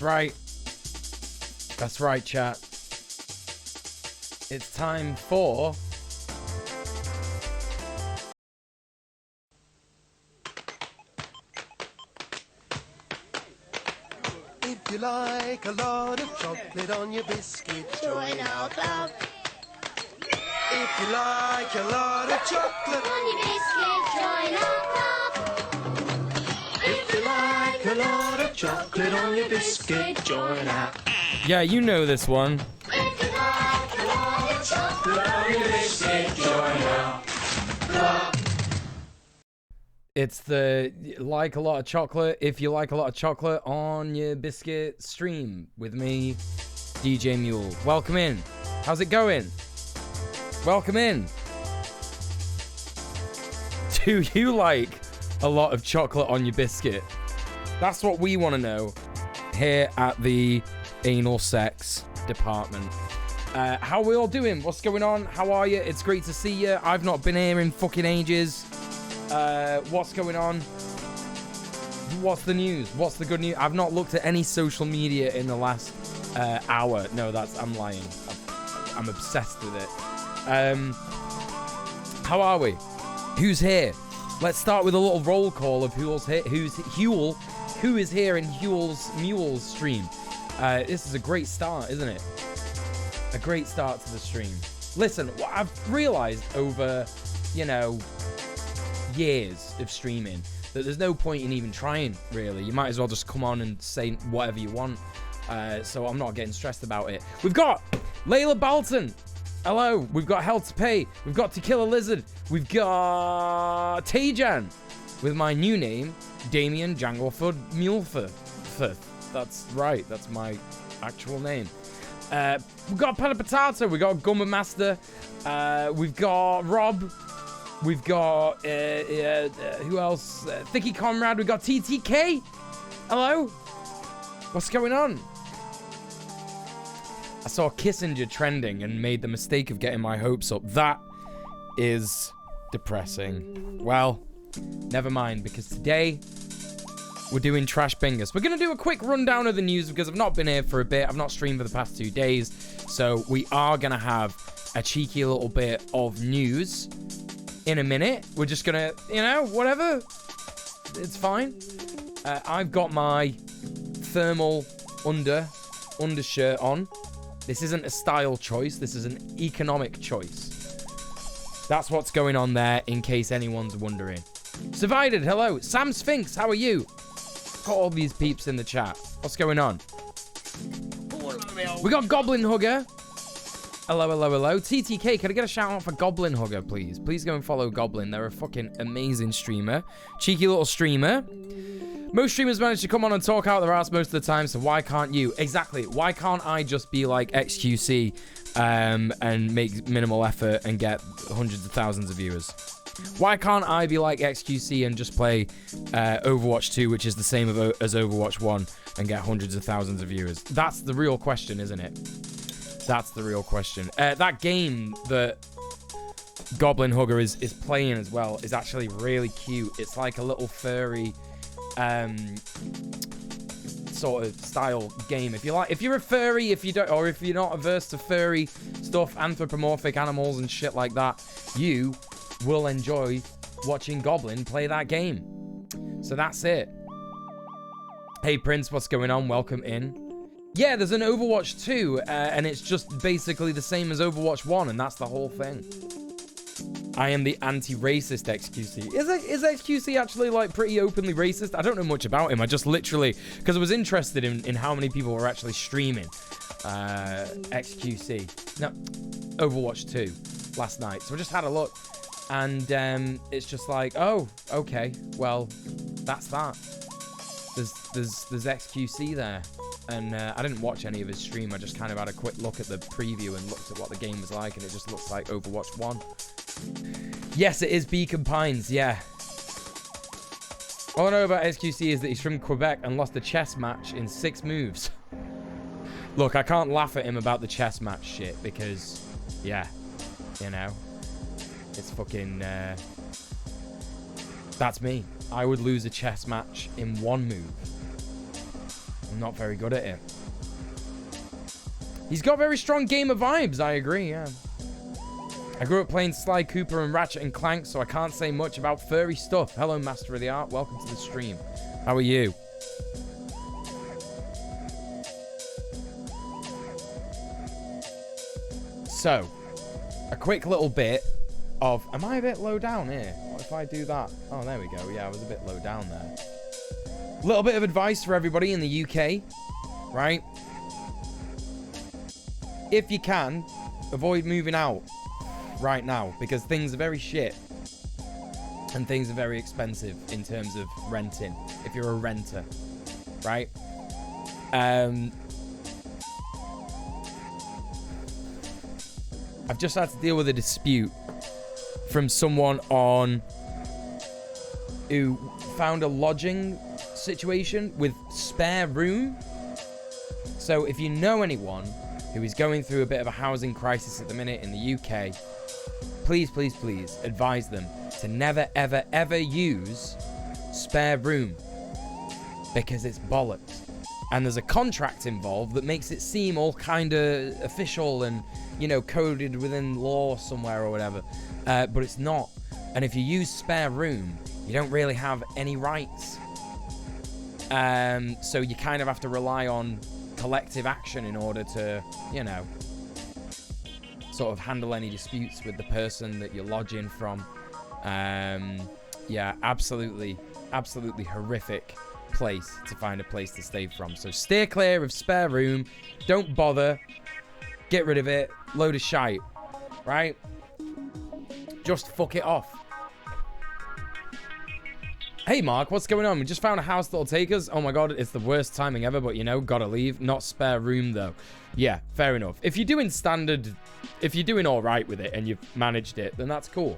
That's right. That's right, chat. It's time for... If you like a lot of chocolate on your biscuit, join our club. If you like a lot of chocolate on your biscuit, join our club. If you like a lot of chocolate on your biscuit, join our club. Yeah, you know this one. If you like a lot of chocolate on your biscuit, join our club. It's the like a lot of chocolate, if you like a lot of chocolate on your biscuit stream with me, djmuel. Welcome in. How's it going? Welcome in. Do you like a lot of chocolate on your biscuit? That's what we want to know here at the anal sex department. How are we all doing? What's going on? How are you? It's great to see you. I've not been here in fucking ages. What's going on? What's the news? What's the good news? I've not looked at any social media in the last hour. No, I'm lying. I'm obsessed with it. How are we? Who's here? Let's start with a little roll call of who's here. Who is here in Huel's Mule's stream? This is a great start, isn't it? A great start to the stream. Listen, what I've realized over, years of streaming that there's no point in even trying, really. You might as well just come on and say whatever you want. So I'm not getting stressed about it. We've got Layla Balton. Hello. We've got Hell to Pay. We've got To Kill a Lizard. We've got Tajan with my new name, Damien Jangleford Muleford. That's right. That's my actual name. We've got Pata Potato. We've got Gummer Master. We've got Rob. We've got, who else? Thicky Comrade. We've got TTK. Hello. What's going on? I saw Kissinger trending and made the mistake of getting my hopes up. That is depressing. Well, never mind, because today we're doing Trash Bingus. We're going to do a quick rundown of the news because I've not been here for a bit. I've not streamed for the past 2 days. So we are going to have a cheeky little bit of news in a minute. We're just going to, whatever. It's fine. I've got my thermal undershirt on. This isn't a style choice. This is an economic choice. That's what's going on there, in case anyone's wondering. Survived, hello. Sam Sphinx, how are you? Got all these peeps in the chat. What's going on? We got Goblin Hugger. Hello. TTK, can I get a shout out for Goblin Hugger, please? Please go and follow Goblin. They're a fucking amazing streamer. Cheeky little streamer. Most streamers manage to come on and talk out their ass most of the time, so why can't you? Exactly. Why can't I just be like XQC and make minimal effort and get hundreds of thousands of viewers? Why can't I be like XQC and just play Overwatch 2, which is the same as Overwatch 1, and get hundreds of thousands of viewers? That's the real question, isn't it? That's the real question. That game that Goblin Hugger is playing as well is actually really cute. It's like a little furry sort of style game. If you're a furry, if you're not averse to furry stuff, anthropomorphic animals and shit like that, you will enjoy watching Goblin play that game. So that's it. Hey Prince, what's going on? Welcome in. Yeah, there's an Overwatch 2, and it's just basically the same as Overwatch 1, and that's the whole thing. I am the anti-racist XQC. Is XQC actually, like, pretty openly racist? I don't know much about him. I just literally... Because I was interested in how many people were actually streaming XQC. No, Overwatch 2 last night. So I just had a look. And it's just like, oh, okay. Well, that's that. There's XQC there. And I didn't watch any of his stream. I just kind of had a quick look at the preview and looked at what the game was like, and it just looks like Overwatch 1. Yes, it is Beacon Pines, yeah. All I know about XQC is that he's from Quebec and lost a chess match in 6 moves. Look, I can't laugh at him about the chess match shit because, yeah, it's fucking, that's me. I would lose a chess match in 1 move. I'm not very good at it. He's got very strong gamer vibes, I agree, yeah. I grew up playing Sly Cooper and Ratchet and Clank, so I can't say much about furry stuff. Hello, Master of the Art. Welcome to the stream. How are you? So, a quick little bit of... Am I a bit low down here? What if I do that? Oh, there we go. Yeah, I was a bit low down there. A little bit of advice for everybody in the UK, right? If you can, avoid moving out right now because things are very shit and things are very expensive in terms of renting if you're a renter, right? I've just had to deal with a dispute from someone on who found a lodging situation with spare room. So if you know anyone who is going through a bit of a housing crisis at the minute in the UK, please, please, please advise them to never, ever, ever use spare room, because it's bollocks. And there's a contract involved that makes it seem all kind of official and, you know, coded within law somewhere or whatever. But it's not. And if you use spare room, you don't really have any rights. So you kind of have to rely on collective action in order to, you know, sort of handle any disputes with the person that you're lodging from. Yeah, absolutely horrific place to find a place to stay from. So steer clear of spare room. Don't bother. Get rid of it. Load of shite. Right? Just fuck it off. Hey Mark, what's going on? We just found a house that'll take us. Oh my god, it's the worst timing ever, but you know, gotta leave. Not spare room though. Yeah, fair enough. If you're doing standard, if you're doing all right with it and you've managed it, then that's cool.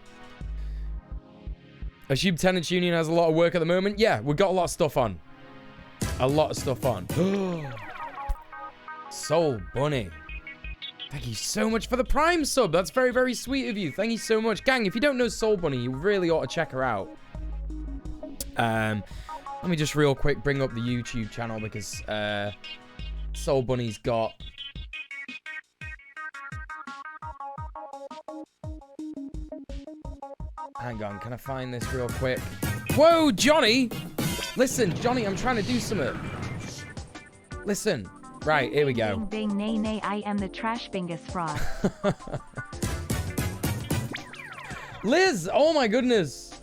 Assume Tenants Union has a lot of work at the moment. Yeah, we've got a lot of stuff on. A lot of stuff on. Soul Bunny. Thank you so much for the Prime sub. That's very, very sweet of you. Thank you so much. Gang, if you don't know Soul Bunny, you really ought to check her out. Let me just real quick bring up the YouTube channel because Soul Bunny's got... Hang on, can I find this real quick? Whoa, Johnny! Listen, Johnny, I'm trying to do something. Listen. Right, here we go. Bing, bing, nay, nay, I am the trash bingus frog. Liz, oh my goodness.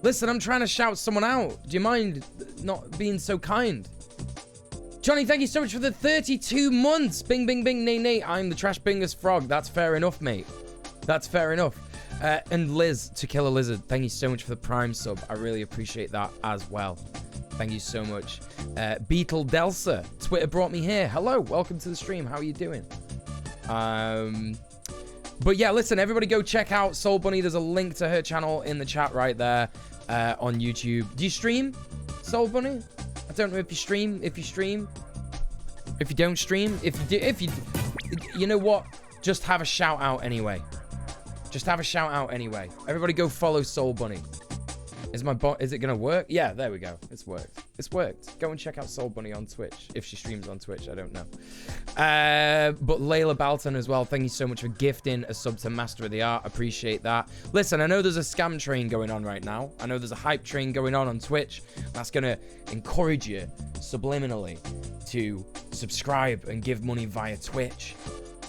Listen, I'm trying to shout someone out. Do you mind not being so kind? Johnny, thank you so much for the 32 months. Bing, bing, bing, nay, nay, I'm the trash bingus frog. That's fair enough, mate. That's fair enough. And Liz, To Kill a Lizard, thank you so much for the Prime sub. I really appreciate that as well. Thank you so much. Beetle Delsa, Twitter brought me here. Hello, welcome to the stream. How are you doing? But yeah, listen, everybody go check out Soul Bunny. There's a link to her channel in the chat right there on YouTube. Do you stream, Soul Bunny? I don't know if you stream. If you stream, if you don't stream, you know what? Just have a shout out anyway. Just have a shout out anyway. Everybody go follow Soul Bunny. Is it gonna work? Yeah, there we go. It's worked. It's worked. Go and check out Soul Bunny on Twitch. If she streams on Twitch, I don't know. But Layla Balton as well. Thank you so much for gifting a sub to Master of the Art. Appreciate that. Listen, I know there's a scam train going on right now. I know there's a hype train going on Twitch. That's gonna encourage you subliminally to subscribe and give money via Twitch.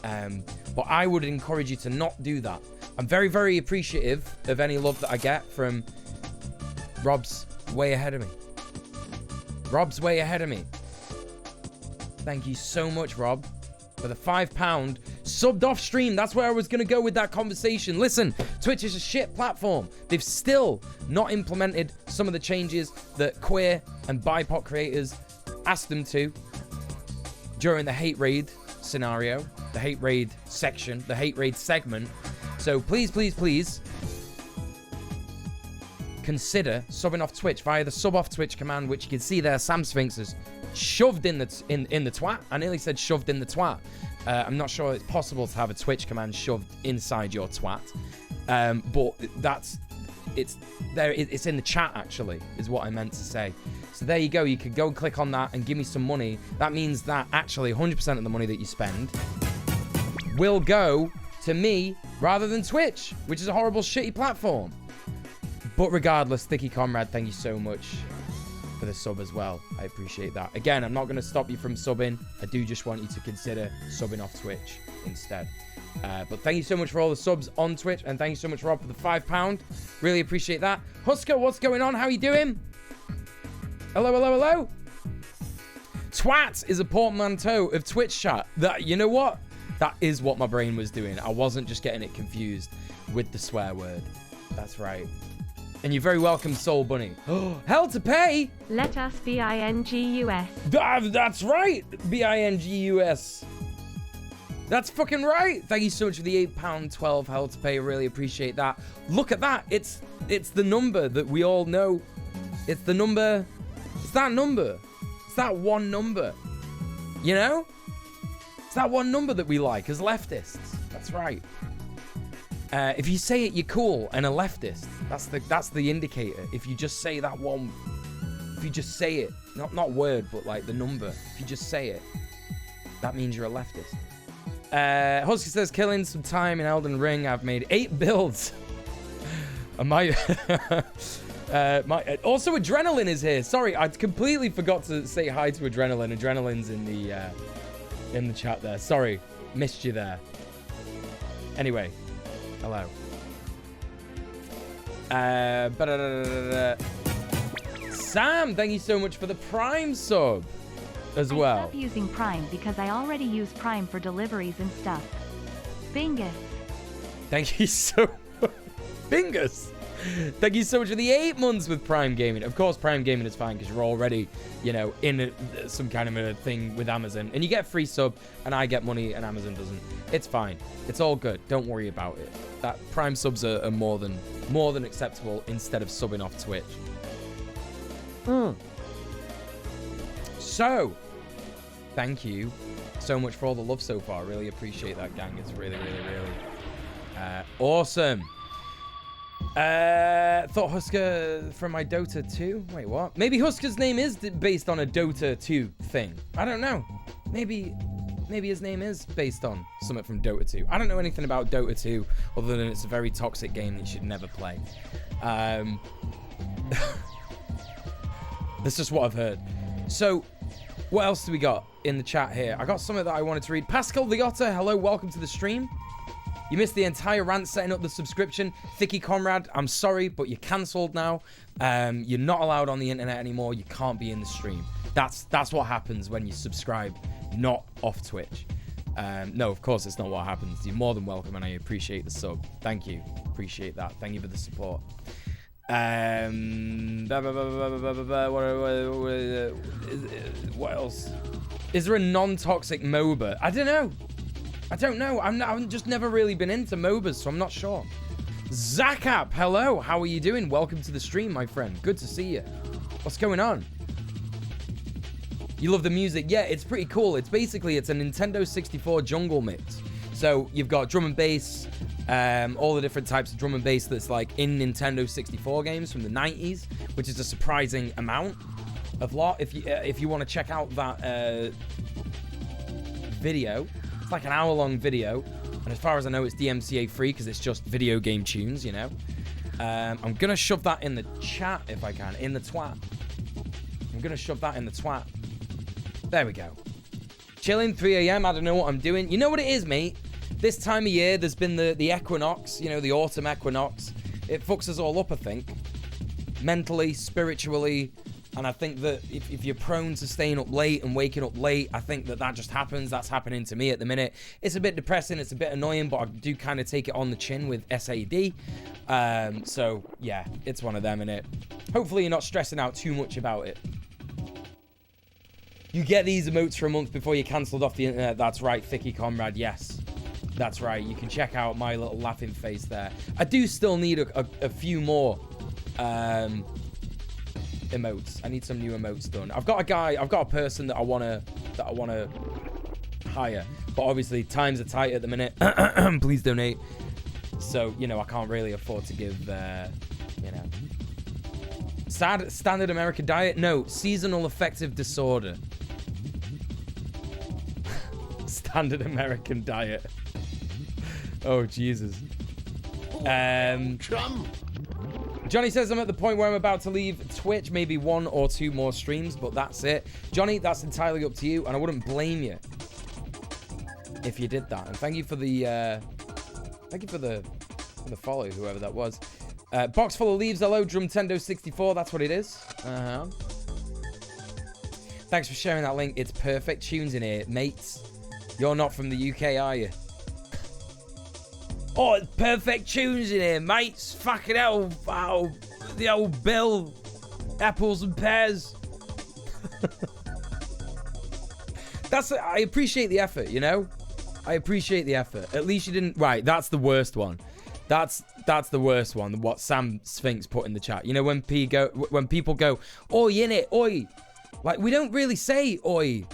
But I would encourage you to not do that. I'm very, very appreciative of any love that I get from Rob's way ahead of me. Rob's way ahead of me. Thank you so much, Rob, for the £5 subbed off stream. That's where I was going to go with that conversation. Listen, Twitch is a shit platform. They've still not implemented some of the changes that queer and BIPOC creators asked them to during the hate raid scenario, the hate raid section, the hate raid segment. So please, please, please consider subbing off Twitch via the sub off Twitch command, which you can see there. Sam Sphinx is shoved in the twat. I nearly said shoved in the twat. I'm not sure it's possible to have a Twitch command shoved inside your twat, but it's there. It's in the chat actually, is what I meant to say. So there you go. You could go and click on that and give me some money. That means that actually 100% of the money that you spend will go to me rather than Twitch, which is a horrible, shitty platform. But regardless, Thicky Comrade, thank you so much for the sub as well. I appreciate that. Again, I'm not going to stop you from subbing. I do just want you to consider subbing off Twitch instead. But thank you so much for all the subs on Twitch. And thank you so much, Rob, for the £5. Really appreciate that. Husker, what's going on? How are you doing? Hello, hello, hello. Twat is a portmanteau of Twitch chat. You know what? That is what my brain was doing. I wasn't just getting it confused with the swear word. That's right. And you're very welcome, Soul Bunny. Hell to pay. Let us bingus. That's right. bingus. That's fucking right. Thank you so much for the £8.12 hell to pay. I really appreciate that. Look at that. It's the number that we all know It's the number. It's that number. It's that one number. You know? It's that one number that we like as leftists. That's right. If you say it, you're cool and a leftist. That's the indicator. If you just say that one, if you just say it, not word, but like the number. If you just say it, that means you're a leftist. Husky says, killing some time in Elden Ring. I've made 8 builds. I might. Also, Adrenaline is here. Sorry, I completely forgot to say hi to Adrenaline. Adrenaline's in the chat there. Sorry, missed you there. Anyway, hello. Sam, thank you so much for the Prime sub as well. I stopped using Prime because I already use Prime for deliveries and stuff. Bingus. Thank you so much. Bingus. Thank you so much for the 8 months with Prime Gaming. Of course, Prime Gaming is fine because you're already, you know, in some kind of a thing with Amazon. And you get free sub, and I get money, and Amazon doesn't. It's fine. It's all good. Don't worry about it. That Prime subs are more than acceptable instead of subbing off Twitch. So, thank you so much for all the love so far. I really appreciate that, gang. It's really, really, really awesome. Thought Husker from my Dota 2. Wait, what? Maybe Husker's name is based on a Dota 2 thing. I don't know. Maybe his name is based on something from Dota 2. I don't know anything about Dota 2 other than it's a very toxic game that you should never play. That's just what I've heard. So, what else do we got in the chat here? I got something that I wanted to read. Pascal the Otter, hello, welcome to the stream. You missed the entire rant setting up the subscription. Thicky Comrade, I'm sorry, but you're cancelled now. You're not allowed on the internet anymore. You can't be in the stream. That's what happens when you subscribe, not off Twitch. No, of course, it's not what happens. You're more than welcome, and I appreciate the sub. Thank you. Appreciate that. Thank you for the support. What else? Is there a non-toxic MOBA? I don't know. I've just never really been into MOBAs, so I'm not sure. Zakap, hello. How are you doing? Welcome to the stream, my friend. Good to see you. What's going on? You love the music? Yeah, it's pretty cool. It's a Nintendo 64 jungle mix. So you've got drum and bass, all the different types of drum and bass that's like in Nintendo 64 games from the 90s, which is a surprising amount of lot. If you want to check out that video, it's like an hour-long video, and as far as I know, it's DMCA free because it's just video game tunes, you know. I'm gonna shove that in the chat if I can, in the twat. I'm gonna shove that in the twat. There we go. Chilling, 3 a.m. I don't know what I'm doing. You know what it is, mate? This time of year, there's been the equinox, you know, the autumn equinox. It fucks us all up, I think. Mentally, spiritually. And I think that if you're prone to staying up late and waking up late, I think that just happens. That's happening to me at the minute. It's a bit depressing. It's a bit annoying, but I do kind of take it on the chin with SAD. So, yeah, it's one of them, innit? Hopefully you're not stressing out too much about it. You get these emotes for a month before you're cancelled off the internet. That's right, Thicky Comrade. Yes, that's right. You can check out my little laughing face there. I do still need a few more emotes. I need some new emotes done. I've got a person that I wanna hire, but obviously times are tight at the minute. Please donate. So you know I can't really afford to give you know. Standard American diet? No, seasonal affective disorder. Standard American diet. Oh Jesus. Johnny says I'm at the point where I'm about to leave Twitch, maybe 1 or 2 more streams, but that's it. Johnny, that's entirely up to you, and I wouldn't blame you if you did that. And thank you for the follow, whoever that was. Box full of leaves, hello, Drumtendo 64, that's what it is. Thanks for sharing that link. It's perfect tunes in here, mates. You're not from the UK, are you? Oh, it's perfect tunes in here, mates. Fucking hell. Wow. The old Bill. Apples and pears. I appreciate the effort, you know? I appreciate the effort. At least you didn't... Right, that's the worst one. That's That's the worst one. What Sam Sphinx put in the chat. You know, when people go, oi, innit, oi. Like, we don't really say oi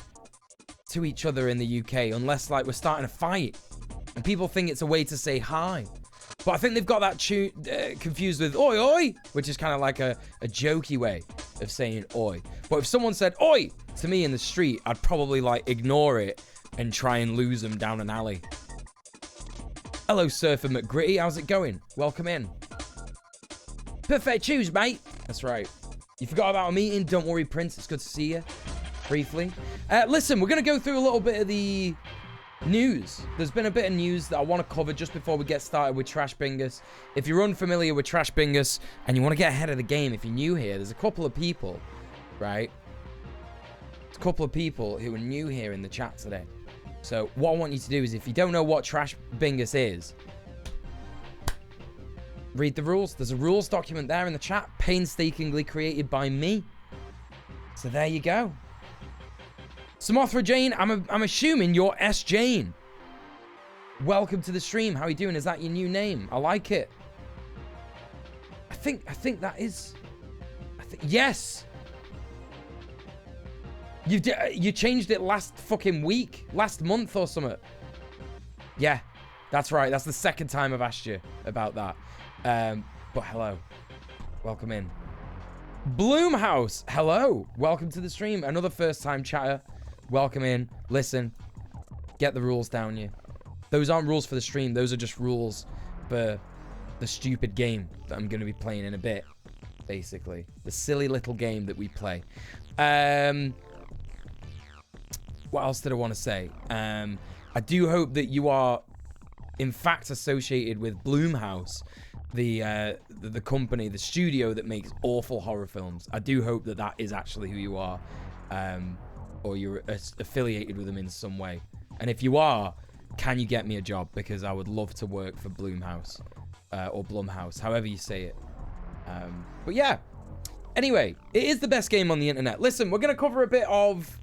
to each other in the UK unless, like, we're starting a fight. And people think it's a way to say hi. But I think they've got that confused with oi, oi, which is kind of like a jokey way of saying oi. But if someone said oi to me in the street, I'd probably, like, ignore it and try and lose them down an alley. Hello, Surfer McGritty. How's it going? Welcome in. Perfect choose, mate. That's right. You forgot about a meeting? Don't worry, Prince. It's good to see you. Briefly. Listen, we're going to go through a little bit of the news. There's been a bit of news that I want to cover just before we get started with Trash Bingus. If you're unfamiliar with Trash Bingus and you want to get ahead of the game, if you're new here, there's a couple of people, right? There's a couple of people who are new here in the chat today. So what I want you to do is, if you don't know what Trash Bingus is, read the rules. There's a rules document there in the chat, painstakingly created by me. So there you go. Samothra Jane, I'm assuming you're S Jane. Welcome to the stream. How are you doing? Is that your new name? I like it. I think that is. Yes. You changed it last fucking week, last month or something. Yeah, that's right. That's the second time I've asked you about that. But hello, welcome in. Bloomhouse, hello, welcome to the stream. Another first-time chatter. Welcome in. Listen, get the rules down, you. Those aren't rules for the stream. Those are just rules for the stupid game that I'm going to be playing in a bit. Basically, the silly little game that we play. What else did I want to say? I do hope that you are, in fact, associated with Bloomhouse, the company, the studio that makes awful horror films. I do hope that that is actually who you are, or you're affiliated with them in some way. And if you are, can you get me a job? Because I would love to work for Bloomhouse, or Blumhouse, however you say it. But yeah. Anyway, it is the best game on the internet. Listen, we're going to cover a bit of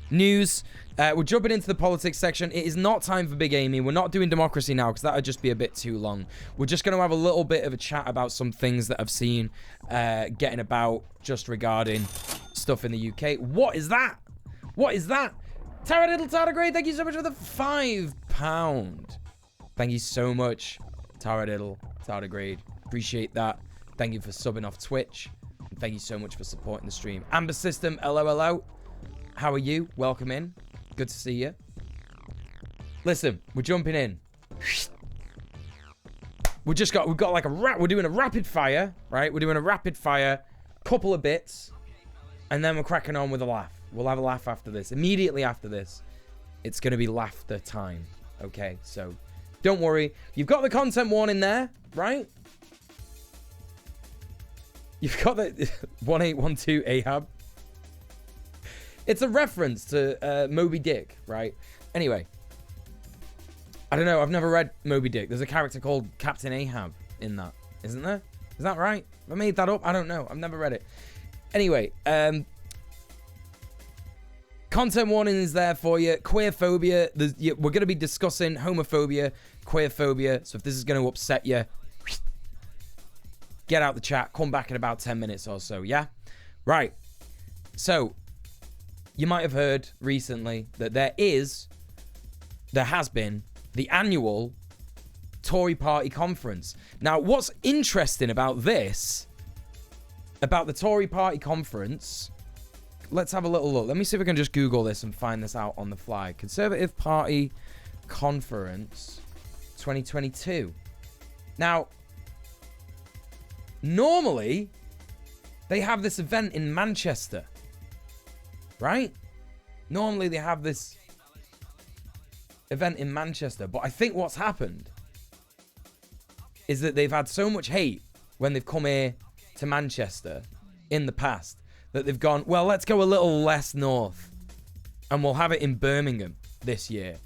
news. We're jumping into the politics section. It is not time for Big Amy. We're not doing democracy now because that would just be a bit too long. We're just going to have a little bit of a chat about some things that I've seen getting about just regarding stuff in the UK. What is that? What is that? Taradiddle Tardigrade, thank you so much for the £5. Thank you so much, Taradiddle Tardigrade. Appreciate that. Thank you for subbing off Twitch. And thank you so much for supporting the stream. Amber System, LOLO. How are you? Welcome in. Good to see you. Listen, we're jumping in. We're doing a rapid fire, right? We're doing a rapid fire, couple of bits, and then we're cracking on with a laugh. We'll have a laugh after this. Immediately after this, it's going to be laughter time. Okay, so don't worry. You've got the content warning there, right? You've got the 1812 Ahab. It's a reference to Moby Dick, right? Anyway, I don't know. I've never read Moby Dick. There's a character called Captain Ahab in that, isn't there? Is that right? Have I made that up? I don't know. I've never read it. Anyway, content warning is there for you. Queerphobia. We're going to be discussing homophobia, queerphobia. So if this is going to upset you, get out the chat. Come back in about 10 minutes or so, yeah? Right. So you might have heard recently that there has been the annual Tory Party conference. Now, what's interesting about this, about the Tory Party conference, let's have a little look. Let me see if I can just Google this and find this out on the fly. Conservative Party Conference 2022. Now, normally, they have this event in Manchester. Right? Normally they have this event in Manchester, but I think what's happened is that they've had so much hate when they've come here to Manchester in the past that they've gone, well, let's go a little less north and we'll have it in Birmingham this year.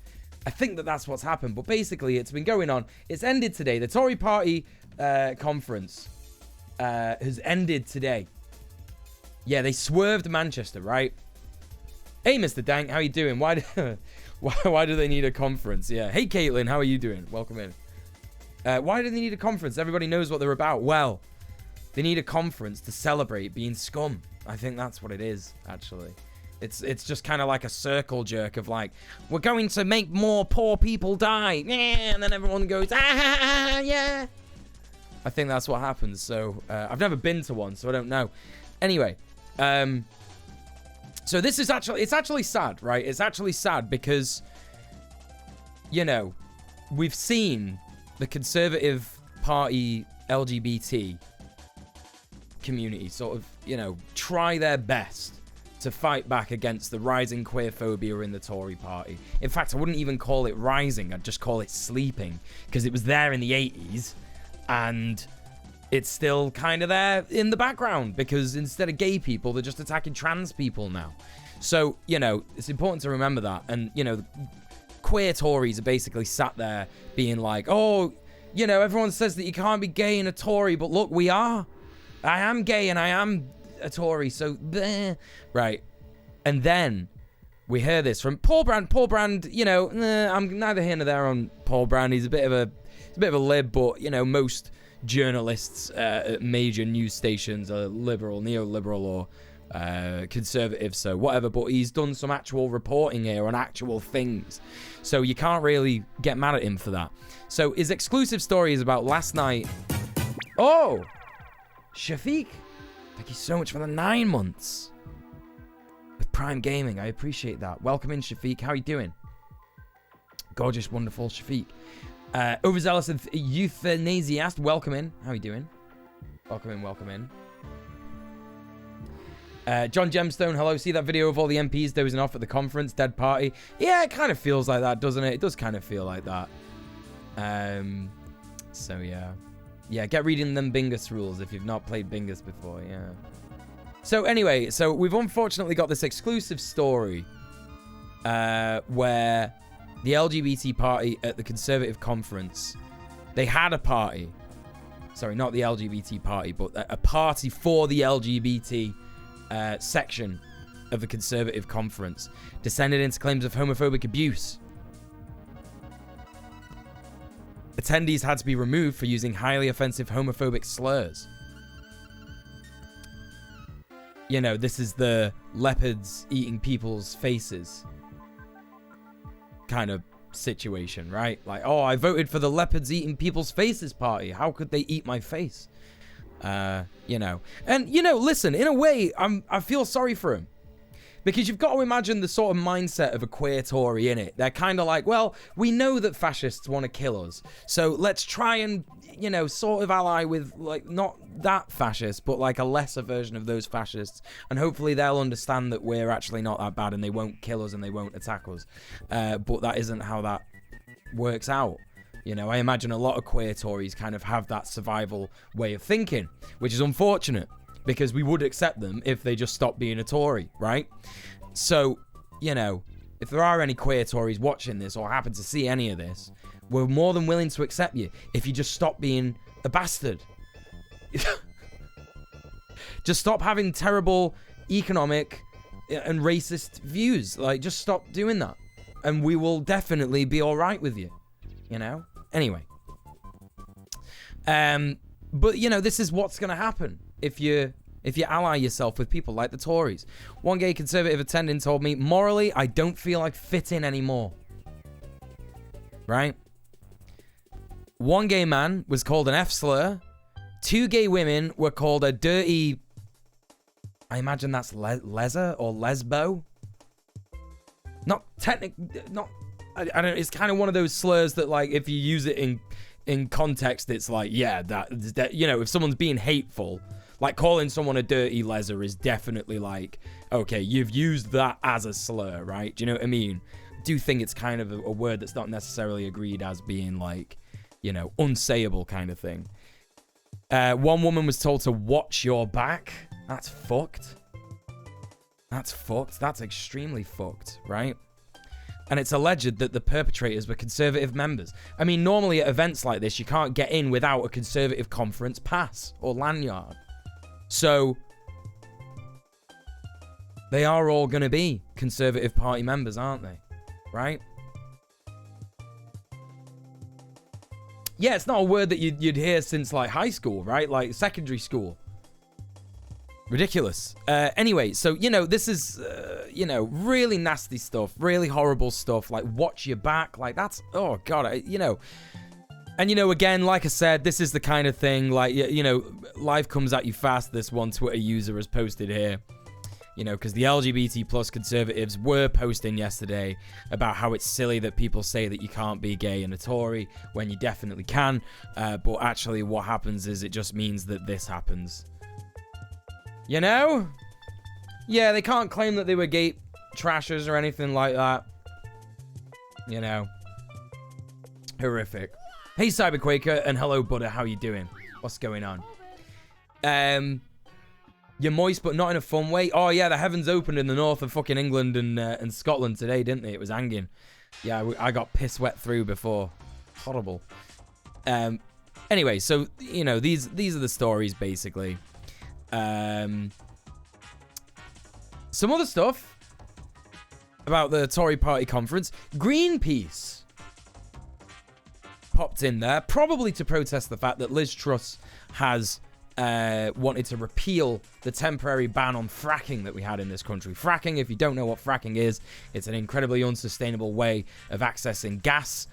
I think that that's what's happened, but basically it's been going on. It's ended today. The Tory Party conference has ended today. Yeah, they swerved Manchester, right? Hey, Mr. Dank, how you doing? Why do they need a conference? Yeah. Hey, Caitlin, how are you doing? Welcome in. Why do they need a conference? Everybody knows what they're about. Well, they need a conference to celebrate being scum. I think that's what it is, actually. It's just kind of like a circle jerk of like, we're going to make more poor people die. Yeah, and then everyone goes, ah, yeah. I think that's what happens. So I've never been to one, so I don't know. Anyway, so this is it's actually sad, right? It's actually sad because, you know, we've seen the Conservative Party LGBT community sort of, you know, try their best to fight back against the rising queerphobia in the Tory party. In fact, I wouldn't even call it rising, I'd just call it sleeping, because it was there in the 80s, and it's still kind of there in the background, because instead of gay people, they're just attacking trans people now. So, you know, it's important to remember that, and, you know, queer Tories are basically sat there being like, oh, you know, everyone says that you can't be gay and a Tory, but look, we are. I am gay and I am a Tory, so bleh. Right. And then we hear this from Paul Brand. Paul Brand, you know, I'm neither here nor there on Paul Brand. He's a bit of a lib, but you know, most journalists at major news stations are liberal, neoliberal, or conservative, so whatever. But he's done some actual reporting here on actual things, so you can't really get mad at him for that. So his exclusive story is about last night. Oh, Shafiq, thank you so much for the 9 months with Prime Gaming. I appreciate that. Welcome in, Shafiq. How are you doing? Gorgeous, wonderful Shafiq. Overzealous euthanasiast, welcome in. How are you doing? Welcome in, welcome in. John Gemstone, hello. See that video of all the MPs dozing off at the conference? Dead party. Yeah, it kind of feels like that, doesn't it? It does kind of feel like that. So yeah. Yeah, get reading them bingus rules if you've not played bingus before, yeah. So anyway, so we've unfortunately got this exclusive story where the LGBT party at the Conservative conference, they had a party. Sorry, not the LGBT party, but a party for the LGBT section of the Conservative conference descended into claims of homophobic abuse. Attendees had to be removed for using highly offensive homophobic slurs. You know, this is the leopards eating people's faces kind of situation, right? Like, oh, I voted for the leopards eating people's faces party. How could they eat my face? You know. And, you know, listen, in a way, I feel sorry for him. Because you've got to imagine the sort of mindset of a queer Tory, innit? They're kind of like, well, we know that fascists want to kill us, so let's try and, you know, sort of ally with, like, not that fascist, but like a lesser version of those fascists, and hopefully they'll understand that we're actually not that bad and they won't kill us and they won't attack us. But that isn't how that works out. You know, I imagine a lot of queer Tories kind of have that survival way of thinking, which is unfortunate, because we would accept them if they just stopped being a Tory, right? So, you know, if there are any queer Tories watching this or happen to see any of this, we're more than willing to accept you if you just stop being a bastard. Just stop having terrible economic and racist views. Like, just stop doing that. And we will definitely be all right with you, you know? Anyway. But, you know, this is what's going to happen if you ally yourself with people like the Tories. One gay Conservative attendant told me, morally, I don't feel like fitting anymore. Right? One gay man was called an F-slur. 2 gay women were called a dirty... I imagine that's leser or lesbo. Not not... I don't know. It's kind of one of those slurs that, like, if you use it in context, it's like, yeah, that you know, if someone's being hateful, like calling someone a dirty leser is definitely like, okay, you've used that as a slur, right? Do you know what I mean? I do think it's kind of a word that's not necessarily agreed as being like, you know, unsayable kind of thing. One woman was told to watch your back. That's fucked. That's fucked. That's extremely fucked, right? And it's alleged that the perpetrators were Conservative members. I mean, normally at events like this, you can't get in without a Conservative conference pass or lanyard. So, they are all going to be Conservative Party members, aren't they? Right? Yeah, it's not a word that you'd hear since, like, high school, right? Like, secondary school. Ridiculous. Anyway, so, you know, this is, you know, really nasty stuff. Really horrible stuff. Like, watch your back. Like, that's... Oh, God. You know... And, you know, again, like I said, this is the kind of thing, like, you know, life comes at you fast, this one Twitter user has posted here. You know, because the LGBT plus conservatives were posting yesterday about how it's silly that people say that you can't be gay and a Tory when you definitely can. But actually what happens is it just means that this happens. You know? Yeah, they can't claim that they were gay trashers or anything like that. You know? Horrific. Hey, Cyberquaker, and hello, Buddha. How you doing? What's going on? You're moist, but not in a fun way. Oh, yeah, the heavens opened in the north of fucking England and Scotland today, didn't they? It was hanging. Yeah, I got piss wet through before. Horrible. Anyway, so, you know, these are the stories, basically. Some other stuff about the Tory party conference. Greenpeace popped in there, probably to protest the fact that Liz Truss has wanted to repeal the temporary ban on fracking that we had in this country. Fracking, if you don't know what fracking is, it's an incredibly unsustainable way of accessing gas,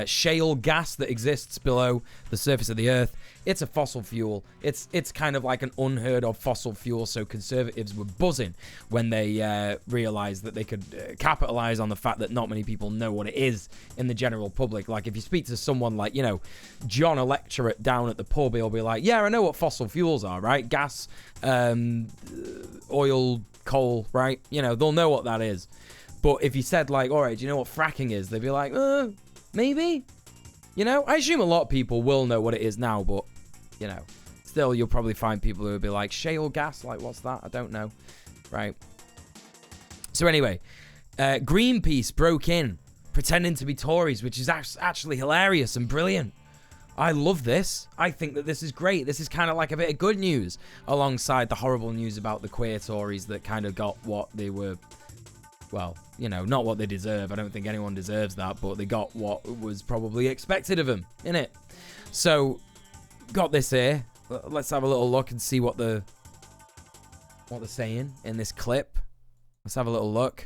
shale gas that exists below the surface of the earth. It's a fossil fuel. It's kind of like an unheard of fossil fuel, so conservatives were buzzing when they realized that they could capitalize on the fact that not many people know what it is in the general public. Like, if you speak to someone like, you know, John, a lecturer down at the pub, he'll be like, yeah, I know what fossil fuels are, right? Gas, oil, coal, right? You know, they'll know what that is. But if you said, like, all right, do you know what fracking is? They'd be like, maybe. You know, I assume a lot of people will know what it is now, but, you know, still you'll probably find people who will be like, shale gas, like, what's that? I don't know. Right. So anyway, Greenpeace broke in, pretending to be Tories, which is actually hilarious and brilliant. I love this. I think that this is great. This is kind of like a bit of good news alongside the horrible news about the queer Tories that kind of got what they were, well, you know, not what they deserve. I don't think anyone deserves that, but they got what was probably expected of them, innit? So, got this here. Let's have a little look and see what they're saying in this clip. Let's have a little look.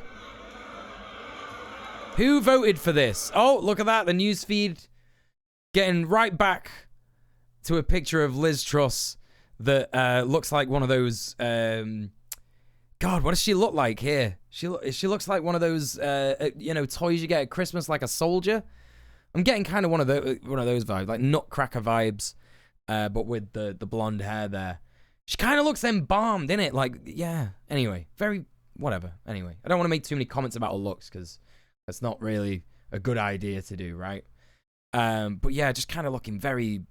Who voted for this? Oh, look at that. The newsfeed getting right back to a picture of Liz Truss that looks like one of those... God, what does she look like here? She looks like one of those, you know, toys you get at Christmas, like a soldier. I'm getting kind of one of those vibes, like Nutcracker vibes, but with the blonde hair there. She kind of looks embalmed, innit? Like, yeah. Anyway, whatever. Anyway, I don't want to make too many comments about her looks because that's not really a good idea to do, right? But yeah, just kind of looking very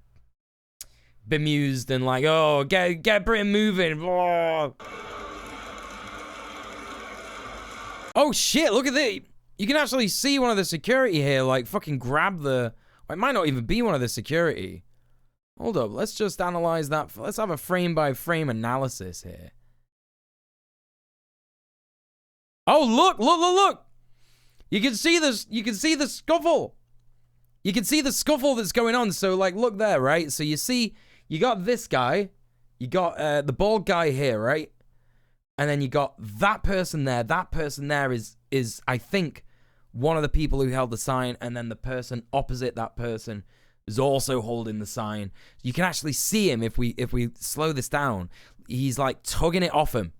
bemused and like, oh, get Britain moving. Blah. Oh shit, look at this. You can actually see one of the security here, like, fucking grab the... It might not even be one of the security. Hold up, let's just analyze that. Let's have a frame-by-frame analysis here. Oh, look! You can see this. You can see the scuffle. You can see the scuffle that's going on. So, like, look there, right? So you see, you got this guy. You got the bald guy here, right? And then you got that person there. That person there is I think, one of the people who held the sign. And then the person opposite that person is also holding the sign. You can actually see him if we slow this down. He's like tugging it off him.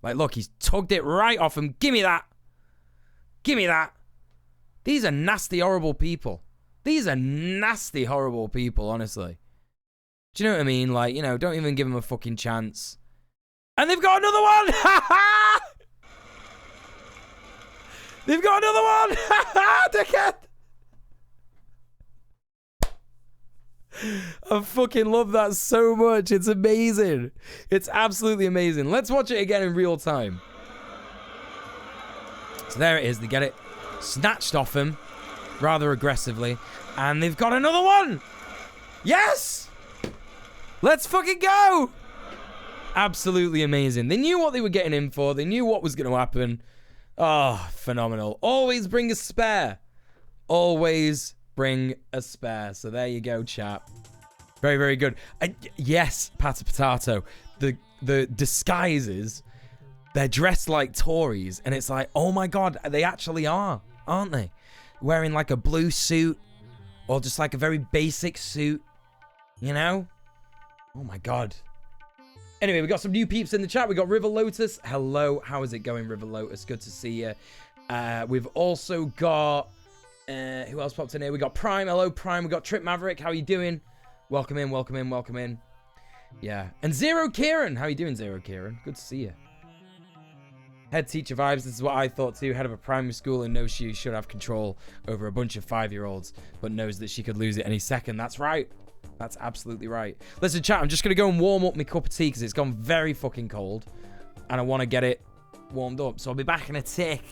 Like, look, he's tugged it right off him. Give me that. Give me that. These are nasty, horrible people. These are nasty, horrible people, honestly. Do you know what I mean? Like, you know, don't even give them a fucking chance. And they've got another one! They've got another one! Dickhead! I fucking love that so much. It's amazing. It's absolutely amazing. Let's watch it again in real time. So there it is. They get it snatched off him rather aggressively. And they've got another one! Yes! Let's fucking go! Absolutely amazing. They knew what they were getting in for. They knew what was going to happen. Oh, phenomenal. Always bring a spare. Always bring a spare. So there you go, chat. Very, very good. Yes, Pata Potato. The disguises, they're dressed like Tories, and it's like, oh my god, they actually are, aren't they? Wearing like a blue suit, or just like a very basic suit, you know? Oh my god. Anyway, we got some new peeps in the chat. We got River Lotus. Hello, how is it going, River Lotus? Good to see you. We've also got, who else popped in here? We got Prime. Hello, Prime. We got Trip Maverick. How are you doing? Welcome in, welcome in, welcome in. Yeah. And Zero Kieran. How are you doing, Zero Kieran? Good to see you. Head teacher vibes. This is what I thought too. Head of a primary school and knows she should have control over a bunch of 5-year-olds, but knows that she could lose it any second. That's right. That's absolutely right. Listen, chat, I'm just going to go and warm up my cup of tea because it's gone very fucking cold. And I want to get it warmed up. So I'll be back in a tick.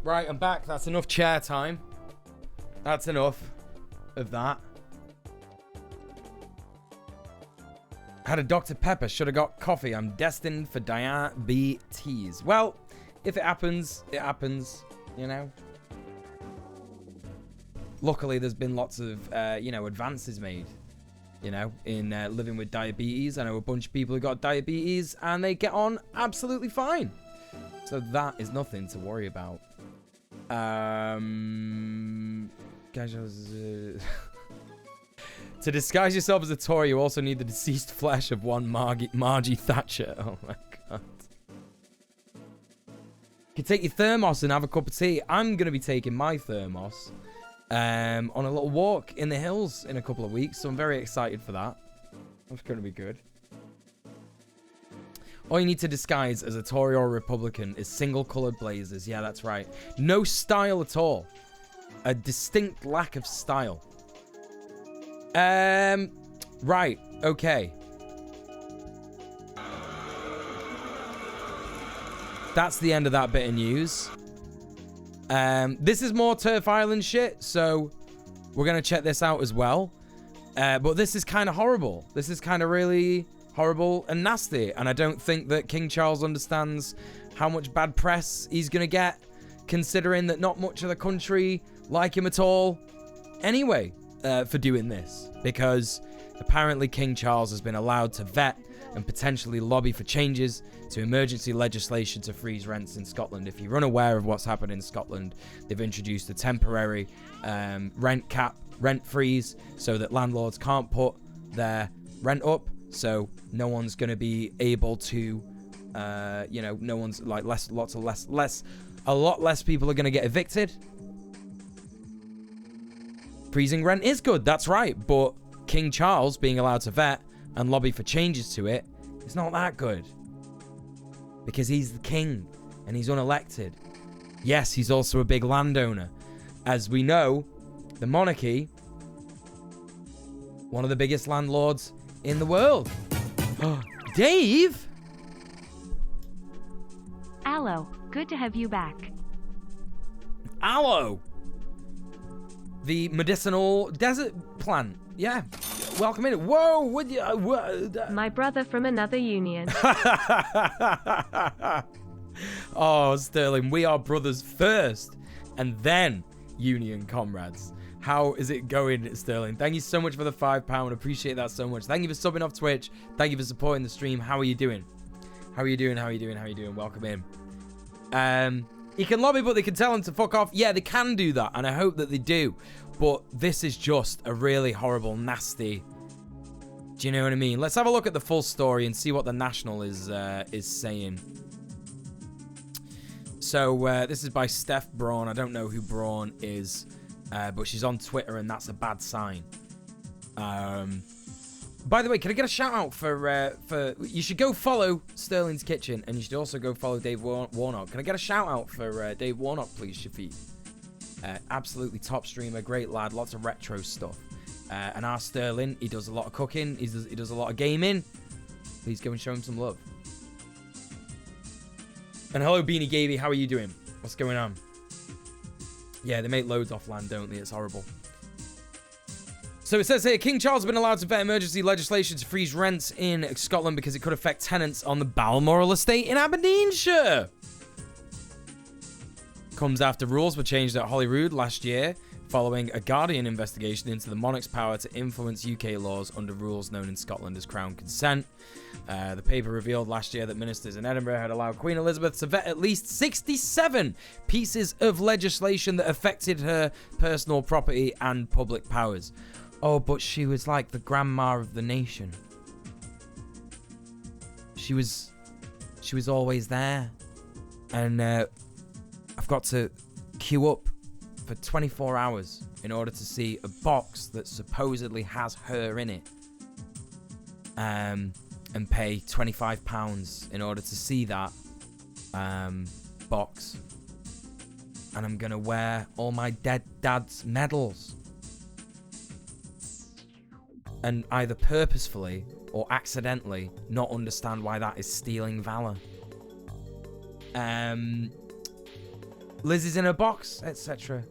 Right, I'm back. That's enough chair time. That's enough of that. Had a Dr. Pepper. Should have got coffee. I'm destined for diabetes. Well, if it happens, it happens, you know. Luckily, there's been lots of, advances made, you know, in living with diabetes. I know a bunch of people who got diabetes and they get on absolutely fine. So that is nothing to worry about. Guys, to disguise yourself as a Tory, you also need the deceased flesh of one Margie Thatcher. Oh my god. You can take your thermos and have a cup of tea. I'm gonna be taking my thermos on a little walk in the hills in a couple of weeks, so I'm very excited for that. That's gonna be good. All you need to disguise as a Tory or a Republican is single-coloured blazers. Yeah, that's right. No style at all. A distinct lack of style. Right. Okay. That's the end of that bit of news. This is more Turf Island shit, so we're going to check this out as well. But this is kind of horrible. This is kind of really horrible and nasty, and I don't think that King Charles understands how much bad press he's gonna get, considering that not much of the country like him at all anyway, for doing this, because apparently King Charles has been allowed to vet and potentially lobby for changes to emergency legislation to freeze rents in Scotland. If you're unaware of what's happened in Scotland, they've introduced a temporary rent cap, rent freeze, so that landlords can't put their rent up. So no one's going to be able to, no one's like a lot less people are going to get evicted. Freezing rent is good, that's right. But King Charles being allowed to vet and lobby for changes to it is not that good. Because he's the king and he's unelected. Yes, he's also a big landowner. As we know, the monarchy, one of the biggest landlords in the world. Dave? Aloe, good to have you back. Aloe. The medicinal desert plant. Yeah. Welcome in. Whoa, would you? My brother from another union. Oh, Sterling, we are brothers first and then union comrades. How is it going, Sterling? Thank you so much for the £5. Appreciate that so much. Thank you for subbing off Twitch. Thank you for supporting the stream. How are you doing? How are you doing? How are you doing? How are you doing? Welcome in. You can lobby, but they can tell them to fuck off. Yeah, they can do that, and I hope that they do. But this is just a really horrible, nasty... Do you know what I mean? Let's have a look at the full story and see what the National is saying. So this is by Steph Braun. I don't know who Braun is, but she's on Twitter, and that's a bad sign. By the way, can I get a shout out for you should go follow Sterling's Kitchen, and you should also go follow Dave Warnock. Can I get a shout out for Dave Warnock, please, Shafiq? Absolutely top streamer, great lad, lots of retro stuff. And our Sterling, he does a lot of cooking, he does a lot of gaming. Please go and show him some love. And hello, Beanie Gaby, how are you doing? What's going on? Yeah, they make loads off land, don't they? It's horrible. So it says here, King Charles has been allowed to vet emergency legislation to freeze rents in Scotland because it could affect tenants on the Balmoral estate in Aberdeenshire. Comes after rules were changed at Holyrood last year, following a Guardian investigation into the monarch's power to influence UK laws under rules known in Scotland as Crown Consent. The paper revealed last year that ministers in Edinburgh had allowed Queen Elizabeth to vet at least 67 pieces of legislation that affected her personal property and public powers. Oh, but she was like the grandma of the nation. She was always there. And I've got to queue up for 24 hours in order to see a box that supposedly has her in it. And pay £25 in order to see that box. And I'm going to wear all my dead dad's medals. And either purposefully or accidentally not understand why that is stealing valor. Liz is in a box, etc.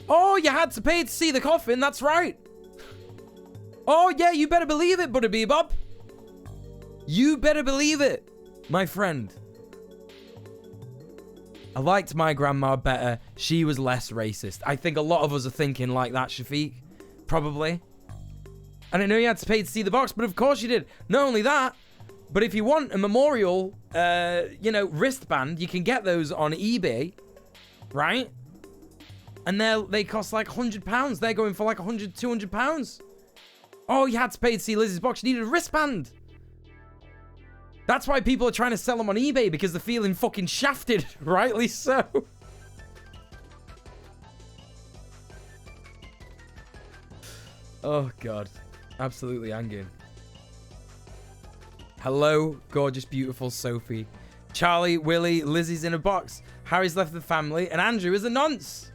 Oh, you had to pay to see the coffin, that's right. Oh, yeah, you better believe it, Buddy Bebop. You better believe it, my friend. I liked my grandma better. She was less racist. I think a lot of us are thinking like that, Shafiq. Probably. And I know you had to pay to see the box, but of course you did. Not only that, but if you want a memorial, wristband, you can get those on eBay, right? And they cost like £100. They're going for like £100, £200. Oh, you had to pay to see Liz's box. You needed a wristband. That's why people are trying to sell them on eBay, because they're feeling fucking shafted. Rightly so. Oh, God. Absolutely hanging. Hello, gorgeous, beautiful Sophie. Charlie, Willie, Lizzie's in a box. Harry's left the family, and Andrew is a nonce.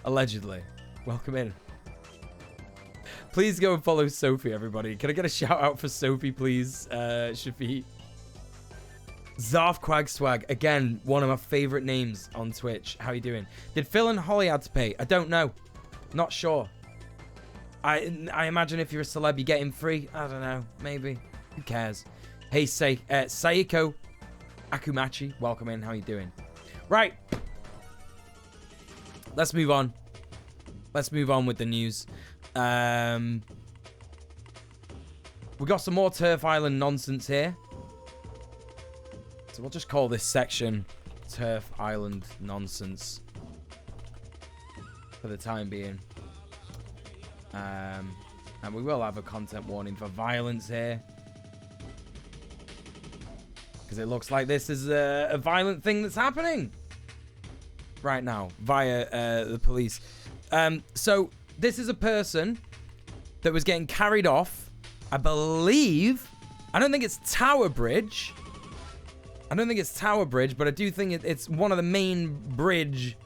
Allegedly. Welcome in. Please go and follow Sophie, everybody. Can I get a shout out for Sophie, please, Shafi? Zarf Quag Swag. Again, one of my favorite names on Twitch. How you doing? Did Phil and Holly had to pay? I don't know. Not sure. I imagine if you're a celeb, you get him free. I don't know. Maybe. Who cares? Hey, Saiko Akumachi. Welcome in. How you doing? Right. Let's move on. Let's move on with the news. We got some more Turf Island nonsense here. So we'll just call this section Turf Island nonsense for the time being. And we will have a content warning for violence here, because it looks like this is a violent thing that's happening right now via the police. So this is a person that was getting carried off, I believe. I don't think it's Tower Bridge. I don't think it's Tower Bridge, but I do think it's one of the main bridges.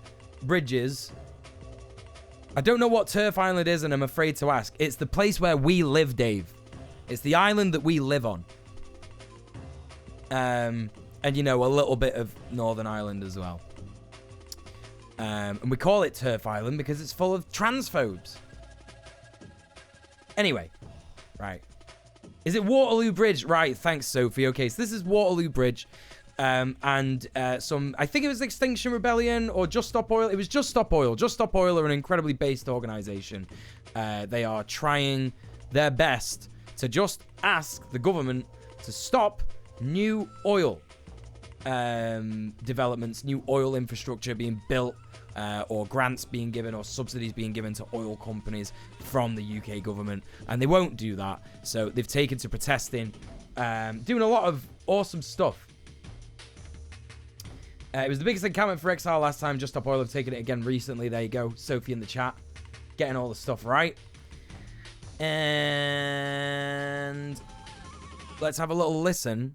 I don't know what Turf Island is, and I'm afraid to ask. It's the place where we live, Dave. It's the island that we live on. And, you know, a little bit of Northern Ireland as well. And we call it Turf Island because it's full of transphobes. Anyway. Right. Is it Waterloo Bridge? Right, thanks, Sophie. Okay, so this is Waterloo Bridge. I think it was Extinction Rebellion or Just Stop Oil. It was Just Stop Oil. Just Stop Oil are an incredibly based organization. They are trying their best to just ask the government to stop new oil developments, new oil infrastructure being built, or grants being given or subsidies being given to oil companies from the UK government. And they won't do that. So they've taken to protesting, doing a lot of awesome stuff. It was the biggest encampment for Exile last time. Just Stop Oil have taken it again recently. There you go. Sophie in the chat. Getting all the stuff right. And let's have a little listen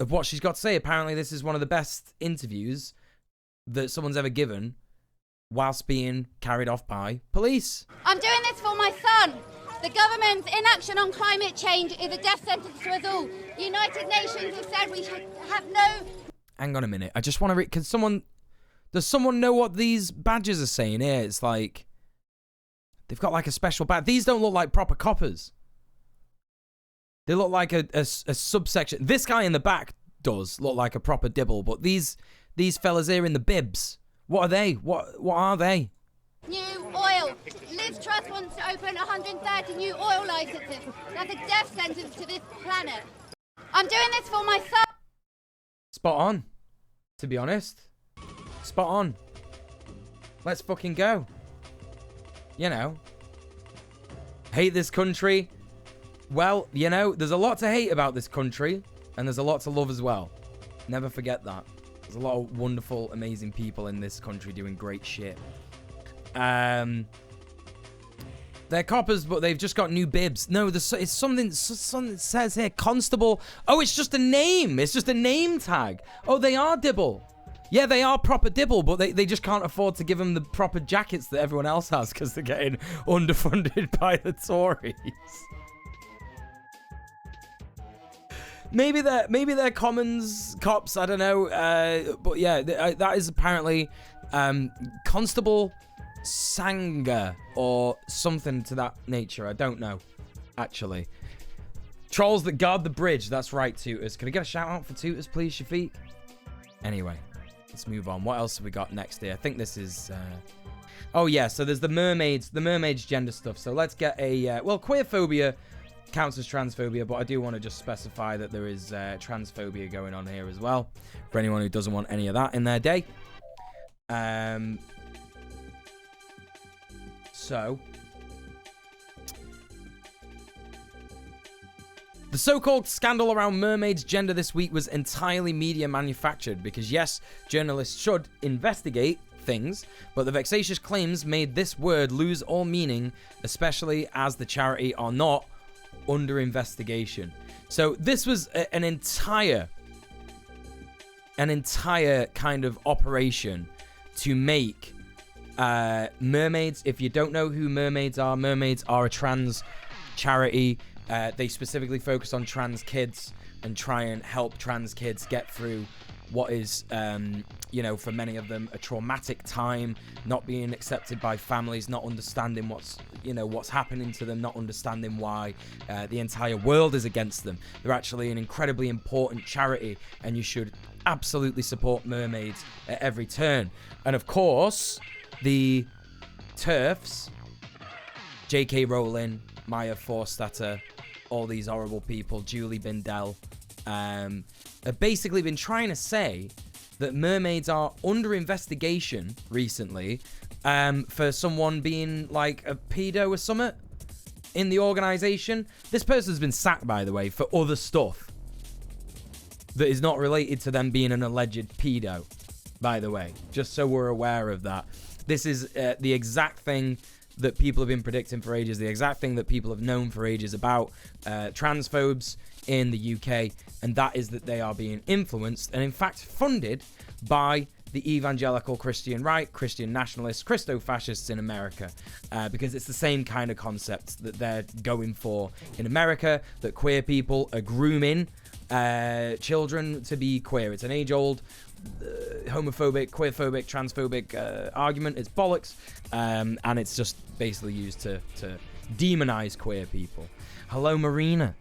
of what she's got to say. Apparently, this is one of the best interviews that someone's ever given whilst being carried off by police. I'm doing this for my son. The government's inaction on climate change is a death sentence to us all. The United Nations have said we should have no... Hang on a minute. I just want to read... Does someone know what these badges are saying here? It's like... They've got like a special badge. These don't look like proper coppers. They look like a subsection. This guy in the back does look like a proper dibble, but these fellas here in the bibs, what are they? What are they? New oil. Liz Truss wants to open 130 new oil licenses. That's a death sentence to this planet. I'm doing this for my son. Spot on, to be honest. Spot on. Let's fucking go. You know. Hate this country. Well, you know, there's a lot to hate about this country, and there's a lot to love as well. Never forget that. There's a lot of wonderful, amazing people in this country doing great shit. They're coppers, but they've just got new bibs. No, it's something that says here, constable. Oh, it's just a name. It's just a name tag. Oh, they are dibble. Yeah, they are proper dibble, but they just can't afford to give them the proper jackets that everyone else has because they're getting underfunded by the Tories. Maybe they're Commons cops. I don't know. But yeah, that is apparently Constable Sanga or something to that nature. I don't know, actually. Trolls that guard the bridge. That's right, Tutors. Can I get a shout out for Tutors, please, Shafiq? Anyway, let's move on. What else have we got next here? I think this is... Oh, yeah, so there's the mermaids gender stuff. So let's get a... well, queerphobia counts as transphobia, but I do want to just specify that there is transphobia going on here as well, for anyone who doesn't want any of that in their day. So, the so-called scandal around mermaids' gender this week was entirely media manufactured because, yes, journalists should investigate things, but the vexatious claims made this word lose all meaning, especially as the charity are not under investigation. So this was an entire kind of operation to make mermaids. If you don't know who mermaids are a trans charity. They specifically focus on trans kids and try and help trans kids get through what is, you know, for many of them, a traumatic time, not being accepted by families, not understanding what's happening to them, not understanding why the entire world is against them. They're actually an incredibly important charity, and you should absolutely support mermaids at every turn. And of course, the TERFs, J.K. Rowling, Maya Forstater, all these horrible people, Julie Bindel, have basically been trying to say that mermaids are under investigation recently for someone being like a pedo or something in the organization. This person's been sacked, by the way, for other stuff that is not related to them being an alleged pedo, by the way, just so we're aware of that. This is the exact thing that people have been predicting for ages, the exact thing that people have known for ages about transphobes in the UK, and that is that they are being influenced and in fact funded by the evangelical Christian right, Christian nationalists, Christo-fascists in America, because it's the same kind of concept that they're going for in America, that queer people are grooming children to be queer. It's an age-old homophobic, queerphobic, transphobic argument. It's bollocks, and it's just basically used to demonize queer people. Hello, Marina.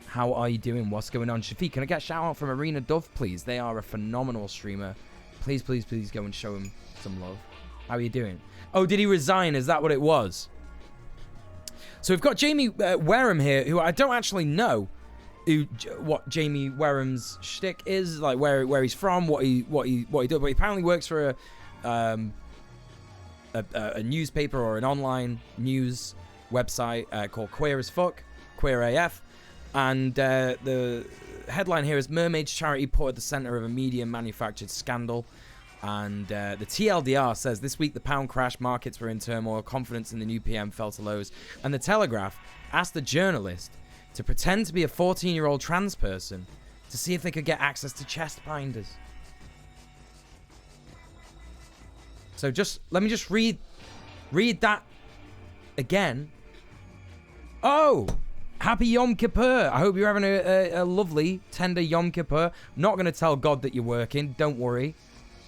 How are you doing? What's going on? Shafiq, can I get a shout out from Marina Dove, please? They are a phenomenal streamer. Please, please, please go and show him some love. How are you doing? Oh, did he resign? Is that what it was? So we've got Jamie Wareham here, who I don't actually know what Jamie Wareham's shtick is, like where he's from, what he does, but he apparently works for a newspaper or an online news website called Queer as Fuck, Queer AF, and the headline here is Mermaid's Charity put at the center of a media manufactured scandal. And the TLDR says this week the pound crashed, markets were in turmoil, confidence in the new PM fell to lows. And the Telegraph asked the journalist to pretend to be a 14-year-old trans person to see if they could get access to chest binders. So let me just read that again. Oh, happy Yom Kippur. I hope you're having a lovely, tender Yom Kippur. I'm not going to tell God that you're working. Don't worry.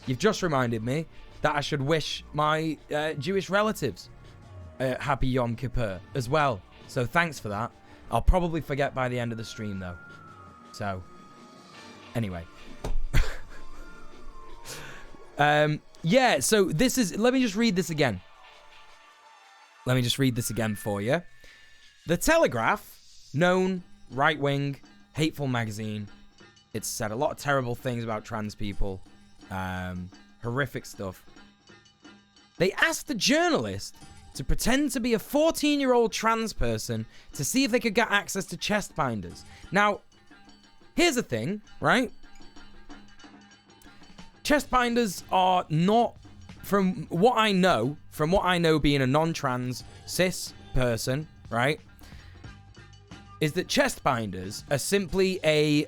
You've just reminded me that I should wish my Jewish relatives happy Yom Kippur as well. So thanks for that. I'll probably forget by the end of the stream, though. So, anyway. Yeah, so this is... Let me just read this again. Let me just read this again for you. The Telegraph, known right-wing, hateful magazine. It's said a lot of terrible things about trans people. Horrific stuff. They asked the journalist to pretend to be a 14-year-old trans person to see if they could get access to chest binders. Now, here's the thing, right? Chest binders are not, from what I know being a non-trans cis person, right, is that chest binders are simply a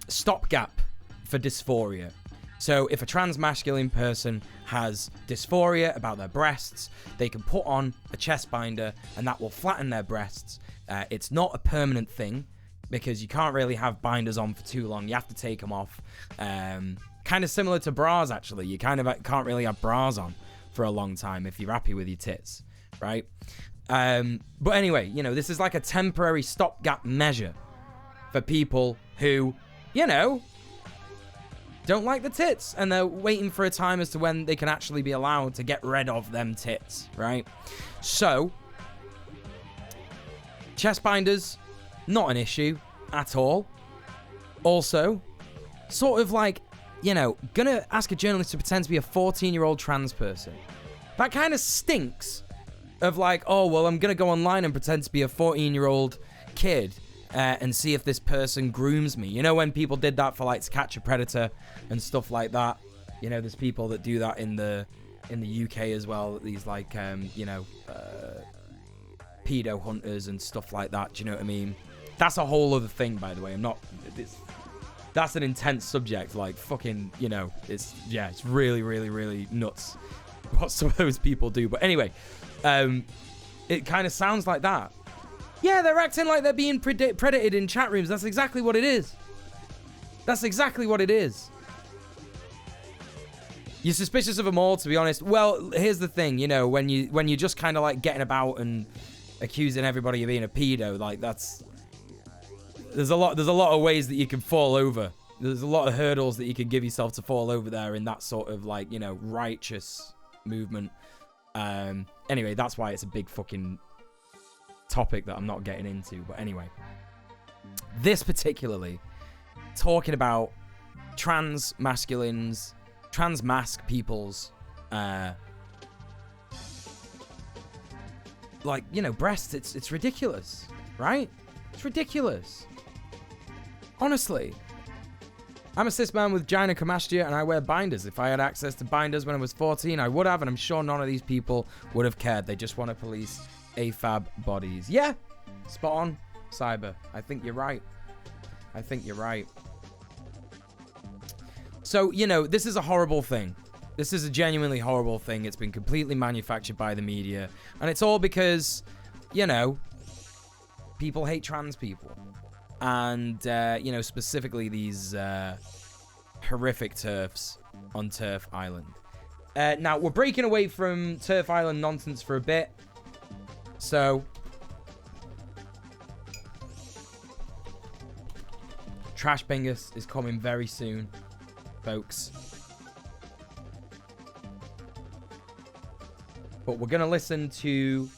stopgap for dysphoria. So if a trans masculine person has dysphoria about their breasts, they can put on a chest binder and that will flatten their breasts. It's not a permanent thing because you can't really have binders on for too long. You have to take them off. Kind of similar to bras, actually. You kind of can't really have bras on for a long time if you're happy with your tits, right? But anyway, you know, this is like a temporary stopgap measure for people who, you know, don't like the tits, and they're waiting for a time as to when they can actually be allowed to get rid of them tits, right? So, chest binders, not an issue at all. Also, sort of like, you know, gonna ask a journalist to pretend to be a 14-year-old trans person. That kind of stinks of like, oh, well, I'm gonna go online and pretend to be a 14-year-old kid and see if this person grooms me. You know, when people did that for like To Catch a Predator and stuff like that. You know, there's people that do that in the UK as well. These like, you know, pedo hunters and stuff like that. Do you know what I mean? That's a whole other thing, by the way. That's an intense subject. Like, fucking, you know, it's really, really, really nuts what some of those people do. But anyway, it kind of sounds like that. Yeah, they're acting like they're being predated in chat rooms. That's exactly what it is. That's exactly what it is. You're suspicious of them all, to be honest. Well, here's the thing, you know, when you're just kind of like getting about and accusing everybody of being a pedo, like there's a lot of ways that you can fall over. There's a lot of hurdles that you can give yourself to fall over there in that sort of like, you know, righteous movement. Anyway, that's why it's a big fucking topic that I'm not getting into. But anyway, this particularly talking about trans masculines, trans mask people's like, you know, breasts. It's ridiculous, right? It's ridiculous. Honestly, I'm a cis man with gynecomastia and I wear binders. If I had access to binders when I was 14, I would have, and I'm sure none of these people would have cared. They just want to police AFAB bodies. Yeah, spot on, Cyber. I think you're right. I think you're right. So, you know, this is a horrible thing. This is a genuinely horrible thing. It's been completely manufactured by the media. And it's all because, you know, people hate trans people. And, you know, specifically these horrific TERFs on Turf Island. Now, we're breaking away from Turf Island nonsense for a bit. So, Trash Bingus is coming very soon, folks. But we're going to listen to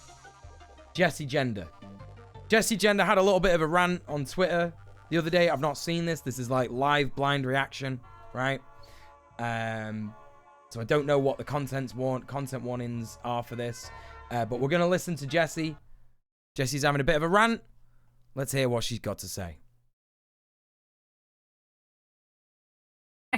Jesse Gender. Jesse Gender had a little bit of a rant on Twitter the other day. I've not seen this. This is like live blind reaction, right? So I don't know what the content warnings are for this. But we're going to listen to Jessie. Jessie's having a bit of a rant. Let's hear what she's got to say.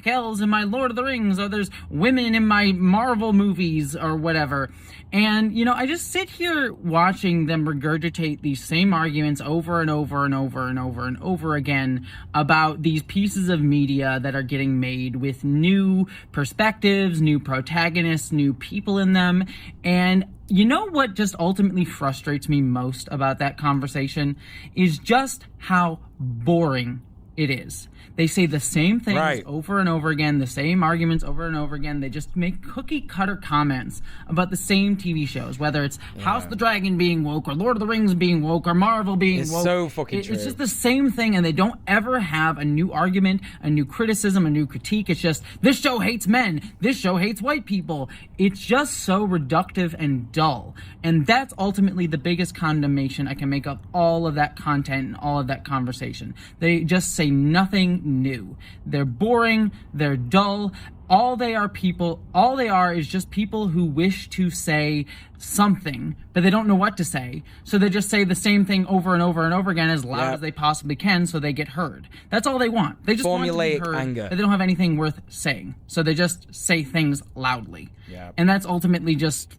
elves in my Lord of the Rings, or there's women in my Marvel movies or whatever. And, you know, I just sit here watching them regurgitate these same arguments over and over and over and over and over again about these pieces of media that are getting made with new perspectives, new protagonists, new people in them. And you know what just ultimately frustrates me most about that conversation is just how boring it is. They say the same things over and over again, the same arguments over and over again. They just make cookie cutter comments about the same TV shows, whether it's House of the Dragon being woke or Lord of the Rings being woke or Marvel being woke. It's so fucking true. It's just the same thing, and they don't ever have a new argument, a new criticism, a new critique. It's just, this show hates men, this show hates white people. It's just so reductive and dull. And that's ultimately the biggest condemnation I can make of all of that content and all of that conversation. They just say nothing new. They're boring, they're dull. All they are is just people who wish to say something, but they don't know what to say. So they just say the same thing over and over and over again as loud as they possibly can so they get heard. That's all they want. They just want to be heard, anger. But they don't have anything worth saying. So they just say things loudly. Yeah. And that's ultimately just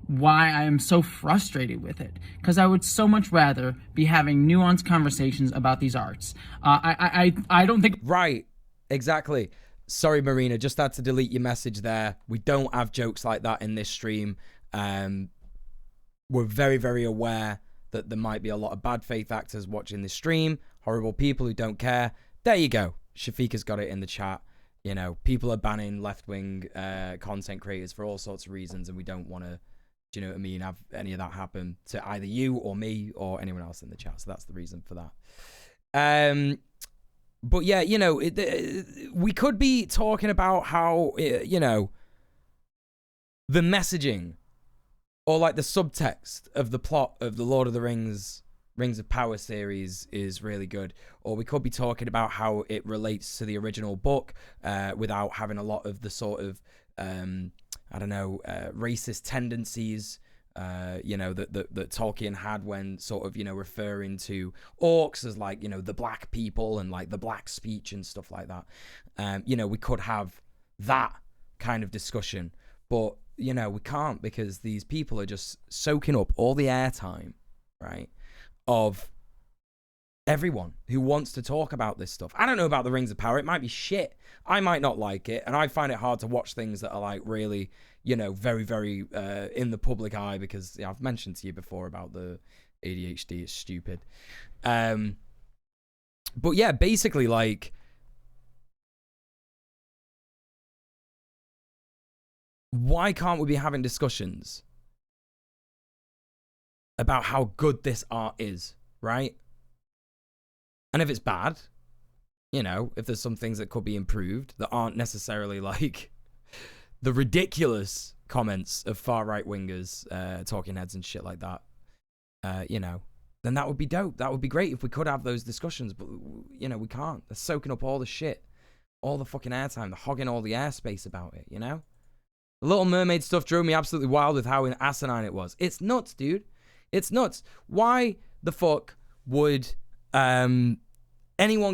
why I am so frustrated with it, because I would so much rather be having nuanced conversations about these arts. I don't think... Right, exactly. Sorry, Marina, just had to delete your message there. We don't have jokes like that in this stream. We're very, very aware that there might be a lot of bad faith actors watching this stream, horrible people who don't care. There you go. Shafika's got it in the chat. You know, people are banning left-wing content creators for all sorts of reasons, and we don't want to, do you know what I mean, have any of that happen to either you or me or anyone else in the chat. So that's the reason for that. But yeah, you know, we could be talking about how, you know, the messaging or like the subtext of the plot of the Lord of the Rings of Power series is really good. Or we could be talking about how it relates to the original book without having a lot of the sort of, I don't know, racist tendencies, you know, that Tolkien had when sort of, you know, referring to orcs as like, you know, the black people and like the black speech and stuff like that. You know, we could have that kind of discussion, but, you know, we can't because these people are just soaking up all the airtime, right, of everyone who wants to talk about this stuff. I don't know about the Rings of Power. It might be shit. I might not like it, and I find it hard to watch things that are like really, you know, very, very in the public eye because I've mentioned to you before about the ADHD. It's stupid. But yeah, basically, like, why can't we be having discussions about how good this art is, right? And if it's bad, you know, if there's some things that could be improved that aren't necessarily like the ridiculous comments of far-right wingers, talking heads and shit like that, you know, then that would be dope. That would be great if we could have those discussions, but, you know, we can't. They're soaking up all the shit, all the fucking airtime. They're hogging all the airspace about it, you know? The Little Mermaid stuff drove me absolutely wild with how asinine it was. It's nuts, dude. It's nuts. Why the fuck would anyone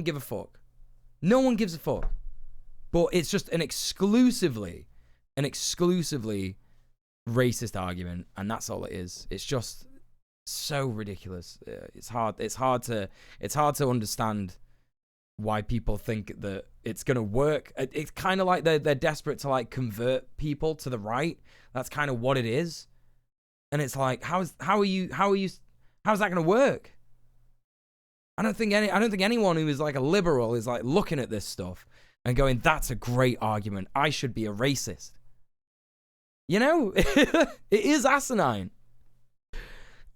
give a fuck? No one gives a fuck. But it's just an exclusively racist argument, and that's all it is. It's just so ridiculous. It's hard to understand why people think that it's gonna work. It's kind of like they're desperate to like convert people to the right. That's kind of what it is. And it's like, how's that gonna work? I don't think anyone who is like a liberal is like looking at this stuff and going, that's a great argument. I should be a racist. You know, it is asinine.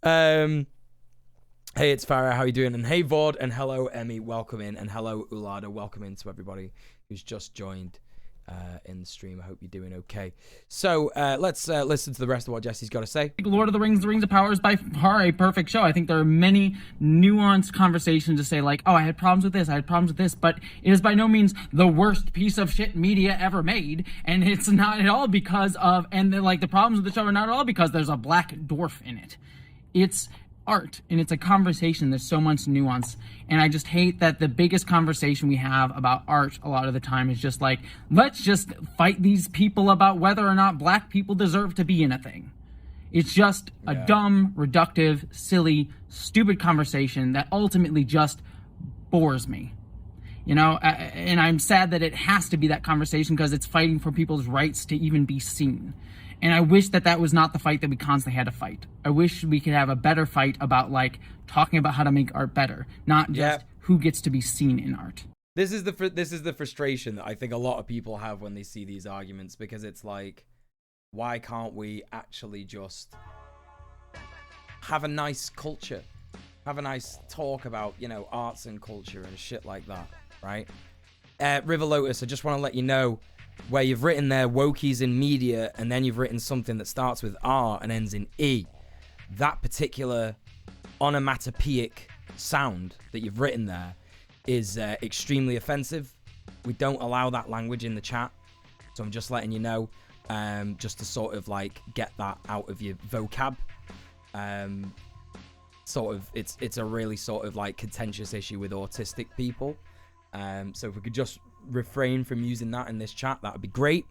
Hey, it's Farah. How you doing? And hey, Vord, and hello, Emmy. Welcome in, and hello, Ulada. Welcome in to everybody who's just joined in the stream. I hope you're doing okay. So let's listen to the rest of what Jesse's got to say. Lord of the Rings of Power is by far a perfect show. I think there are many nuanced conversations to say like, oh, I had problems with this, I had problems with this, but it is by no means the worst piece of shit media ever made, and it's not at all because of, and the problems with the show are not at all because there's a black dwarf in it. It's art and it's a conversation. There's so much nuance. And I just hate that the biggest conversation we have about art a lot of the time is just like, let's just fight these people about whether or not black people deserve to be in a thing. It's just a dumb, reductive, silly, stupid conversation that ultimately just bores me. You know, and I'm sad that it has to be that conversation because it's fighting for people's rights to even be seen. And I wish that that was not the fight that we constantly had to fight. I wish we could have a better fight about, like, talking about how to make art better, not just who gets to be seen in art. This is the frustration that I think a lot of people have when they see these arguments, because it's like, why can't we actually just have a nice culture? Have a nice talk about, you know, arts and culture and shit like that, right? River Lotus, I just want to let you know where you've written there wokies in media, and then you've written something that starts with R and ends in E. That particular onomatopoeic sound that you've written there is extremely offensive. We don't allow that language in the chat, so I'm just letting you know, just to sort of like get that out of your vocab. Sort of, it's a really sort of like contentious issue with autistic people. So if we could just refrain from using that in this chat, that would be great.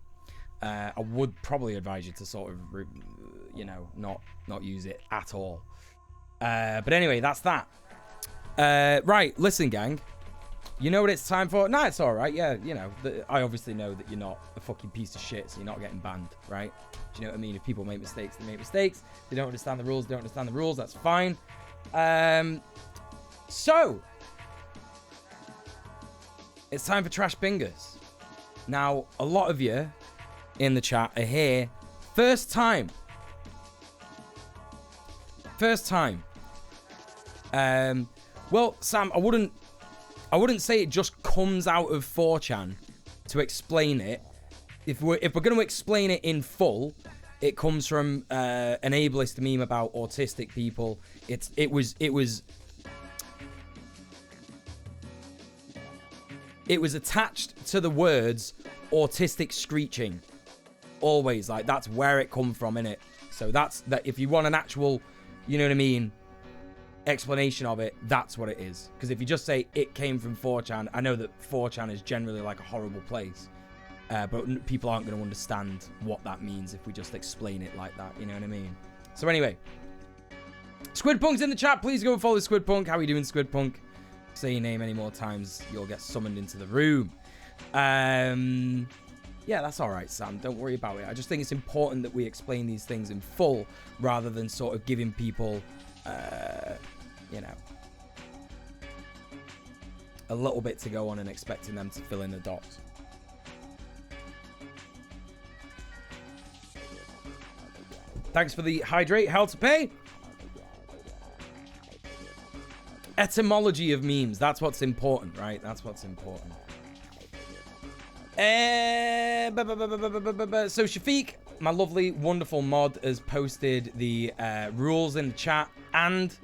I would probably advise you to sort of, you know, not use it at all. But anyway, that's that. Right, listen, gang. You know what it's time for? Nah, it's all right. Yeah, you know, I obviously know that you're not a fucking piece of shit, so you're not getting banned, right? Do you know what I mean? If people make mistakes, they make mistakes. They don't understand the rules, they don't understand the rules. That's fine. So it's time for Trash Bingus. Now, a lot of you in the chat are here. First time. Well, Sam, I wouldn't say it just comes out of 4chan to explain it. If we're going to explain it in full, it comes from an ableist meme about autistic people. It was attached to the words autistic screeching. Always, like, that's where it come from, innit? So that's that. If you want an actual, you know what I mean, explanation of it, that's what it is. Because if you just say it came from 4chan, I know that 4chan is generally like a horrible place, but people aren't going to understand what that means if we just explain it like that, you know what I mean? So anyway, Squidpunk's in the chat. Please go and follow Squidpunk. How are you doing, Squidpunk? Say your name any more times, you'll get summoned into the room. Yeah, that's all right, Sam. Don't worry about it. I just think it's important that we explain these things in full rather than sort of giving people, you know, a little bit to go on and expecting them to fill in the dots. Thanks for the hydrate. How to pay? Etymology of memes. That's what's important, right? That's what's important. So Shafiq, my lovely, wonderful mod, has posted the rules in the chat and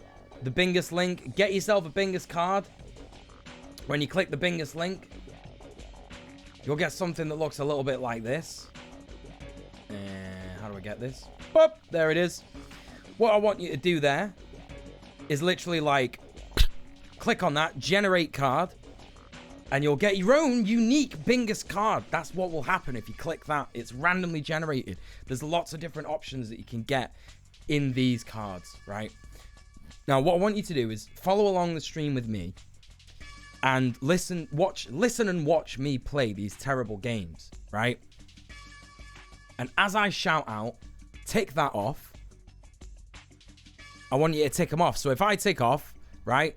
the Bingus link. Get yourself a Bingus card. When you click the Bingus link, you'll get something that looks a little bit like this. How do I get this? Boop, there it is. What I want you to do there is literally like click on that, generate card, and you'll get your own unique Bingus card. That's what will happen if you click that. It's randomly generated. There's lots of different options that you can get in these cards, right? Now, what I want you to do is follow along the stream with me and listen and watch me play these terrible games, right? And as I shout out, tick that off. I want you to tick them off. So if I tick off, right?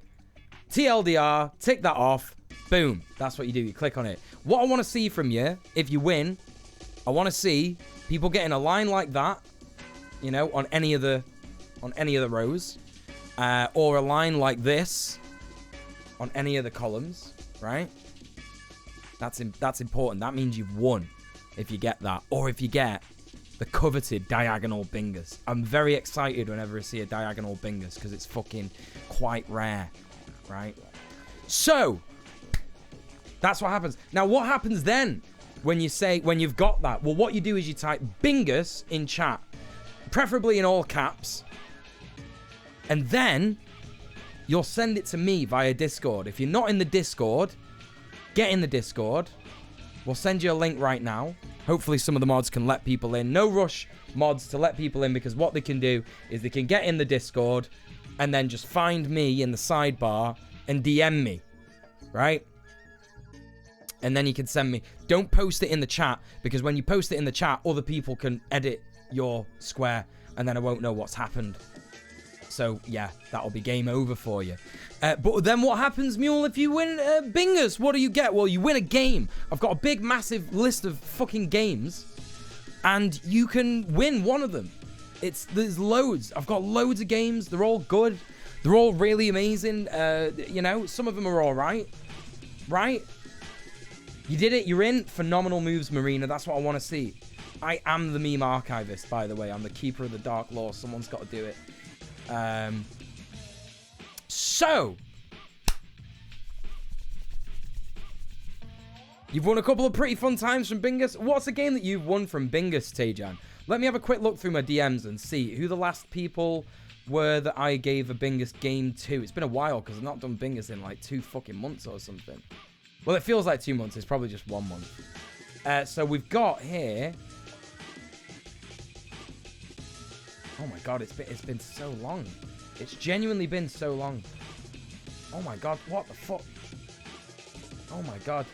TLDR, tick that off. Boom. That's what you do. You click on it. What I want to see from you, if you win, I want to see people getting a line like that, you know, on any of the rows, or a line like this on any of the columns, right? That's important. That means you've won if you get that, or if you get the coveted diagonal Bingus. I'm very excited whenever I see a diagonal Bingus because it's fucking quite rare, right? So that's what happens. Now, what happens then when you've got that? Well, what you do is you type Bingus in chat, preferably in all caps. And then you'll send it to me via Discord. If you're not in the Discord, get in the Discord. We'll send you a link right now. Hopefully some of the mods can let people in. No rush mods to let people in, because what they can do is they can get in the Discord and then just find me in the sidebar and DM me, right? And then you can send me. Don't post it in the chat, because when you post it in the chat, other people can edit your square and then I won't know what's happened. So, yeah, that'll be game over for you. But then what happens, Mule, if you win Bingus? What do you get? Well, you win a game. I've got a big, massive list of fucking games, and you can win one of them. There's loads. I've got loads of games. They're all good. They're all really amazing. You know, some of them are all right. Right? You did it. You're in. Phenomenal moves, Marina. That's what I want to see. I am the meme archivist, by the way. I'm the keeper of the dark lore. Someone's got to do it. So, you've won a couple of pretty fun times from Bingus. What's a game that you've won from Bingus, Tejan? Let me have a quick look through my DMs and see who the last people were that I gave a Bingus game to. It's been a while because I've not done Bingus in like 2 fucking months or something. Well, it feels like 2 months. It's probably just 1 month. So we've got here. Oh my god, it's been so long. It's genuinely been so long. Oh my god, what the fuck? Oh my god.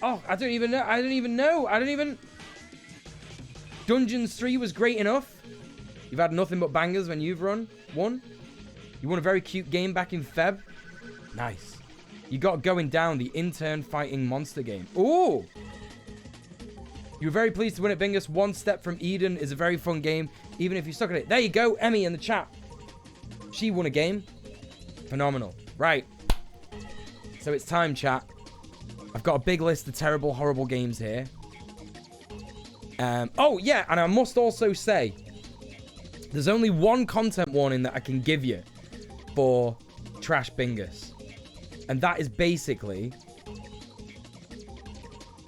Oh, I don't even know. Dungeons 3 was great enough. You've had nothing but bangers when you've won. You won a very cute game back in Feb. Nice. You got Going Down, the intern fighting monster game. Ooh! You were very pleased to win at Bingus. One Step from Eden is a very fun game, even if you suck at it. There you go, Emmy in the chat. She won a game. Phenomenal. Right. So it's time, chat. I've got a big list of terrible, horrible games here. Oh, yeah, and I must also say, there's only one content warning that I can give you for Trash Bingus. And that is basically,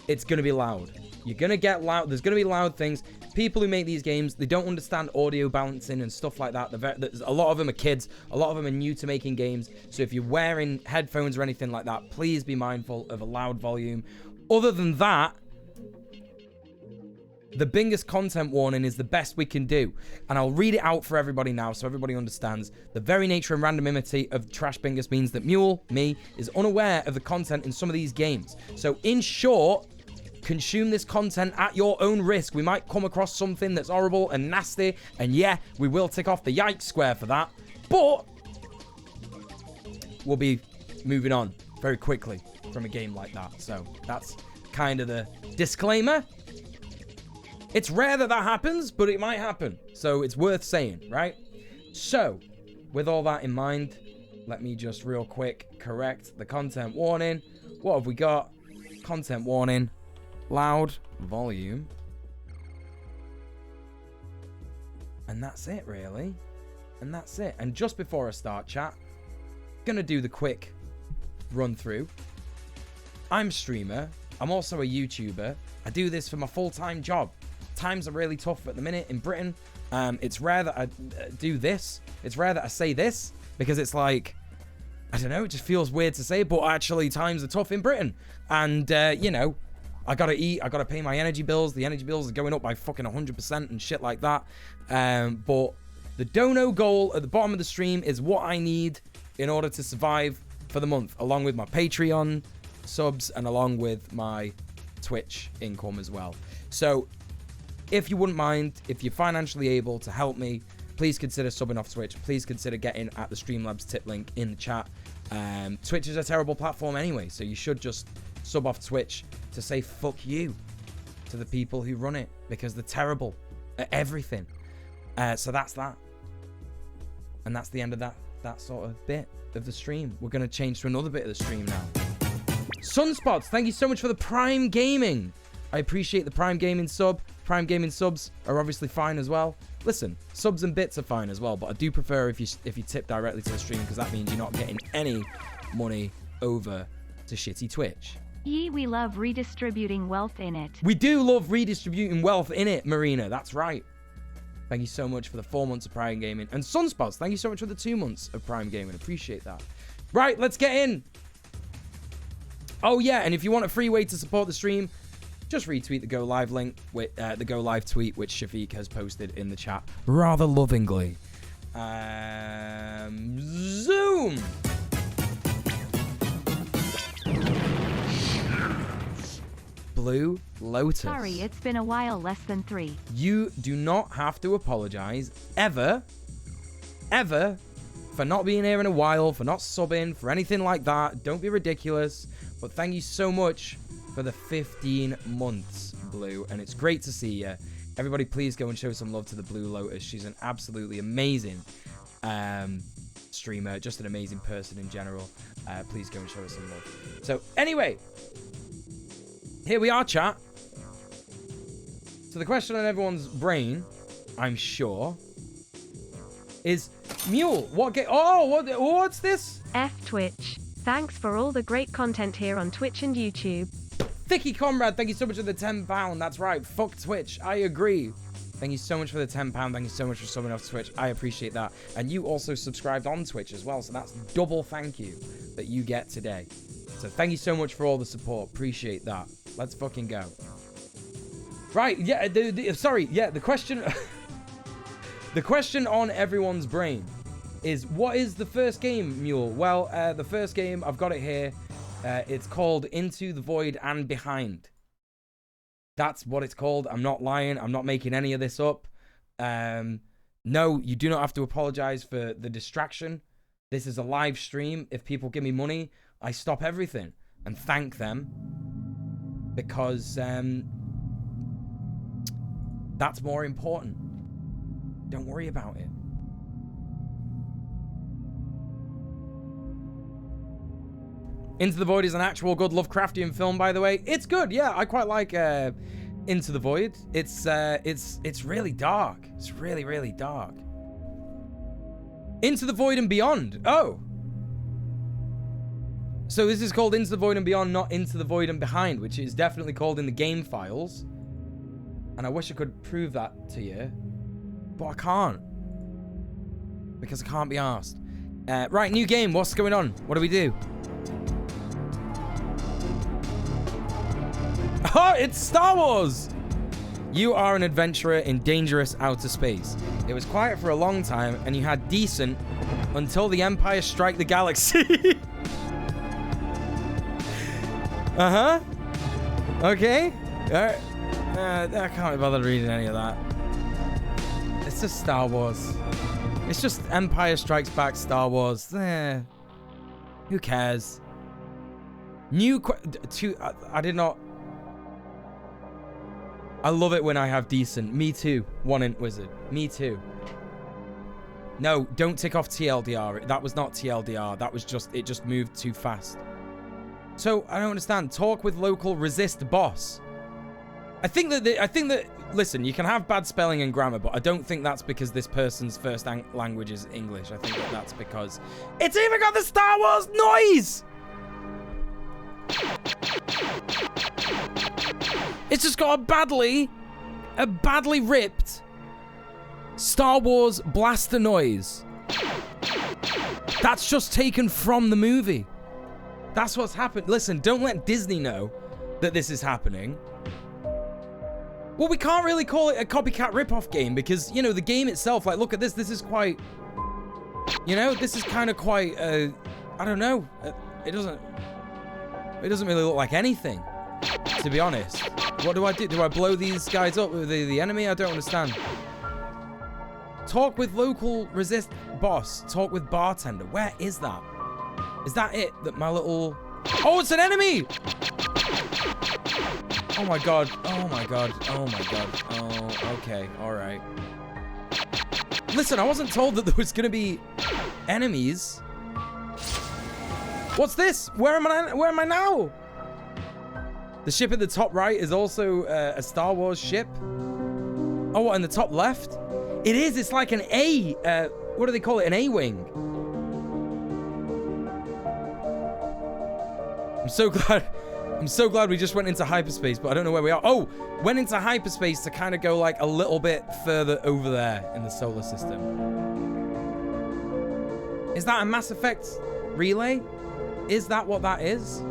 it's going to be loud. You're going to get loud. There's going to be loud things. People who make these games, they don't understand audio balancing and stuff like that. A lot of them are kids. A lot of them are new to making games. So if you're wearing headphones or anything like that, please be mindful of a loud volume. Other than that, the Bingus content warning is the best we can do. And I'll read it out for everybody now so everybody understands. The very nature and randomity of Trash Bingus means that Mule, me, is unaware of the content in some of these games. So in short, consume this content at your own risk. We might come across something that's horrible and nasty, and yeah, we will tick off the yikes square for that, but we'll be moving on very quickly from a game like that. So that's kind of the disclaimer. It's rare that happens, but it might happen, so it's worth saying, right? So with all that in mind, let me just real quick correct the content warning. What have we got? Content warning. Loud volume, and that's it, really. And that's it. And just before I start, chat, gonna do the quick run through. I'm a streamer. I'm also a YouTuber. I do this for my full-time job. Times are really tough at the minute in Britain. It's rare that I do this. It's rare that I say this, because it's like, I don't know, it just feels weird to say, but actually times are tough in Britain. And you know, I gotta eat, I gotta pay my energy bills. The energy bills are going up by fucking 100% and shit like that. But the dono goal at the bottom of the stream is what I need in order to survive for the month, along with my Patreon subs and along with my Twitch income as well. So if you wouldn't mind, if you're financially able to help me, please consider subbing off Twitch. Please consider getting at the Streamlabs tip link in the chat. Twitch is a terrible platform anyway, so you should just sub off Twitch to say fuck you to the people who run it, because they're terrible at everything. So that's that. And that's the end of that sort of bit of the stream. We're going to change to another bit of the stream now. Sunspots, thank you so much for the Prime Gaming. I appreciate the Prime Gaming sub. Prime Gaming subs are obviously fine as well. Listen, subs and bits are fine as well, but I do prefer if you tip directly to the stream, because that means you're not getting any money over to shitty Twitch. We love redistributing wealth in it. We do love redistributing wealth in it, Marina. That's right. Thank you so much for the 4 months of Prime Gaming. And Sunspots, thank you so much for the 2 months of Prime Gaming. Appreciate that. Right, let's get in. Oh, yeah, and if you want a free way to support the stream, just retweet the Go Live link, with the Go Live tweet, which Shafiq has posted in the chat rather lovingly. Zoom! Blue Lotus. Sorry, it's been a while, less than 3. You do not have to apologize ever, for not being here in a while, for not subbing, for anything like that. Don't be ridiculous. But thank you so much for the 15 months, Blue. And it's great to see you. Everybody, please go and show some love to the Blue Lotus. She's an absolutely amazing streamer, just an amazing person in general. Please go and show her some love. So anyway, here we are, chat. So the question on everyone's brain, I'm sure, is Mule. What game? Oh, what's this? F Twitch. Thanks for all the great content here on Twitch and YouTube. Thicky Comrade, thank you so much for the £10. That's right. Fuck Twitch. I agree. Thank you so much for the £10. Thank you so much for subbing off Twitch. I appreciate that. And you also subscribed on Twitch as well. So that's double thank you that you get today. So thank you so much for all the support. Appreciate that. Let's fucking go. Right. Yeah. Sorry. Yeah. The question. The question on everyone's brain is, what is the first game, Mule? Well, the first game, I've got it here. It's called Into the Void and Behind. That's what it's called. I'm not lying. I'm not making any of this up. No, you do not have to apologize for the distraction. This is a live stream. If people give me money, I stop everything and thank them, because that's more important. Don't worry about it. Into the Void is an actual good Lovecraftian film, by the way. It's good, yeah. I quite like Into the Void. It's really dark. It's really, really dark. Into the Void and Beyond. Oh. So this is called Into the Void and Beyond, not Into the Void and Behind, which is definitely called in the game files. And I wish I could prove that to you, but I can't, because I can't be arsed. Right, new game. What's going on? What do we do? Oh, it's Star Wars! You are an adventurer in dangerous outer space. It was quiet for a long time, and you had decent until the Empire Strike the Galaxy. Uh-huh. Okay. Alright. I can't be bothered reading any of that. It's just Star Wars. It's just Empire Strikes Back, Star Wars. Who cares? I did not... I love it when I have decent. Me too. 1int Wizard. Me too. No, don't tick off TLDR. That was not TLDR. That was just... It just moved too fast. So, I don't understand. Talk with local resist boss. I think that... Listen, you can have bad spelling and grammar, but I don't think that's because this person's first language is English. I think that that's because... It's even got the Star Wars noise! It's just got a badly ripped Star Wars blaster noise. That's just taken from the movie. That's what's happened. Listen, don't let Disney know that this is happening. Well, we can't really call it a copycat ripoff game because, you know, the game itself, like, look at this. This is quite, you know, this is kind of quite, I don't know. It doesn't really look like anything, to be honest. What do I do? Do I blow these guys up with the enemy? I don't understand. Talk with local resist boss. Talk with bartender. Where is that? Is that it? That my little... Oh, it's an enemy! Oh my god. Oh my god. Oh my god. Oh, okay. Alright. Listen, I wasn't told that there was gonna be enemies. What's this? Where am I now? The ship at the top right is also a Star Wars ship. Oh, what, in the top left? It is. It's like an A. What do they call it? An A-wing. I'm so glad. I'm so glad we just went into hyperspace, but I don't know where we are. Oh, went into hyperspace to kind of go like a little bit further over there in the solar system. Is that a Mass Effect relay? Is that what that is?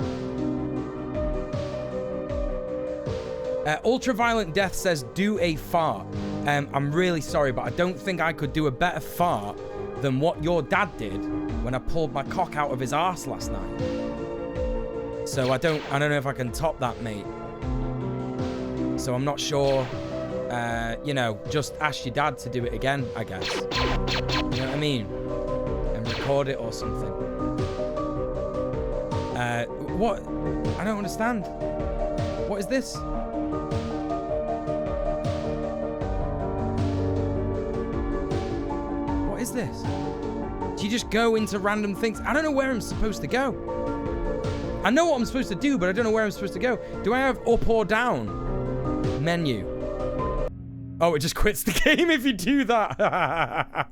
Ultraviolent Death says, do a fart. I'm really sorry, but I don't think I could do a better fart than what your dad did when I pulled my cock out of his arse last night. So I don't know if I can top that, mate. So I'm not sure. You know, just ask your dad to do it again, I guess. You know what I mean? And record it or something. What? I don't understand. What is this? What is this? Do you just go into random things? I don't know where I'm supposed to go. I know what I'm supposed to do, but I don't know where I'm supposed to go. Do I have up or down? Menu. Oh, it just quits the game if you do that.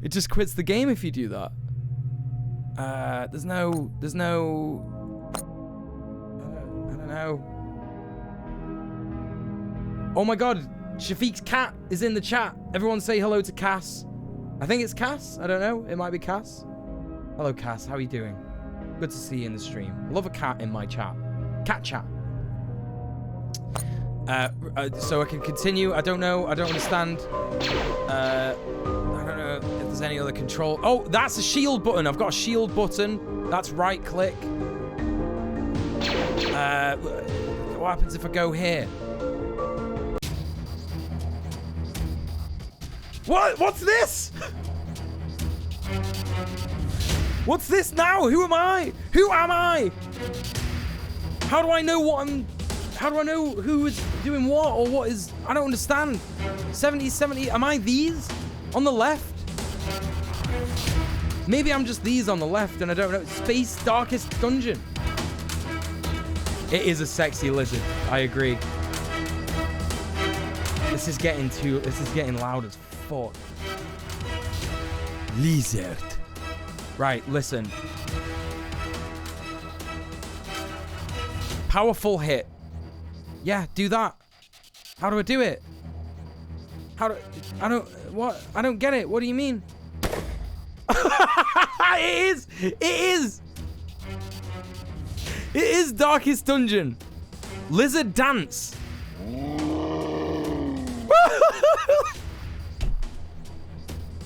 It just quits the game if you do that. There's no... I don't know. Oh my god, Shafiq's cat is in the chat. Everyone say hello to Cass. I think it's Cass. I don't know. It might be Cass. Hello, Cass. How are you doing? Good to see you in the stream. Love a cat in my chat. Cat chat. So I can continue. I don't know. I don't understand. I don't know if there's any other control. Oh, that's a shield button. I've got a shield button. That's right click. What happens if I go here? What? What's this? What's this now? Who am I? Who am I? How do I know what I'm... How do I know who is doing what or what is... I don't understand. 70, 70... Am I these? On the left? Maybe I'm just these on the left and I don't know. Space Darkest Dungeon. It is a sexy lizard. I agree. This is getting too... This is getting loud as fuck. Lizard. Right, listen. Powerful hit. Yeah, do that. How do I do it? How do... I don't... What? I don't get it. What do you mean? It is! It is! It is Darkest Dungeon. Lizard Dance.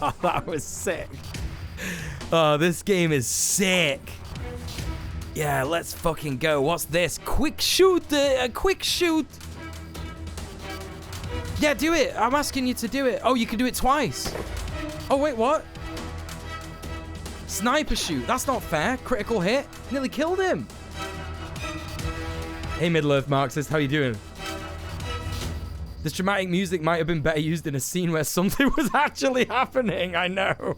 Oh, that was sick. Oh, this game is sick. Yeah, let's fucking go. What's this? Quick shoot. Quick shoot. Yeah, do it. I'm asking you to do it. Oh, you can do it twice. Oh, wait, what? Sniper shoot. That's not fair. Critical hit. Nearly killed him. Hey, Middle-earth Marxist. How you doing? This dramatic music might have been better used in a scene where something was actually happening. I know.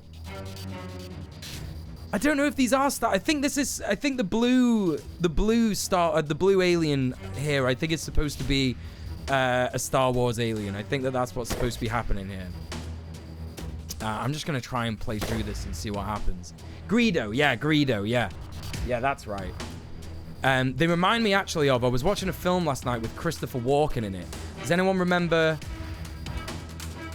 I don't know if these are Star... I think this is... I think the blue star... the blue alien here, I think it's supposed to be a Star Wars alien. I think that that's what's supposed to be happening here. I'm just going to try and play through this and see what happens. Greedo. Yeah, Greedo. Yeah. Yeah, that's right. They remind me actually of... I was watching a film last night with Christopher Walken in it. Does anyone remember...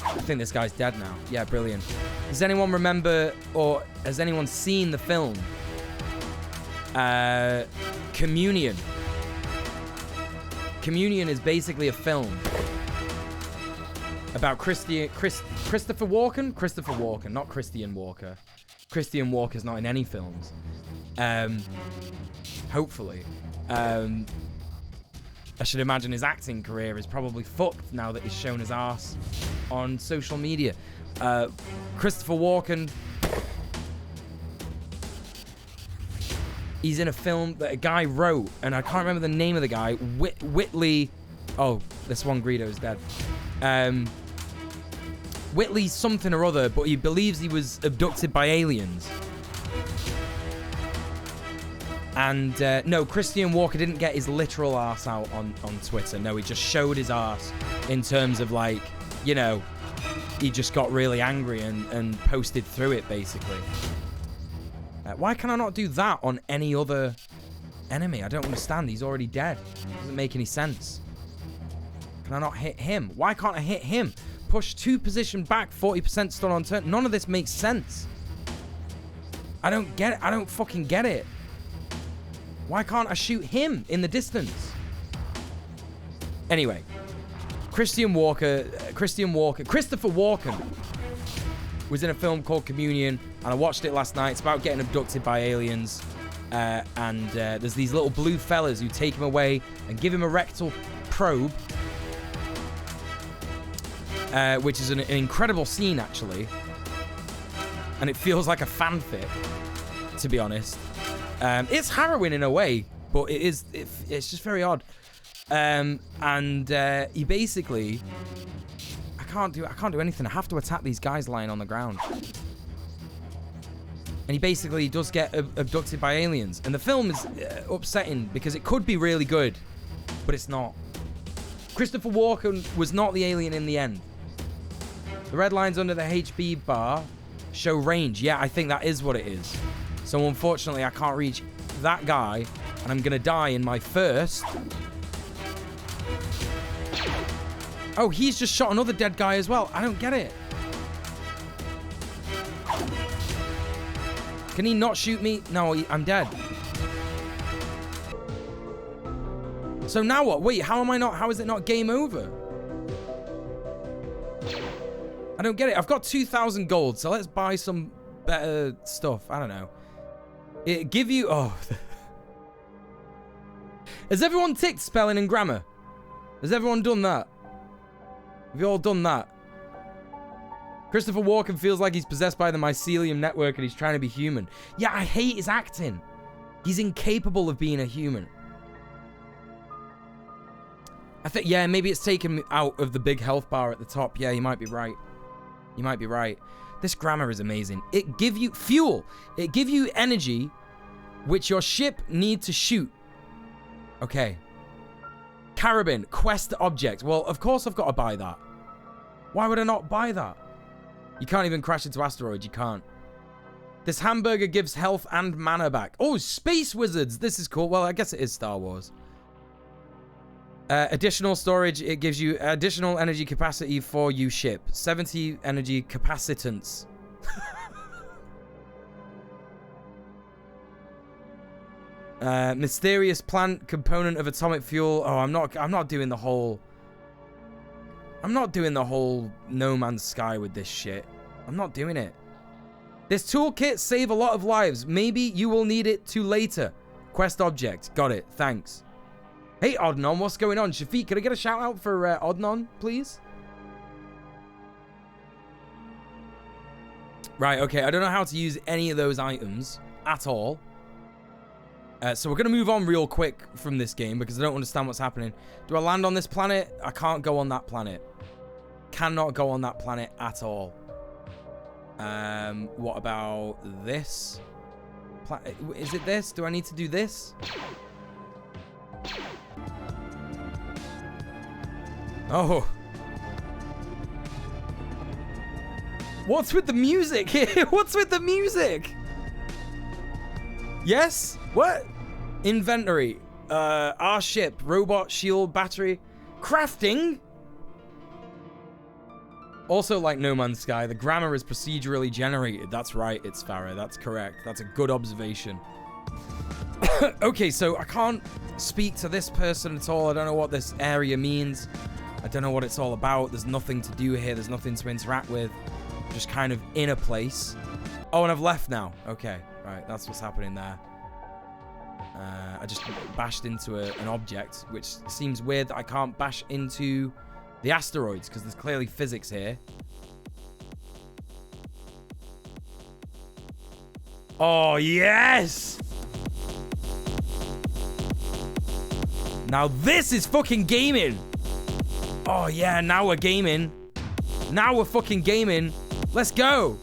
I think this guy's dead now. Yeah, brilliant. Does anyone remember or has anyone seen the film Communion? Communion is basically a film about Christopher Walken? Christopher Walken, not Christian Walker. Christian Walker's not in any films. Hopefully. I should imagine his acting career is probably fucked now that he's shown his ass on social media. Christopher Walken. He's in a film that a guy wrote, and I can't remember the name of the guy. Whitley. Oh, this one Greedo's dead. Whitley something or other, but he believes he was abducted by aliens. And no, Christian Walker didn't get his literal arse out on Twitter. No, he just showed his arse in terms of like, you know, he just got really angry and posted through it basically. Why can I not do that on any other enemy? I don't understand. He's already dead. Doesn't make any sense. Can I not hit him? Why can't I hit him? Push 2 position back, 40% stun on turn. None of this makes sense. I don't get it. I don't fucking get it. Why can't I shoot him in the distance? Anyway, Christopher Walken was in a film called Communion, and I watched it last night. It's about getting abducted by aliens, and there's these little blue fellas who take him away and give him a rectal probe, which is an incredible scene, actually. And it feels like a fanfic, to be honest. It's harrowing in a way, but it's just very odd. He basically, I can't do anything. I have to attack these guys lying on the ground. And he basically does get abducted by aliens. And the film is upsetting because it could be really good, but it's not. Christopher Walken was not the alien in the end. The red lines under the HB bar show range. Yeah, I think that is what it is. So unfortunately, I can't reach that guy, and I'm gonna die in my first. Oh, he's just shot another dead guy as well. I don't get it. Can he not shoot me? No, I'm dead. So now what? Wait, how is it not game over? I don't get it. I've got 2,000 gold, so let's buy some better stuff. I don't know. It give you... Oh. Has everyone ticked spelling and grammar? Has everyone done that? Have you all done that? Christopher Walken feels like he's possessed by the mycelium network and he's trying to be human. Yeah, I hate his acting. He's incapable of being a human. I think, yeah, maybe it's taken me out of the big health bar at the top. Yeah, you might be right. You might be right. This grammar is amazing. It give you fuel. It give you energy, which your ship need to shoot. Okay. Carabin, quest object. Well, of course I've got to buy that. Why would I not buy that? You can't even crash into asteroids. You can't. This hamburger gives health and mana back. Oh, space wizards. This is cool. Well, I guess it is Star Wars. Additional storage. It gives you additional energy capacity for you ship. 70 energy capacitance. Mysterious plant component of atomic fuel. Oh, I'm not doing the whole No Man's Sky with this shit. I'm not doing it. This toolkit save a lot of lives. Maybe you will need it to later. Quest object. Got it. Thanks. Hey, Odnon, what's going on? Shafiq, can I get a shout out for Odnon, please? Right, okay. I don't know how to use any of those items at all. So we're going to move on real quick from this game because I don't understand what's happening. Do I land on this planet? I can't go on that planet. Cannot go on that planet at all. What about this? Is it this? Do I need to do this? Oh. What's with the music here? What's with the music? Yes? What? Inventory. Our ship. Robot, shield, battery. Crafting? Also, like No Man's Sky, the grammar is procedurally generated. That's right, it's Farah. That's correct. That's a good observation. Okay, so I can't speak to this person at all. I don't know what this area means. I don't know what it's all about. There's nothing to do here. There's nothing to interact with. I'm just kind of in a place. Oh, and I've left now. Okay, right. That's what's happening there. I just bashed into an object, which seems weird that I can't bash into the asteroids, because there's clearly physics here. Oh, yes! Now this is fucking gaming! Oh, yeah, now we're gaming. Now we're fucking gaming. Let's go!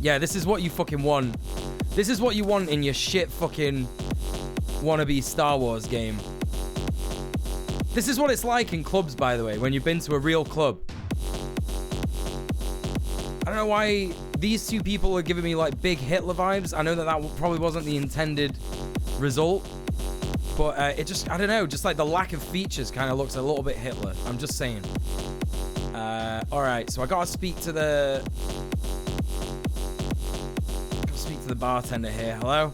Yeah, this is what you fucking want. This is what you want in your shit fucking wannabe Star Wars game. This is what it's like in clubs, by the way, when you've been to a real club. I don't know why these two people are giving me like big Hitler vibes. I know that probably wasn't the intended result, but it just, I don't know, just like the lack of features kind of looks a little bit Hitler. I'm just saying. All right, so I gotta speak to the bartender here. Hello?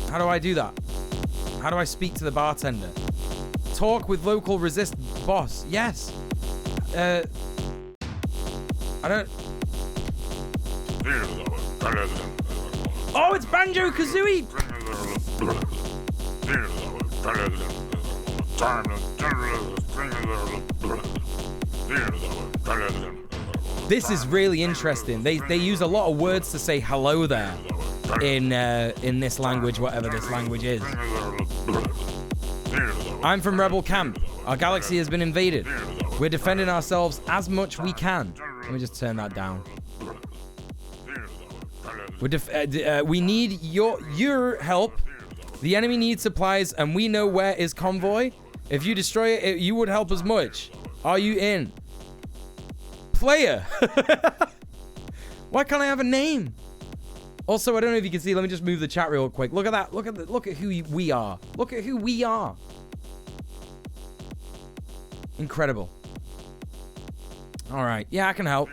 How do I do that? How do I speak to the bartender? Talk with local resist boss. Yes. I don't. Oh, it's Banjo-Kazooie! This is really interesting. They use a lot of words to say hello there in this language, whatever this language is. I'm from Rebel Camp. Our galaxy has been invaded. We're defending ourselves as much we can. Let me just turn that down. We need your help. The enemy needs supplies, and we know where is convoy. If you destroy it, you would help us much. Are you in? Player. Why can't I have a name? Also, I don't know if you can see. Let me just move the chat real quick. Look at that. Look at who we are. Look at who we are. Incredible. All right. Yeah, I can help.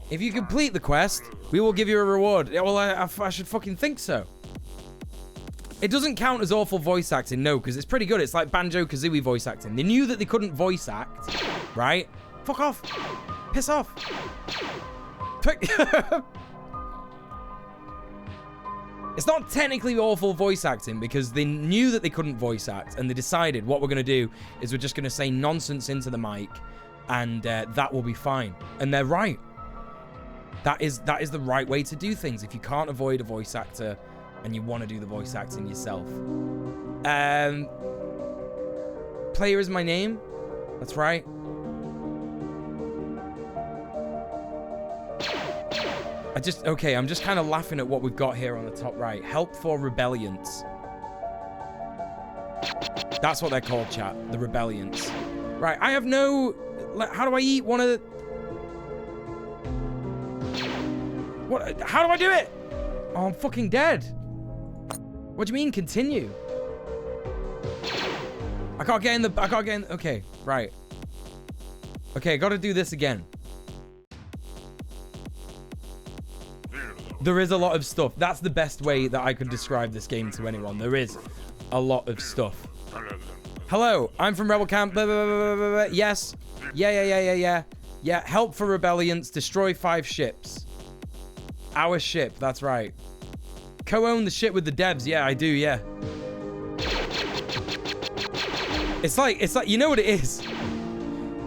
If you complete the quest, we will give you a reward. Yeah, well, I should fucking think so. It doesn't count as awful voice acting, no, because it's pretty good. It's like Banjo-Kazooie voice acting. They knew that they couldn't voice act, right? Fuck off. Piss off. It's not technically awful voice acting because they knew that they couldn't voice act, and they decided what we're going to do is we're just going to say nonsense into the mic, and that will be fine. And they're right. That is the right way to do things if you can't avoid a voice actor and you want to do the voice acting yourself. Player is my name. That's right. I'm just kind of laughing at what we've got here on the top right. Help for rebellions. That's what they're called, chat. The rebellions. Right, I have no... How do I eat one of the... What? How do I do it? Oh, I'm fucking dead. What do you mean, continue? I can't get in the... Okay, right. Okay, I gotta do this again. There is a lot of stuff. That's the best way that I could describe this game to anyone. There is a lot of stuff. Hello, I'm from Rebel Camp. Blah, blah, blah, blah, blah. Yes. Yeah. Help for rebellions. Destroy 5 ships. Our ship. That's right. Co-own the ship with the devs. Yeah, I do. Yeah. It's like you know what it is.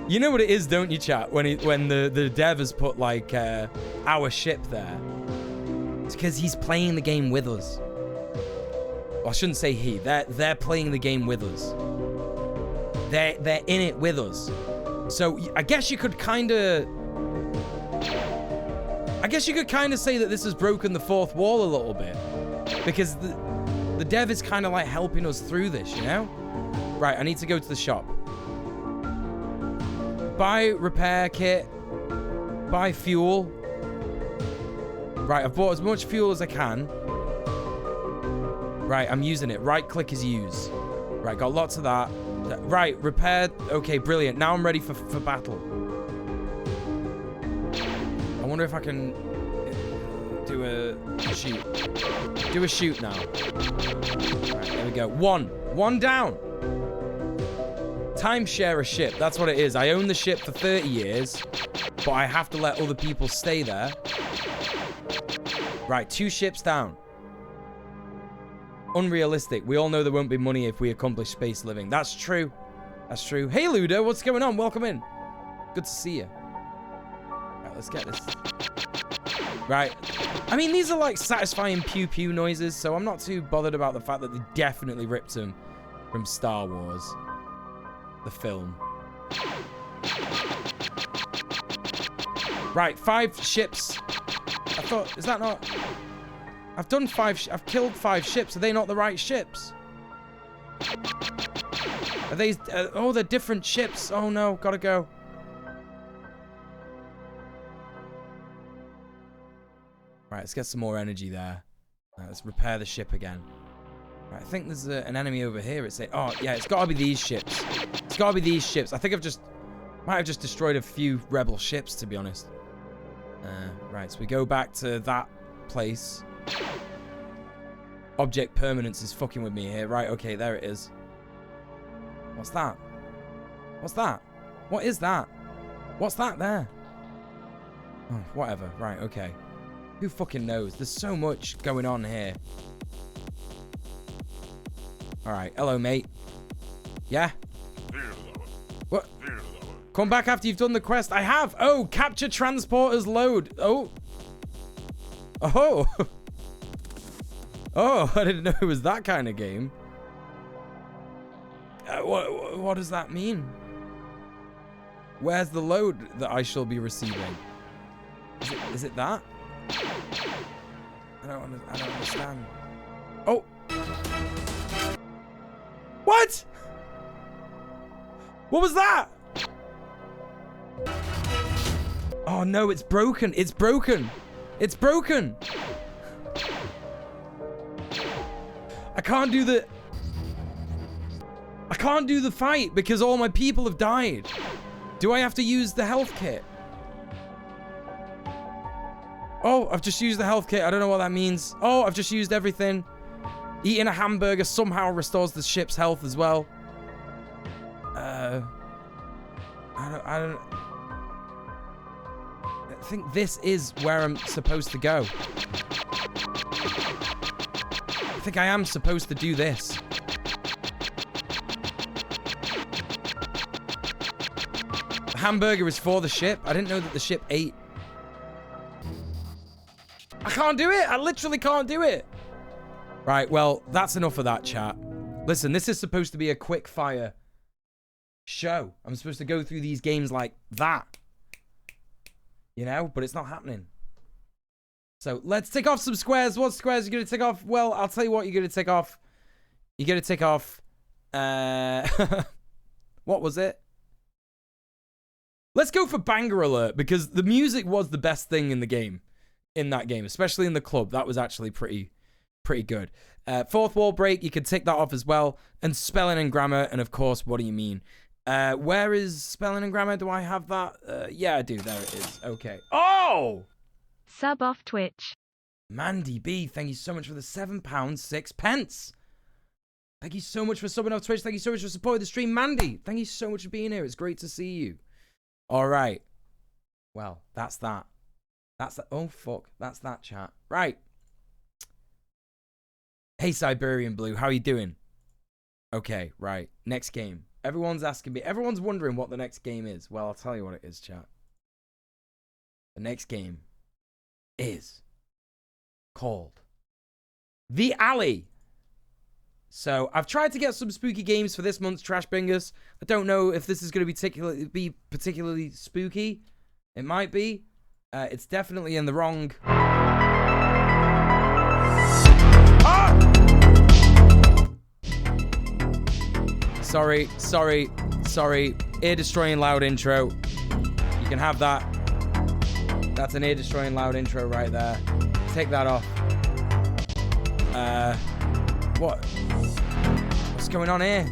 You know what it is, don't you, chat? When the dev has put like our ship there. It's because he's playing the game with us. Well, I shouldn't say he. They're playing the game with us. They're in it with us. So I guess you could kind of say that this has broken the fourth wall a little bit, because the dev is kind of like helping us through this, you know? Right, I need to go to the shop. Buy repair kit. Buy fuel. Right, I've bought as much fuel as I can. Right, I'm using it. Right click is use. Right, got lots of that. Right, repair. Okay, brilliant. Now I'm ready for battle. I wonder if I can do a shoot. Do a shoot now. Right, there we go. One down. Timeshare a ship. That's what it is. I own the ship for 30 years, but I have to let other people stay there. Right, 2 ships down. Unrealistic. We all know there won't be money if we accomplish space living. That's true. That's true. Hey, Ludo, what's going on? Welcome in. Good to see you. Right, let's get this. Right. I mean, these are like satisfying pew-pew noises, so I'm not too bothered about the fact that they definitely ripped them from Star Wars. The film. Right, 5 ships. I thought, is that not... I've done 5... I've killed 5 ships. Are they not the right ships? Are they... oh, they're different ships. Oh, no. Gotta go. Right, let's get some more energy there. Right, let's repair the ship again. Right, I think there's an enemy over here. It's like, oh, yeah, it's got to be these ships. It's got to be these ships. I think might have just destroyed a few rebel ships, to be honest. Right, so we go back to that place. Object permanence is fucking with me here. Right, okay, there it is. What's that? What's that? What is that? What's that there? Oh, whatever. Right, okay. Who fucking knows? There's so much going on here. Alright, hello, mate. Yeah? What? Come back after you've done the quest. I have! Oh, capture transporters load. Oh. Oh. Oh, I didn't know it was that kind of game. What does that mean? Where's the load that I shall be receiving? Is it that? I don't understand. Oh! What? What was that? Oh no, it's broken. It's broken. It's broken. I can't do the fight because all my people have died. Do I have to use the health kit? Oh, I've just used the health kit. I don't know what that means. Oh, I've just used everything. Eating a hamburger somehow restores the ship's health as well. I think this is where I'm supposed to go. I think I am supposed to do this. The hamburger is for the ship. I didn't know that the ship ate. I can't do it. I literally can't do it. Right, well, that's enough of that, chat. Listen, this is supposed to be a quick fire show. I'm supposed to go through these games like that. You know, but it's not happening. So let's tick off some squares. What squares are you going to tick off? Well, I'll tell you what you're going to tick off. You're going to tick off... what was it? Let's go for Banger Alert, because the music was the best thing in the game. In that game, especially in the club. That was actually pretty good. Fourth wall break, you can tick that off as well. And spelling and grammar, and of course, what do you mean? Where is spelling and grammar? Do I have that? Yeah, I do. There it is. Okay. Oh! Sub off Twitch. Mandy B, thank you so much for the £7.06. Thank you so much for subbing off Twitch. Thank you so much for supporting the stream, Mandy. Thank you so much for being here. It's great to see you. All right. Well, that's that. That's that. Oh, fuck. That's that, chat. Right. Hey, Siberian Blue. How are you doing? Okay, right. Next game. Everyone's asking me. Everyone's wondering what the next game is. Well, I'll tell you what it is, chat. The next game is called The Alley. So, I've tried to get some spooky games for this month's Trash Bingus. I don't know if this is going to be particularly spooky. It might be. It's definitely in the wrong... Ah! Sorry. Ear-destroying loud intro. You can have that. That's an ear-destroying loud intro right there. Take that off. What? What's going on here?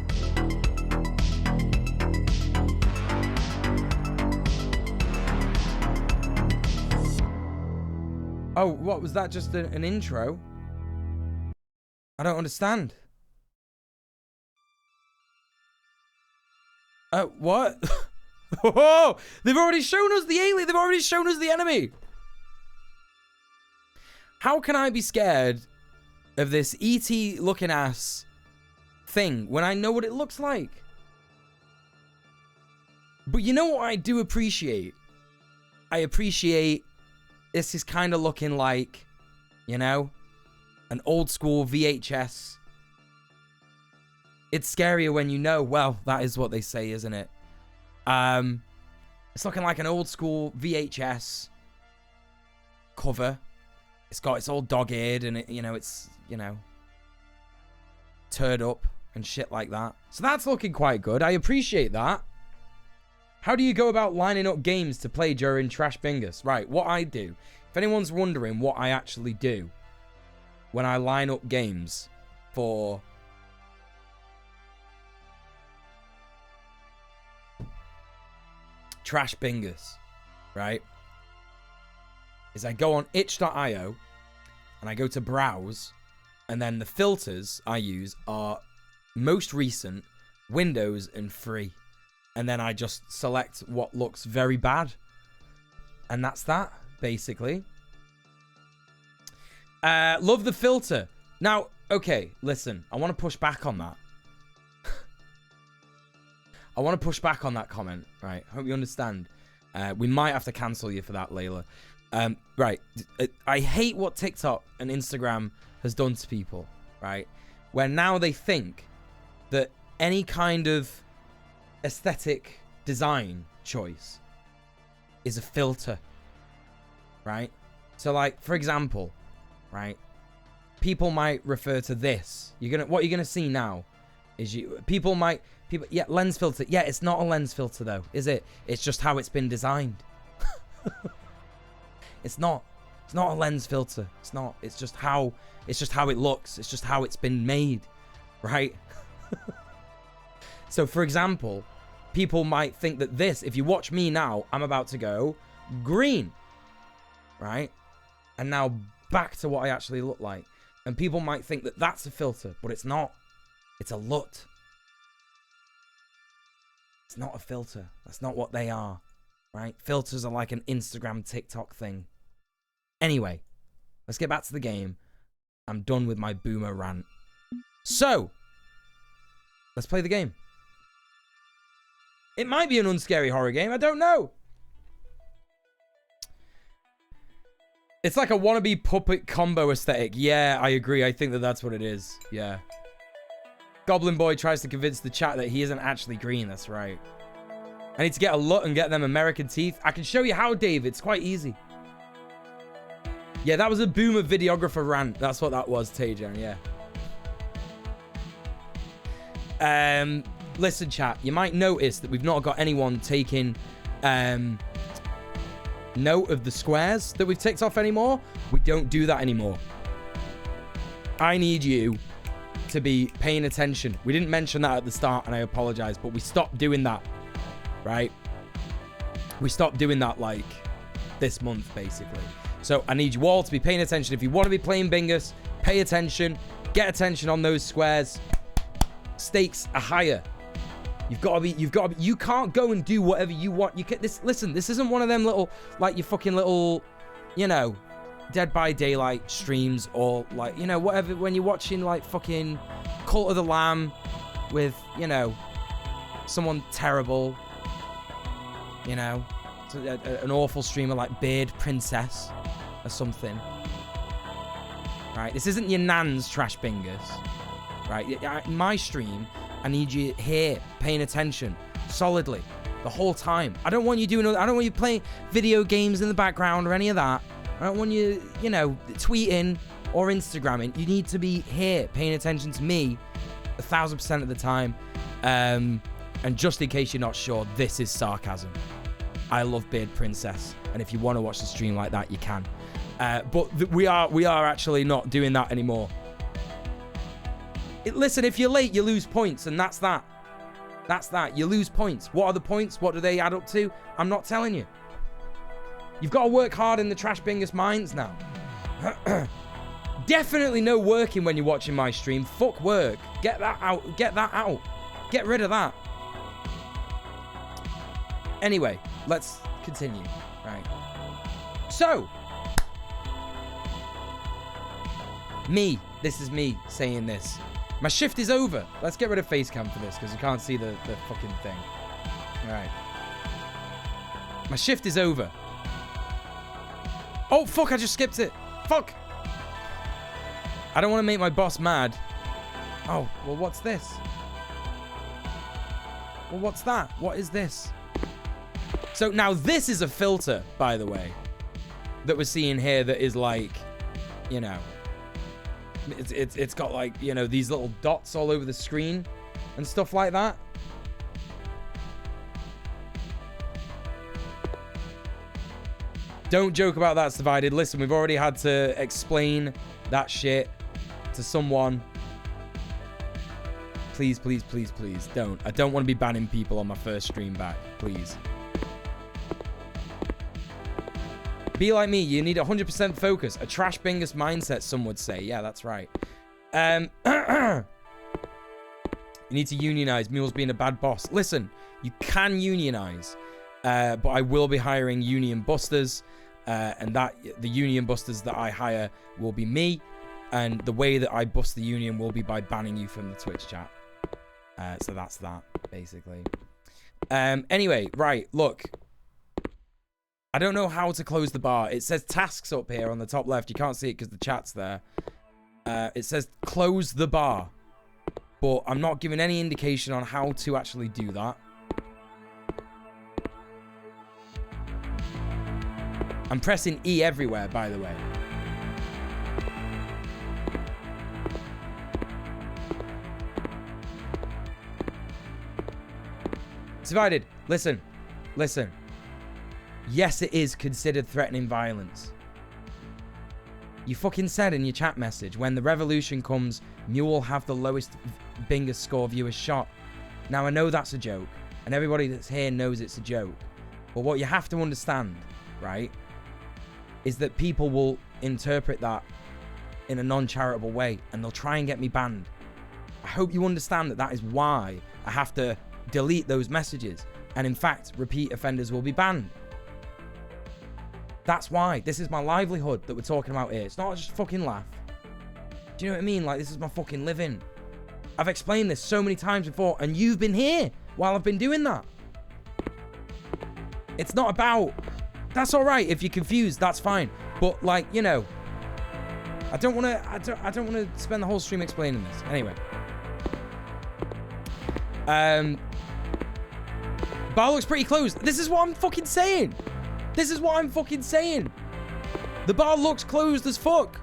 Oh, what was that? Just an intro? I don't understand. What? Oh, they've already shown us the alien. They've already shown us the enemy. How can I be scared of this ET looking ass thing when I know what it looks like? But you know what I do appreciate? I appreciate this is kind of looking like, you know, an old school VHS. It's scarier when you know. Well, that is what they say, isn't it? It's looking like an old school VHS cover. It's all dog-eared and it, it's, turd up and shit like that. So that's looking quite good. I appreciate that. How do you go about lining up games to play during Trash Bingus? Right, what I do If anyone's wondering what I actually do when I line up games for Trash Bingus, right, is I go on itch.io and I go to browse, and then the filters I use are most recent, Windows, and free. And then I just select what looks very bad. And that's that, basically. Love the filter. Now, okay, listen. I want to push back on that. I want to push back on that comment, right? Hope you understand. We might have to cancel you for that, Layla. Right. I hate what TikTok and Instagram has done to people, right? Where now they think that any kind of aesthetic design choice is a filter, right? So, like, for example, right, people might refer to this. What you're gonna see now is yeah, lens filter. Yeah, it's not a lens filter though, is it? It's just how it's been designed. It's not a lens filter. It's not. It's just how it looks. It's just how it's been made, right? So, for example, people might think that this, if you watch me now, I'm about to go green, right? And now back to what I actually look like. And people might think that that's a filter, but it's not. It's a LUT. It's not a filter. That's not what they are, right? Filters are like an Instagram, TikTok thing. Anyway, let's get back to the game. I'm done with my boomer rant. So, let's play the game. It might be an unscary horror game. I don't know. It's like a wannabe puppet combo aesthetic. Yeah, I agree. I think that that's what it is. Yeah. Goblin Boy tries to convince the chat that he isn't actually green. That's right. I need to get a LUT and get them American teeth. I can show you how, Dave. It's quite easy. Yeah, that was a boomer videographer rant. That's what that was, Tajan. Yeah. Listen, chat. You might notice that we've not got anyone taking note of the squares that we've ticked off anymore. We don't do that anymore. I need you to be paying attention. We didn't mention that at the start, and I apologize, but we stopped doing that, right? We stopped doing that, like, this month, basically. So I need you all to be paying attention. If you want to be playing Bingus, pay attention. Get attention on those squares. Stakes are higher. You've got to be, you can't go and do whatever you want. Listen, this isn't one of them little, like, your fucking little, you know, Dead by Daylight streams, or, like, you know, whatever, when you're watching, like, fucking Cult of the Lamb with, you know, someone terrible, you know, an awful streamer like Beard Princess or something. Right, this isn't your nan's Trash Bingus. Right, in my stream, I need you here, paying attention, solidly, the whole time. I don't want you doing, I don't want you playing video games in the background or any of that. I don't want you, you know, tweeting or Instagramming. You need to be here, paying attention to me 1,000% of the time. And just in case you're not sure, this is sarcasm. I love Beard Princess, and if you want to watch the stream like that, you can. But we are actually not doing that anymore. Listen, if you're late, you lose points, and that's that. That's that. You lose points. What are the points? What do they add up to? I'm not telling you. You've got to work hard in the Trash Bingus minds now. Definitely no working when you're watching my stream. Fuck work. Get that out. Get that out. Get rid of that. Anyway, let's continue. Right. So, this is me saying this. My shift is over. Let's get rid of face cam for this, because you can't see the fucking thing. Alright. My shift is over. Oh, fuck, I just skipped it. Fuck. I don't want to make my boss mad. Oh, well, what's this? Well, what's that? What is this? So now this is a filter, by the way, that we're seeing here that is like, you know, it's got like, you know, these little dots all over the screen and stuff like that. Don't joke about that's divided. Listen, we've already had to explain that shit to someone. Please, please, please, please, don't. I don't want to be banning people on my first stream back. Please. Be like me. You need 100% focus. A trash bingus mindset, some would say. Yeah, that's right. You need to unionize. Mule's being a bad boss. Listen, you can unionize. But I will be hiring union busters. And that the union busters that I hire will be me. And the way that I bust the union will be by banning you from the Twitch chat. So that's that, basically. Anyway, right, look. I don't know how to close the bar. It says tasks up here on the top left. You can't see it because the chat's there. It says close the bar. But I'm not giving any indication on how to actually do that. I'm pressing E everywhere, by the way. It's divided. Listen. Listen. Yes, it is considered threatening violence. You fucking said in your chat message, when the revolution comes, Mule will have the lowest bingus score viewers shot. Now, I know that's a joke, and everybody that's here knows it's a joke. But what you have to understand, right, is that people will interpret that in a non-charitable way, and they'll try and get me banned. I hope you understand that that is why I have to delete those messages. And in fact, repeat offenders will be banned. That's why. This is my livelihood that we're talking about here. It's not just a fucking laugh. Do you know what I mean? Like, this is my fucking living. I've explained this so many times before, and you've been here while I've been doing that. It's not about... That's all right. If you're confused, that's fine. But, like, you know, I don't want to spend the whole stream explaining this. Anyway. Bar looks pretty closed. This is what I'm fucking saying. This is what I'm fucking saying. The bar looks closed as fuck.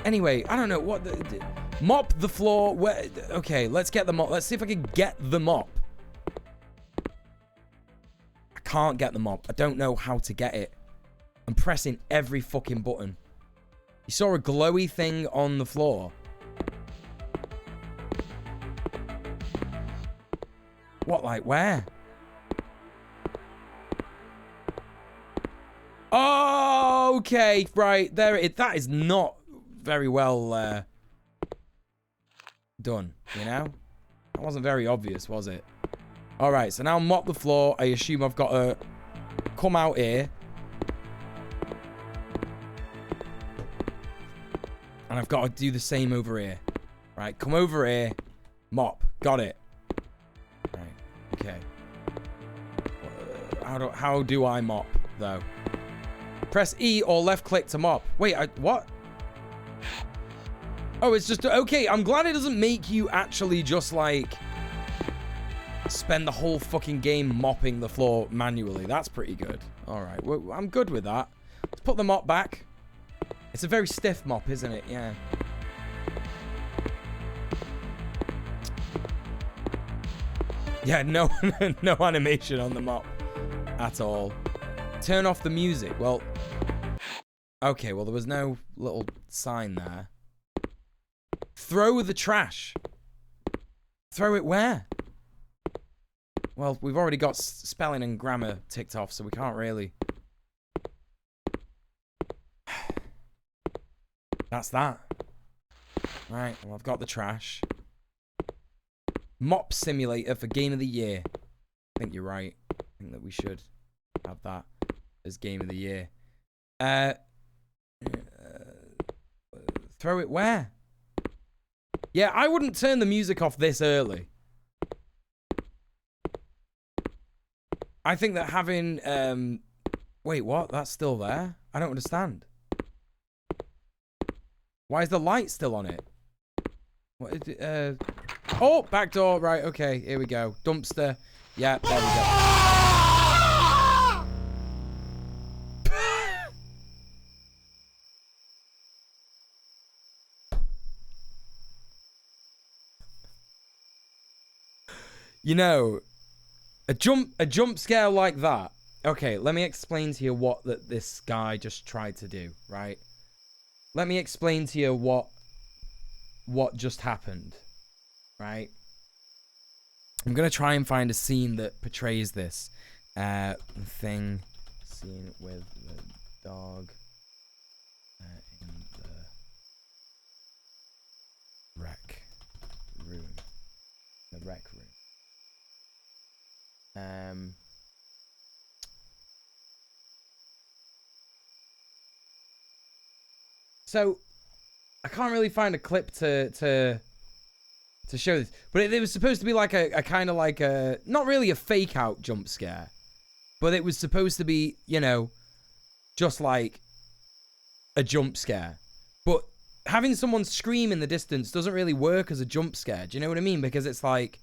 Anyway, I don't know what the... Mop the floor. Where? Okay, let's get the mop. Let's see if I can get the mop. I can't get the mop. I don't know how to get it. I'm pressing every fucking button. You saw a glowy thing on the floor. What, like, where? Oh, okay, right, there it is. That is not very well done, you know? That wasn't very obvious, was it? All right, so now mop the floor. I assume I've got to come out here. And I've got to do the same over here. Right, come over here. Mop. Got it. Right, okay. How do I mop, though? Press E or left click to mop. Wait, what? Oh, it's just... Okay, I'm glad it doesn't make you actually just, like... spend the whole fucking game mopping the floor manually. That's pretty good. All right, well, I'm good with that. Let's put the mop back. It's a very stiff mop, isn't it? Yeah. Yeah, no, no animation on the mop at all. Turn off the music. Well, okay, well, there was no little sign there. Throw the trash. Throw it where? Well, we've already got spelling and grammar ticked off, so we can't really. That's that. Right, well, I've got the trash. Mop simulator for game of the year. I think you're right. I think that we should have that as game of the year. Throw it where? Yeah, I wouldn't turn the music off this early. I think that having... Wait, what? That's still there? I don't understand. Why is the light still on it? What is it? Oh, back door. Right, okay. Here we go. Dumpster. Yeah, there we go. You know, a jump scare like that Okay, let me explain to you what this guy just tried to do, right? Let me explain to you what just happened, right? I'm going to try and find a scene that portrays this. Scene with the dog in the rec room. The rec room. So I can't really find a clip to show this, but it was supposed to be like a kind of like a, not really a fake out jump scare, but it was supposed to be, you know, just like a jump scare. But having someone scream in the distance doesn't really work as a jump scare. Do you know what I mean? Because it's like,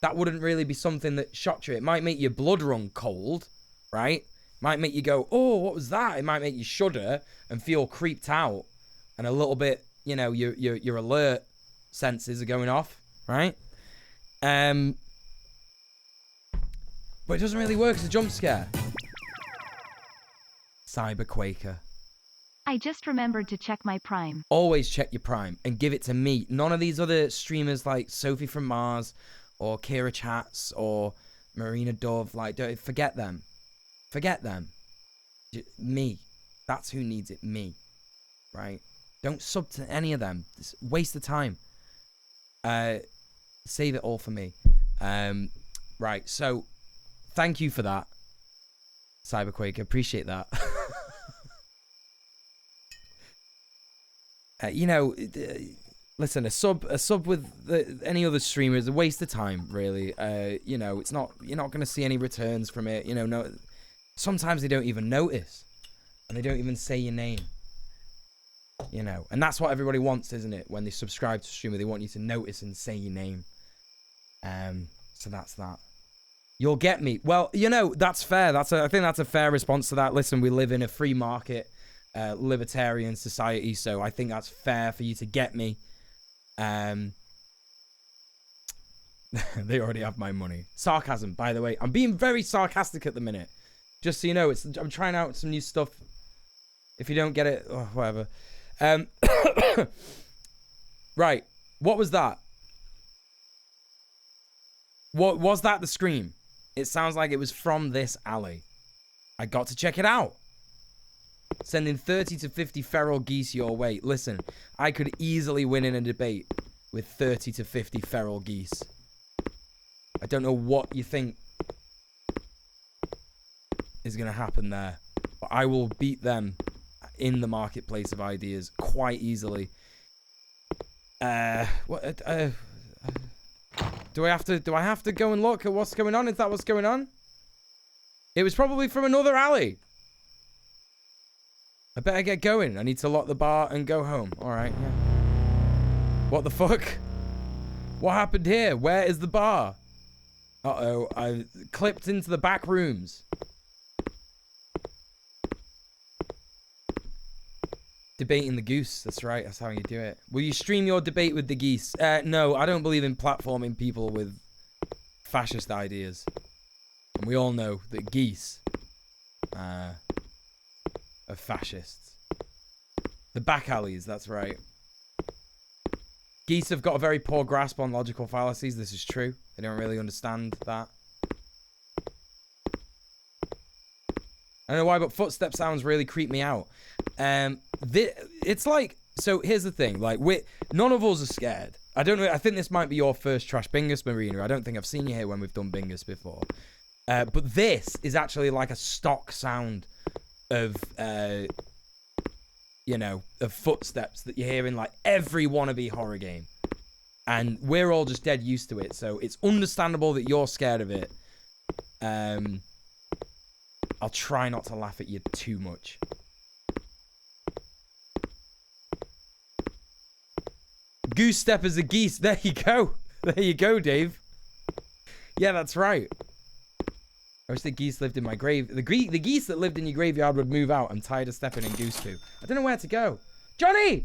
that wouldn't really be something that shocked you. It might make your blood run cold, right? Might make you go, oh, what was that? It might make you shudder and feel creeped out. And a little bit, you know, your alert senses are going off, right? But it doesn't really work as a jump scare. Cyber Quaker. I just remembered to check my Prime. Always check your Prime and give it to me. None of these other streamers like Sophie from Mars or Kira Chats or Marina Dove. Like, don't forget them. Forget them. Me. That's who needs it. Me. Right? Don't sub to any of them. It's a waste of time. Save it all for me. Right, so thank you for that, Cyberquake. Appreciate that. You know, listen, a sub with any other streamer is a waste of time, really. You know, it's not, you're not going to see any returns from it. You know, no. Sometimes they don't even notice, and they don't even say your name. You know, and that's what everybody wants, isn't it? When they subscribe to a streamer, they want you to notice and say your name. So that's that. You'll get me. Well, you know, that's fair. I think that's a fair response to that. Listen, we live in a free market, libertarian society, so I think that's fair for you to get me. They already have my money. Sarcasm, by the way. I'm being very sarcastic at the minute. Just so you know, I'm trying out some new stuff. If you don't get it, oh, whatever. Right. What was that? What was that? The scream? It sounds like it was from this alley. I got to check it out. Sending 30 to 50 feral geese your way. Listen, I could easily win in a debate with 30 to 50 feral geese. I don't know what you think is going to happen there, but I will beat them in the marketplace of ideas quite easily. Do I have to go and look at what's going on? Is that what's going on? It was probably from another alley. I better get going. I need to lock the bar and go home. All right, yeah. What the fuck? What happened here? Where is the bar? Uh-oh, I clipped into the back rooms. Debating the goose. That's right. That's how you do it. Will you stream your debate with the geese? No, I don't believe in platforming people with fascist ideas. And we all know that geese are fascists. The back alleys, that's right. Geese have got a very poor grasp on logical fallacies. This is true. They don't really understand that. I don't know why, but footstep sounds really creep me out. It's like, so here's the thing, like, none of us are scared. I don't know, I think this might be your first Trash Bingus, Marina. I don't think I've seen you here when we've done Bingus before. But this is actually like a stock sound of, you know, of footsteps that you hear in like every wannabe horror game. And we're all just dead used to it, so it's understandable that you're scared of it. I'll try not to laugh at you too much. Goose step as a geese. There you go. There you go, Dave. Yeah, that's right. I wish the geese lived in my grave. The geese that lived in your graveyard would move out. I'm tired of stepping in goose poo. I don't know where to go. Johnny!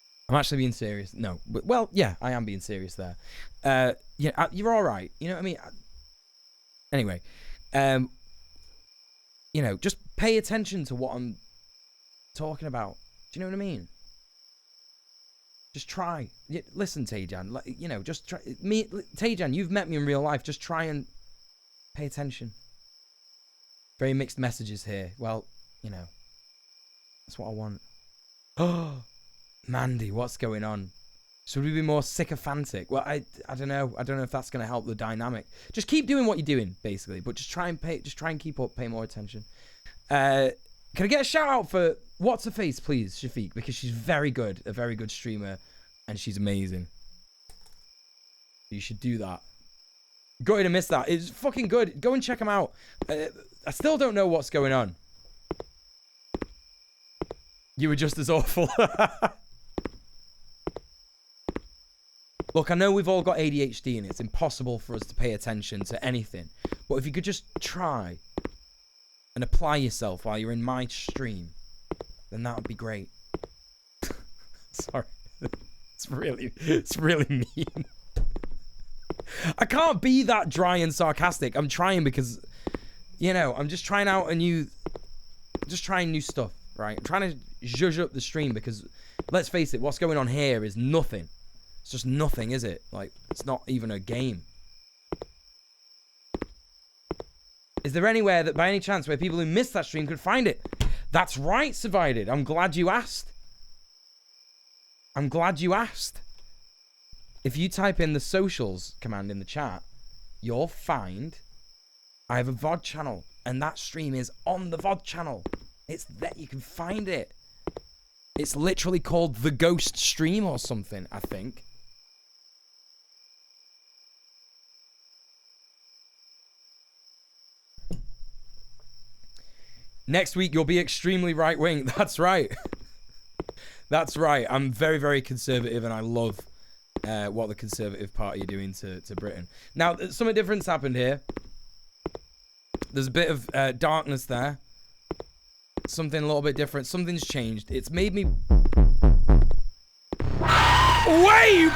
I'm actually being serious. No, but, well, yeah, I am being serious there. Yeah, you're all right. You know what I mean? Anyway, you know, just pay attention to what I'm talking about. Do you know what I mean? Just try. Listen, Tajan, you know, just try. Tajan, you've met me in real life. Just try and pay attention. Very mixed messages here. Well, you know, that's what I want. Oh, Mandy, what's going on? Should we be more sycophantic? Well, I don't know. I don't know if that's going to help the dynamic. Just keep doing what you're doing, basically. But just try and keep up, pay more attention. Can I get a shout out for What's Her Face, please, Shafiq? Because she's very good, a very good streamer, and she's amazing. You should do that. Going to miss that. It's fucking good. Go and check them out. I still don't know what's going on. You were just as awful. Look, I know we've all got ADHD and it's impossible for us to pay attention to anything. But if you could just try and apply yourself while you're in my stream, then that would be great. Sorry. It's really mean. I can't be that dry and sarcastic. I'm trying because, you know, I'm just trying out just trying new stuff, right? I'm trying to zhuzh up the stream because, let's face it, what's going on here is nothing. It's just nothing, is it? Like, it's not even a game. Is there anywhere that, by any chance, where people who missed that stream could find it? That's right, Survived. I'm glad you asked. I'm glad you asked. If you type in the socials command in the chat, you'll find I have a VOD channel, and that stream is on the VOD channel. It's there. You can find it. It's literally called The Ghost Stream or something, I think. Next week, you'll be extremely right-wing. That's right. That's right. I'm very, very conservative, and I love what the Conservative Party are doing to Britain. Now, something different's happened here. There's a bit of darkness there. Something a little bit different. Something's changed. It's made me... Wait!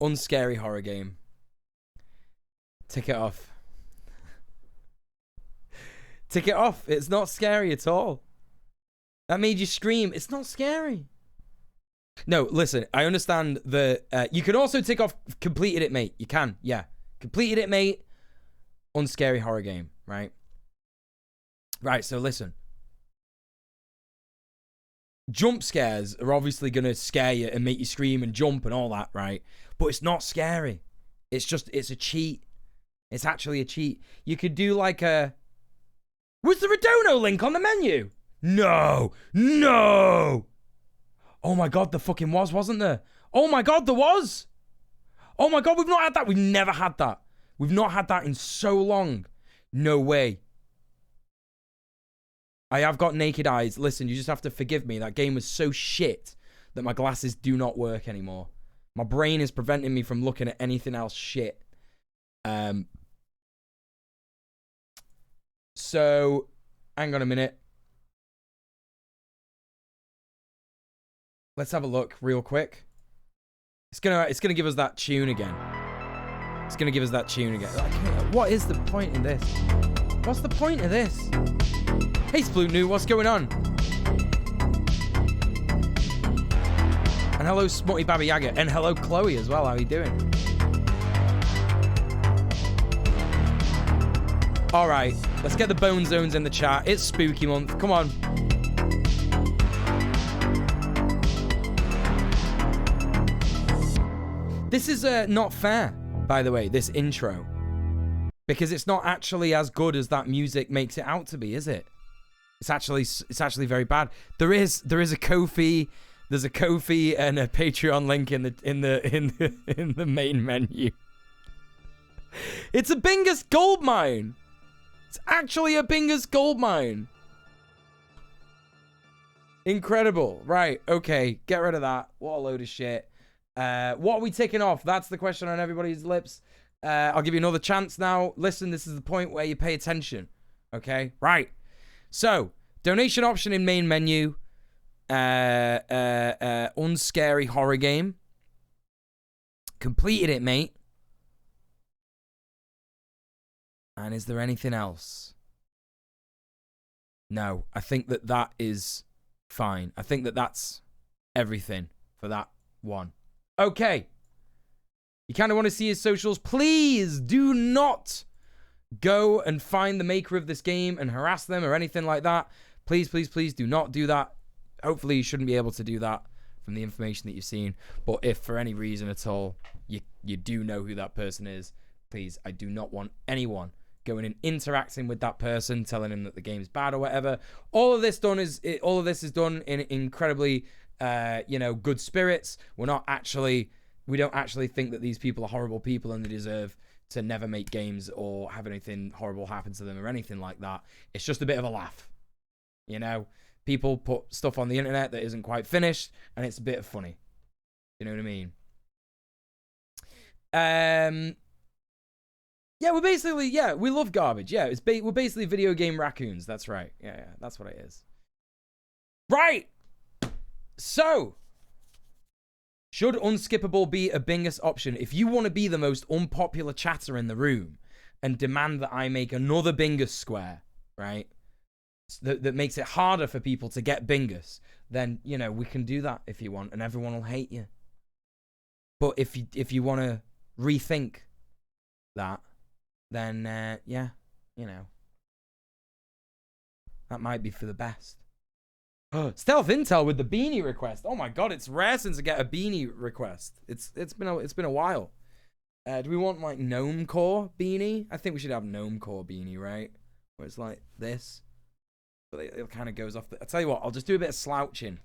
Unscary horror game. Tick it off. Tick it off. It's not scary at all. That made you scream. It's not scary. No, listen. I understand the... you can also tick off completed it, mate. You can, yeah. Completed it, mate. Unscary horror game, right? Right, so listen. Jump scares are obviously going to scare you and make you scream and jump and all that, right? But it's not scary. It's just, it's a cheat. It's actually a cheat. You could do like a... Was there a dono link on the menu? No. No. Oh my God, there fucking was, wasn't there? Oh my God, there was. Oh my God, we've not had that. We've never had that. We've not had that in so long. No way. I have got naked eyes. Listen, you just have to forgive me. That game was so shit that my glasses do not work anymore. My brain is preventing me from looking at anything else shit. So, hang on a minute. Let's have a look real quick. It's gonna give us that tune again. It's gonna give us that tune again. What is the point in this? What's the point of this? Hey, Splootnoo, what's going on? And hello, Smutty Baba Yaga. And hello, Chloe, as well. How are you doing? All right, let's get the Bone Zones in the chat. It's spooky month. Come on. This is not fair, by the way, this intro. Because it's not actually as good as that music makes it out to be, is it? It's actually very bad. There is a Ko-fi, there's a Ko-fi and a Patreon link in the main menu. It's a Bingus gold mine. It's actually a Bingus gold mine. Incredible. Right, okay, get rid of that. What a load of shit. What are we ticking off? That's the question on everybody's lips. I'll give you another chance now. Listen, this is the point where you pay attention. Okay? Right. So, donation option in main menu. Unscary horror game. Completed it, mate. And is there anything else? No, I think that is fine. I think that's everything for that one. Okay. You kind of want to see his socials. Please do not go and find the maker of this game and harass them or anything like that. Please, please, please do not do that. Hopefully you shouldn't be able to do that from the information that you've seen. But if for any reason at all you do know who that person is, please, I do not want anyone going and interacting with that person, telling him that the game's bad or whatever. All of this is done in incredibly good spirits. We don't actually think that these people are horrible people and they deserve to never make games or have anything horrible happen to them or anything like that. It's just a bit of a laugh. You know, people put stuff on the internet that isn't quite finished and it's a bit of funny. You know what I mean? Yeah, we love garbage. Yeah, we're basically video game raccoons. That's right. Yeah, that's what it is. Right. So, should unskippable be a bingus option? If you want to be the most unpopular chatter in the room and demand that I make another bingus square, right, that makes it harder for people to get bingus, then, you know, we can do that if you want, and everyone will hate you. But if you want to rethink that, then, yeah, you know, that might be for the best. Stealth Intel with the beanie request. Oh my god, it's rare since I get a beanie request. It's been a while. Do we want like gnome core beanie? I think we should have gnome core beanie, right? Where it's like this, but it kind of goes off. I'll tell you what, I'll just do a bit of slouching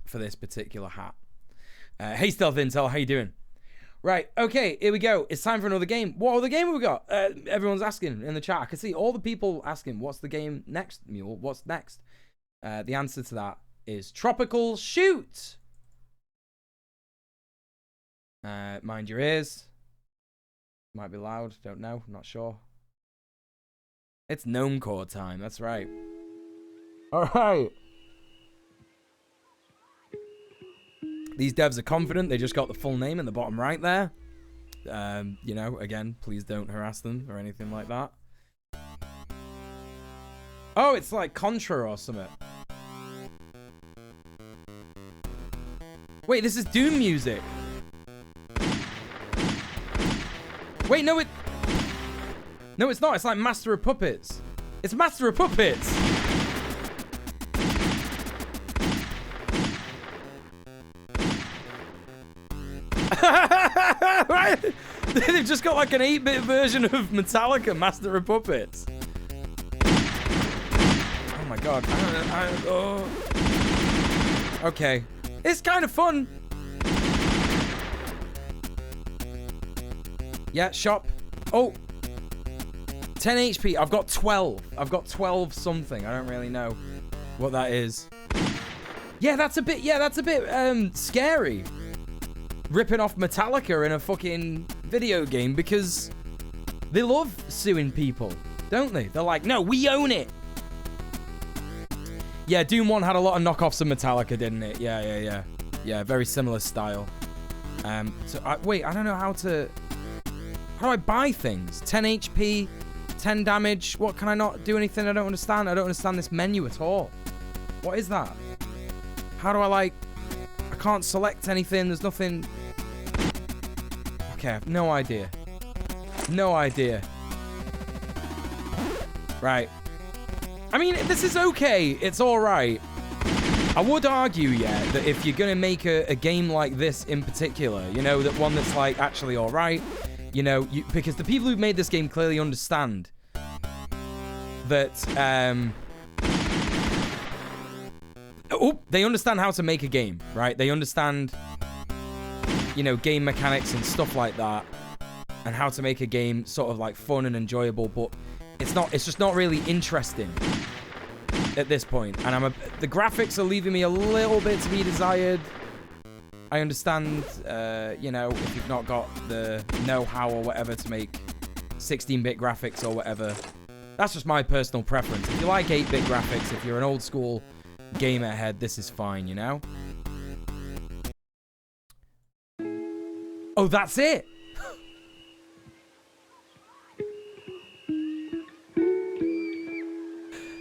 for this particular hat. Hey Stealth Intel, how you doing? Right, okay, here we go. It's time for another game. What other game have we got? Everyone's asking in the chat. I can see all the people asking, what's the game next, Mule? What's next? The answer to that is Tropical Shoot. Mind your ears. Might be loud, don't know, not sure. It's Gnome Core time, that's right. Alright. These devs are confident, they just got the full name in the bottom right there. You know, again, please don't harass them or anything like that. Oh, it's like Contra or something. Wait, this is Doom music. Wait, no, it's not. It's like Master of Puppets. It's Master of Puppets. Right? They've just got like an 8-bit version of Metallica, Master of Puppets. Oh my god. Okay. It's kind of fun. Yeah, shop. Oh. 10 HP. I've got 12. I've got 12 something. I don't really know what that is. Yeah, that's a bit scary. Ripping off Metallica in a fucking video game because they love suing people, don't they? They're like, no, we own it. Yeah, Doom 1 had a lot of knockoffs of Metallica, didn't it? Yeah. Yeah, very similar style. Wait, I don't know how do I buy things? 10 HP, 10 damage. What, can I not do anything? I don't understand. I don't understand this menu at all. What is that? How do I can't select anything. There's nothing. Okay, I have no idea. No idea. Right. I mean, this is okay. It's all right. I would argue, yeah, that if you're going to make a game like this in particular, you know, that one that's like actually all right, you know, because the people who've made this game clearly understand that, they understand how to make a game, right? They understand, you know, game mechanics and stuff like that, and how to make a game sort of like fun and enjoyable, but it's just not really interesting at this point. And the graphics are leaving me a little bit to be desired. I understand, you know, if you've not got the know-how or whatever to make 16-bit graphics or whatever. That's just my personal preference. If you like 8-bit graphics, if you're an old school gamer head, this is fine, you know? Oh, that's it!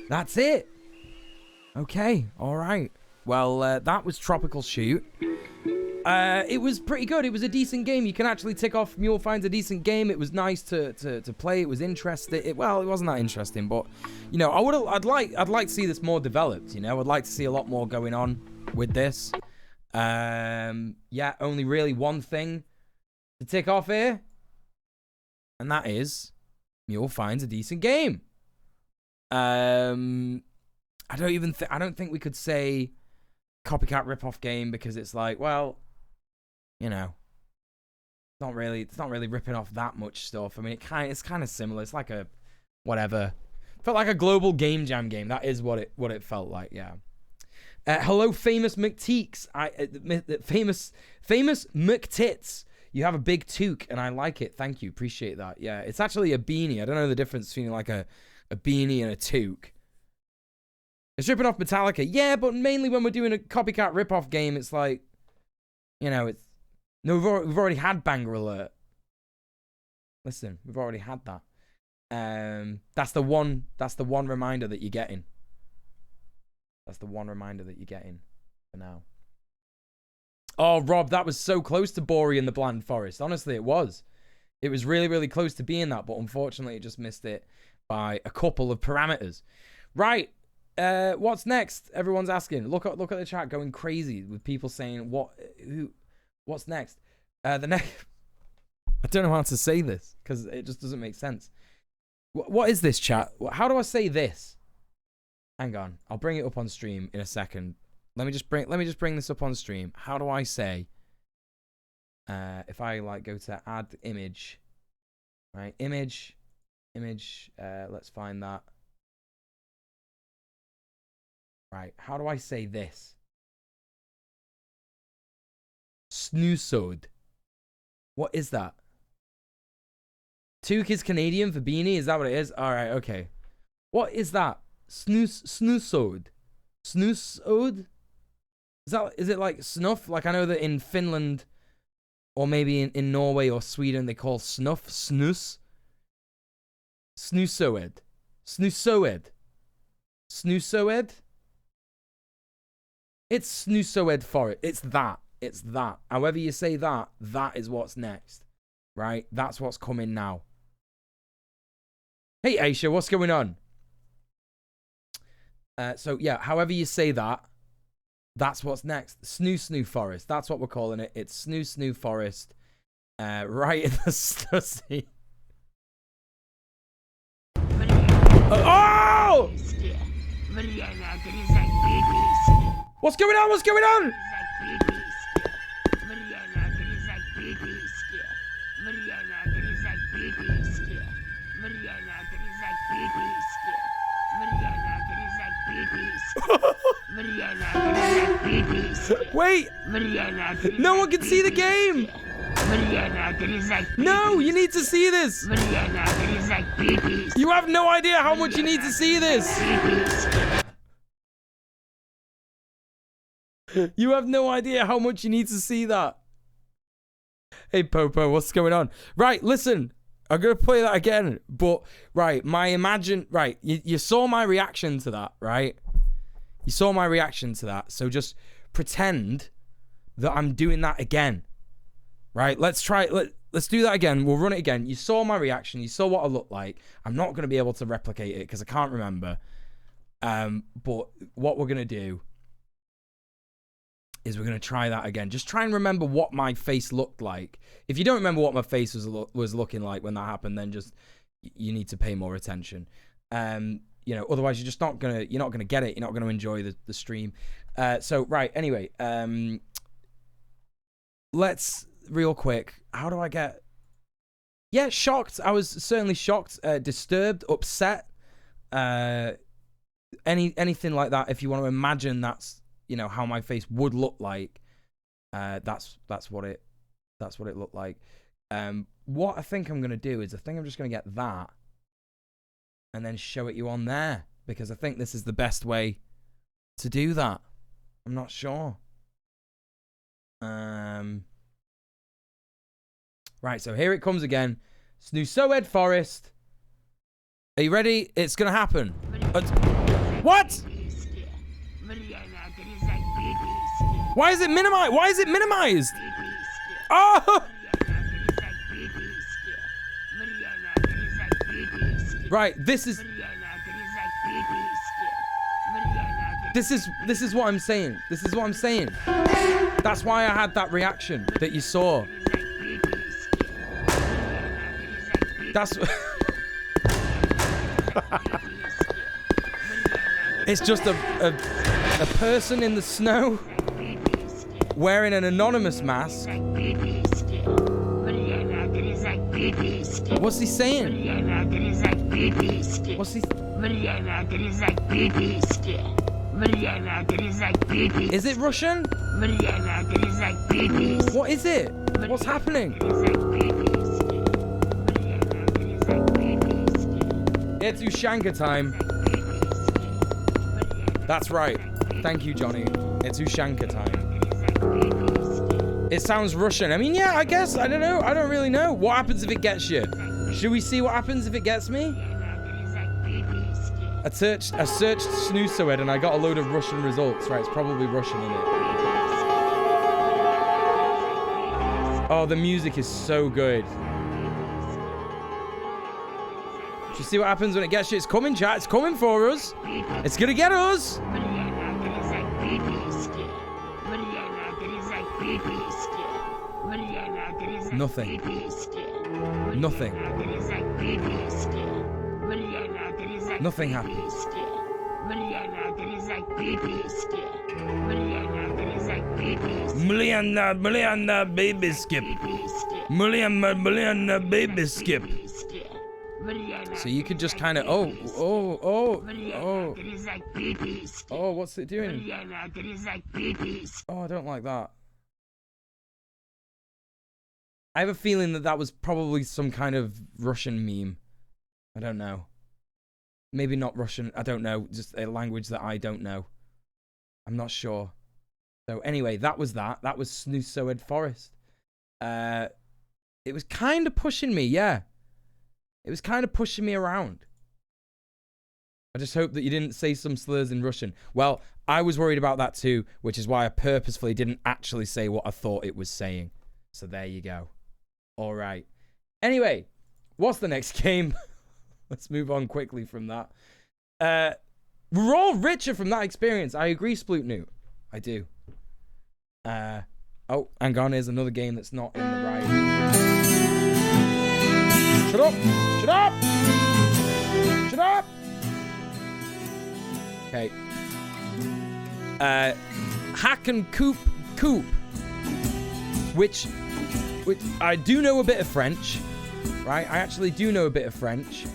That's it! Okay, alright. Well, that was Tropical Shoot. It was pretty good. It was a decent game. You can actually tick off Mule finds a decent game. It was nice to play. It was interesting. Well, it wasn't that interesting, but you know, I'd like to see this more developed. You know, I'd like to see a lot more going on with this. Yeah, only really one thing to tick off here, and that is Mule finds a decent game. I don't think we could say copycat ripoff game because it's like, well, you know, it's not really ripping off that much stuff. I mean, it's kind of similar. It's like a whatever. Felt like a global game jam game. That is what it felt like. Yeah. Hello, famous McTeeks. Famous McTits. You have a big toque, and I like it. Thank you. Appreciate that. Yeah, it's actually a beanie. I don't know the difference between like a beanie and a toque. It's ripping off Metallica. Yeah, but mainly when we're doing a copycat ripoff game, it's like, you know, it's... No, we've already had Banger Alert. Listen, we've already had that. That's the one reminder that you're getting. That's the one reminder that you're getting for now. Oh, Rob, that was so close to Bory and the Bland Forest. Honestly, it was. It was really, really close to being that, but unfortunately, it just missed it by a couple of parameters. Right. What's next? Everyone's asking. Look at the chat going crazy with people saying what's next? The next. I don't know how to say this because it just doesn't make sense. What is this, chat? How do I say this? Hang on, I'll bring it up on stream in a second. Let me just bring this up on stream. How do I say? If I like go to add image, right? Image. Let's find that. Right, how do I say this? Snoosode. What is that? Toque is Canadian for beanie? Is that what it is? Alright, okay. What is that? Snoosode. Snoosode? Is it like snuff? Like I know that in Finland or maybe in Norway or Sweden they call snuff snus. Snoosoed. Snoosoed. Snoosoed? It's Snoosoed Forest. It's that. It's that. However you say that, that is what's next. Right? That's what's coming now. Hey, Aisha, what's going on? So, yeah, however you say that, that's what's next. Snoo Forest. That's what we're calling it. It's Snoo Forest. Right in the stussy. Oh! What's going on? What's going on? Wait! No one can see the game! No, you need to see this! You have no idea how much you need to see this! You have no idea how much you need to see that. Hey, Popo, what's going on? Right, listen. I'm going to play that again. But, right, right, you saw my reaction to that, right? You saw my reaction to that. So just pretend that I'm doing that again. Right? Let's do that again. We'll run it again. You saw my reaction. You saw what I look like. I'm not going to be able to replicate it because I can't remember. But what we're going to do is we're going to try that again. Just try and remember what my face looked like. If you don't remember what my face was looking like when that happened, then just you need to pay more attention. You know, otherwise you're not gonna get it. You're not gonna enjoy the stream. So right, anyway, let's real quick. How do I get? Yeah, shocked. I was certainly shocked, disturbed, upset. Anything like that. If you want to imagine that's, you know, how my face would look like. That's what it looked like. What I think I'm gonna do is I think I'm just gonna get that and then show it you on there, because I think this is the best way to do that. I'm not sure. Right, so here it comes again. Snoosoed Forest. Are you ready? It's gonna happen. What? Why is it minimized? Why is it minimized? Oh! Right, this is what I'm saying. This is what I'm saying. That's why I had that reaction that you saw. That's it's just a person in the snow wearing an anonymous mask. What's he saying? What's he? Is it Russian? What is it? What's happening? It's Ushanka time. That's right. Thank you, Johnny. It's Ushanka time. It sounds Russian. I mean, yeah, I guess. I don't know. I don't really know. What happens if it gets you? Should we see what happens if it gets me? I searched Snoosoed and I got a load of Russian results. Right, it's probably Russian, isn't it? Oh, the music is so good. Do you see what happens when it gets you? It's coming, chat. It's coming for us. It's gonna get us. Nothing. Nothing. Nothing happens. Million baby skip. Million baby skip. So you could just kind of oh, what's it doing? Oh, I don't like that. I have a feeling that was probably some kind of Russian meme. I don't know. Maybe not Russian. I don't know. Just a language that I don't know. I'm not sure. So anyway, that was that. That was Snoosoed Forest. It was kind of pushing me, yeah. It was kind of pushing me around. I just hope that you didn't say some slurs in Russian. Well, I was worried about that too, which is why I purposefully didn't actually say what I thought it was saying. So there you go. All right. Anyway, what's the next game? Let's move on quickly from that. We're all richer from that experience. I agree, Splootnoo. I do. Oh, hang on. Here's another game that's not in the right. Shut up! Shut up! Shut up! Okay. Hack and Coop, which I do know a bit of French, right? I actually do know a bit of French.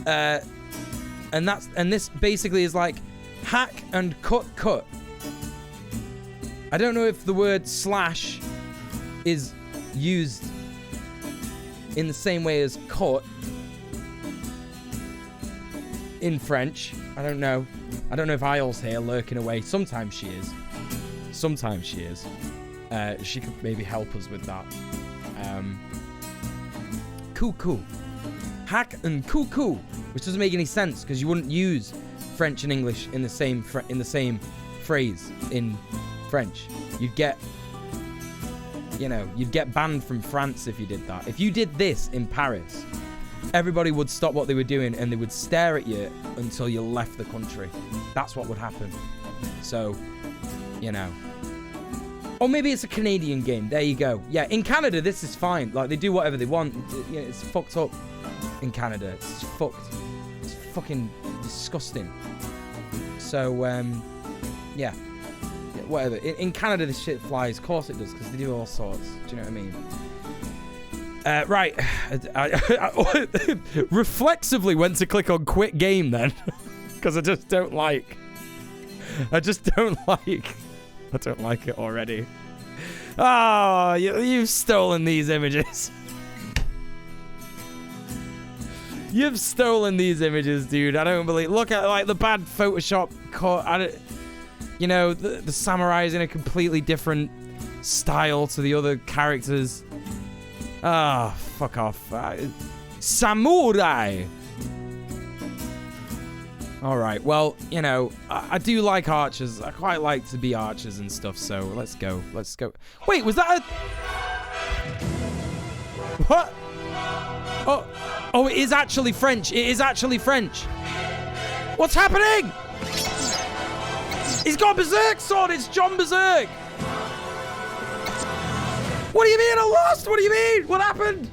And this basically is like hack and cut. I don't know if the word slash is used in the same way as cut in French. I don't know. I don't know if Isle's here lurking away. Sometimes she is. Sometimes she is. She could maybe help us with that. Cool. Hack and cool, which doesn't make any sense because you wouldn't use French and English in the same phrase in French. You'd get banned from France if you did that. If you did this in Paris, everybody would stop what they were doing and they would stare at you until you left the country. That's what would happen. So, or maybe it's a Canadian game. There you go. Yeah, in Canada, this is fine. Like, they do whatever they want. It's fucked up in Canada. It's fucked. It's fucking disgusting. So, yeah, whatever. In Canada, this shit flies. Of course it does, because they do all sorts. Do you know what I mean? Right. I reflexively went to click on quit game then. Because I just don't like I don't like it already. Oh, you've stolen these images. You've stolen these images, dude. I don't believe. Look at like the bad Photoshop cut. You know, the samurai is in a completely different style to the other characters. Ah, oh, fuck off. Samurai. All right. Well, you know, I do like archers. I quite like to be archers and stuff. So let's go. Let's go. Wait, was that a? What? Oh, it is actually French. It is actually French. What's happening? He's got Berserk sword. It's John Berserk. What do you mean I lost? What do you mean? What happened?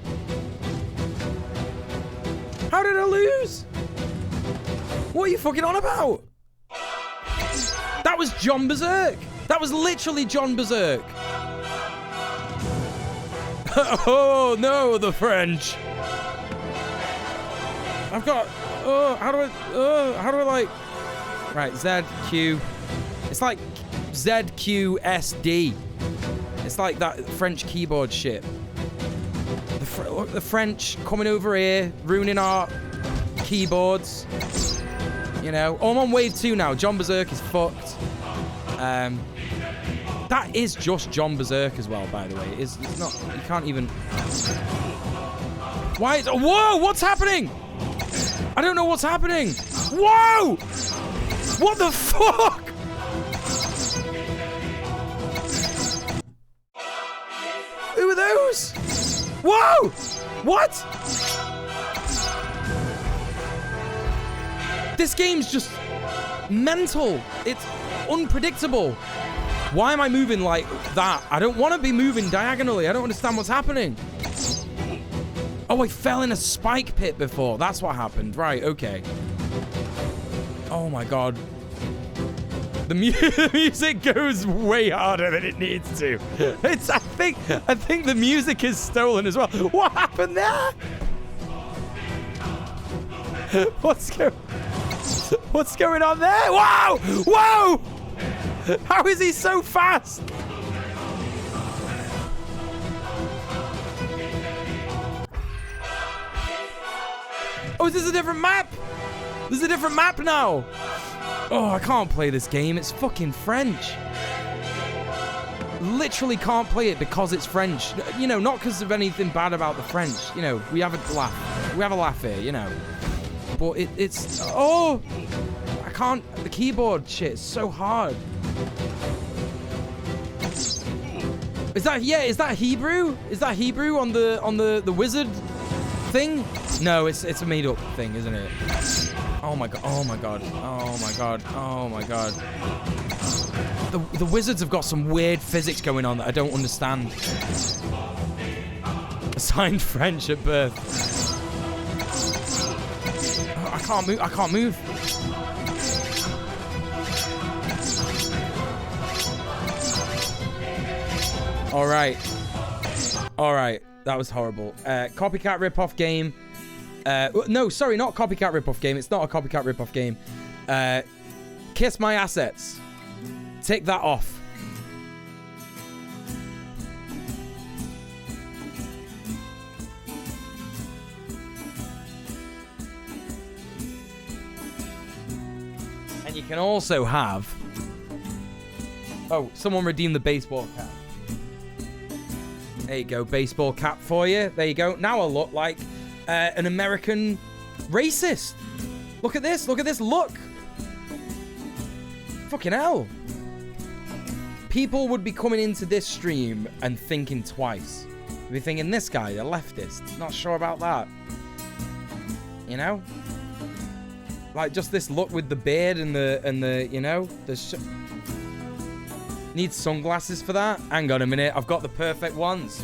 How did I lose? What are you fucking on about? That was John Berserk. That was literally John Berserk. Oh no, the French. I've got. How do I like? Right, ZQ. It's like ZQSD. It's like that French keyboard shit. Look, the French coming over here, ruining our keyboards. You know. Oh, I'm on wave 2 now. John Berserk is fucked. That is just John Berserk as well, by the way. It's not. You can't even. Why is? Whoa! What's happening? I don't know what's happening. Whoa! What the fuck? Who are those? Whoa! What? This game's just mental. It's unpredictable. Why am I moving like that? I don't want to be moving diagonally. I don't understand what's happening. Oh, I fell in a spike pit before. That's what happened. Right, okay. Oh my god. The music goes way harder than it needs to. I think the music is stolen as well. What happened there? What's going on there? Whoa! Whoa! How is he so fast? Oh, is this a different map? This is a different map now. Oh, I can't play this game. It's fucking French. Literally can't play it because it's French. You know, not because of anything bad about the French. You know, we have a laugh. We have a laugh here, you know. But it's... Oh! I can't... The keyboard shit is so hard. Is that... Yeah, is that Hebrew? Is that Hebrew on the wizard thing? No, it's a made-up thing, isn't it? Oh my god, oh my god, oh my god, oh my god. The wizards have got some weird physics going on that I don't understand. Assigned French at birth. Oh, I can't move, I can't move. Alright. Alright, that was horrible. Copycat rip-off game. No, sorry, not copycat rip-off game. It's not a copycat rip-off game. Kiss my assets. Take that off. And you can also have... Oh, someone redeemed the baseball cap. There you go, baseball cap for you. There you go. Now I look like an American racist. Look at this. Look at this. Look. Fucking hell. People would be coming into this stream and thinking twice. They'd be thinking, this guy, a leftist. Not sure about that. You know? Like, just this look with the beard and the you know, need sunglasses for that? Hang on a minute. I've got the perfect ones.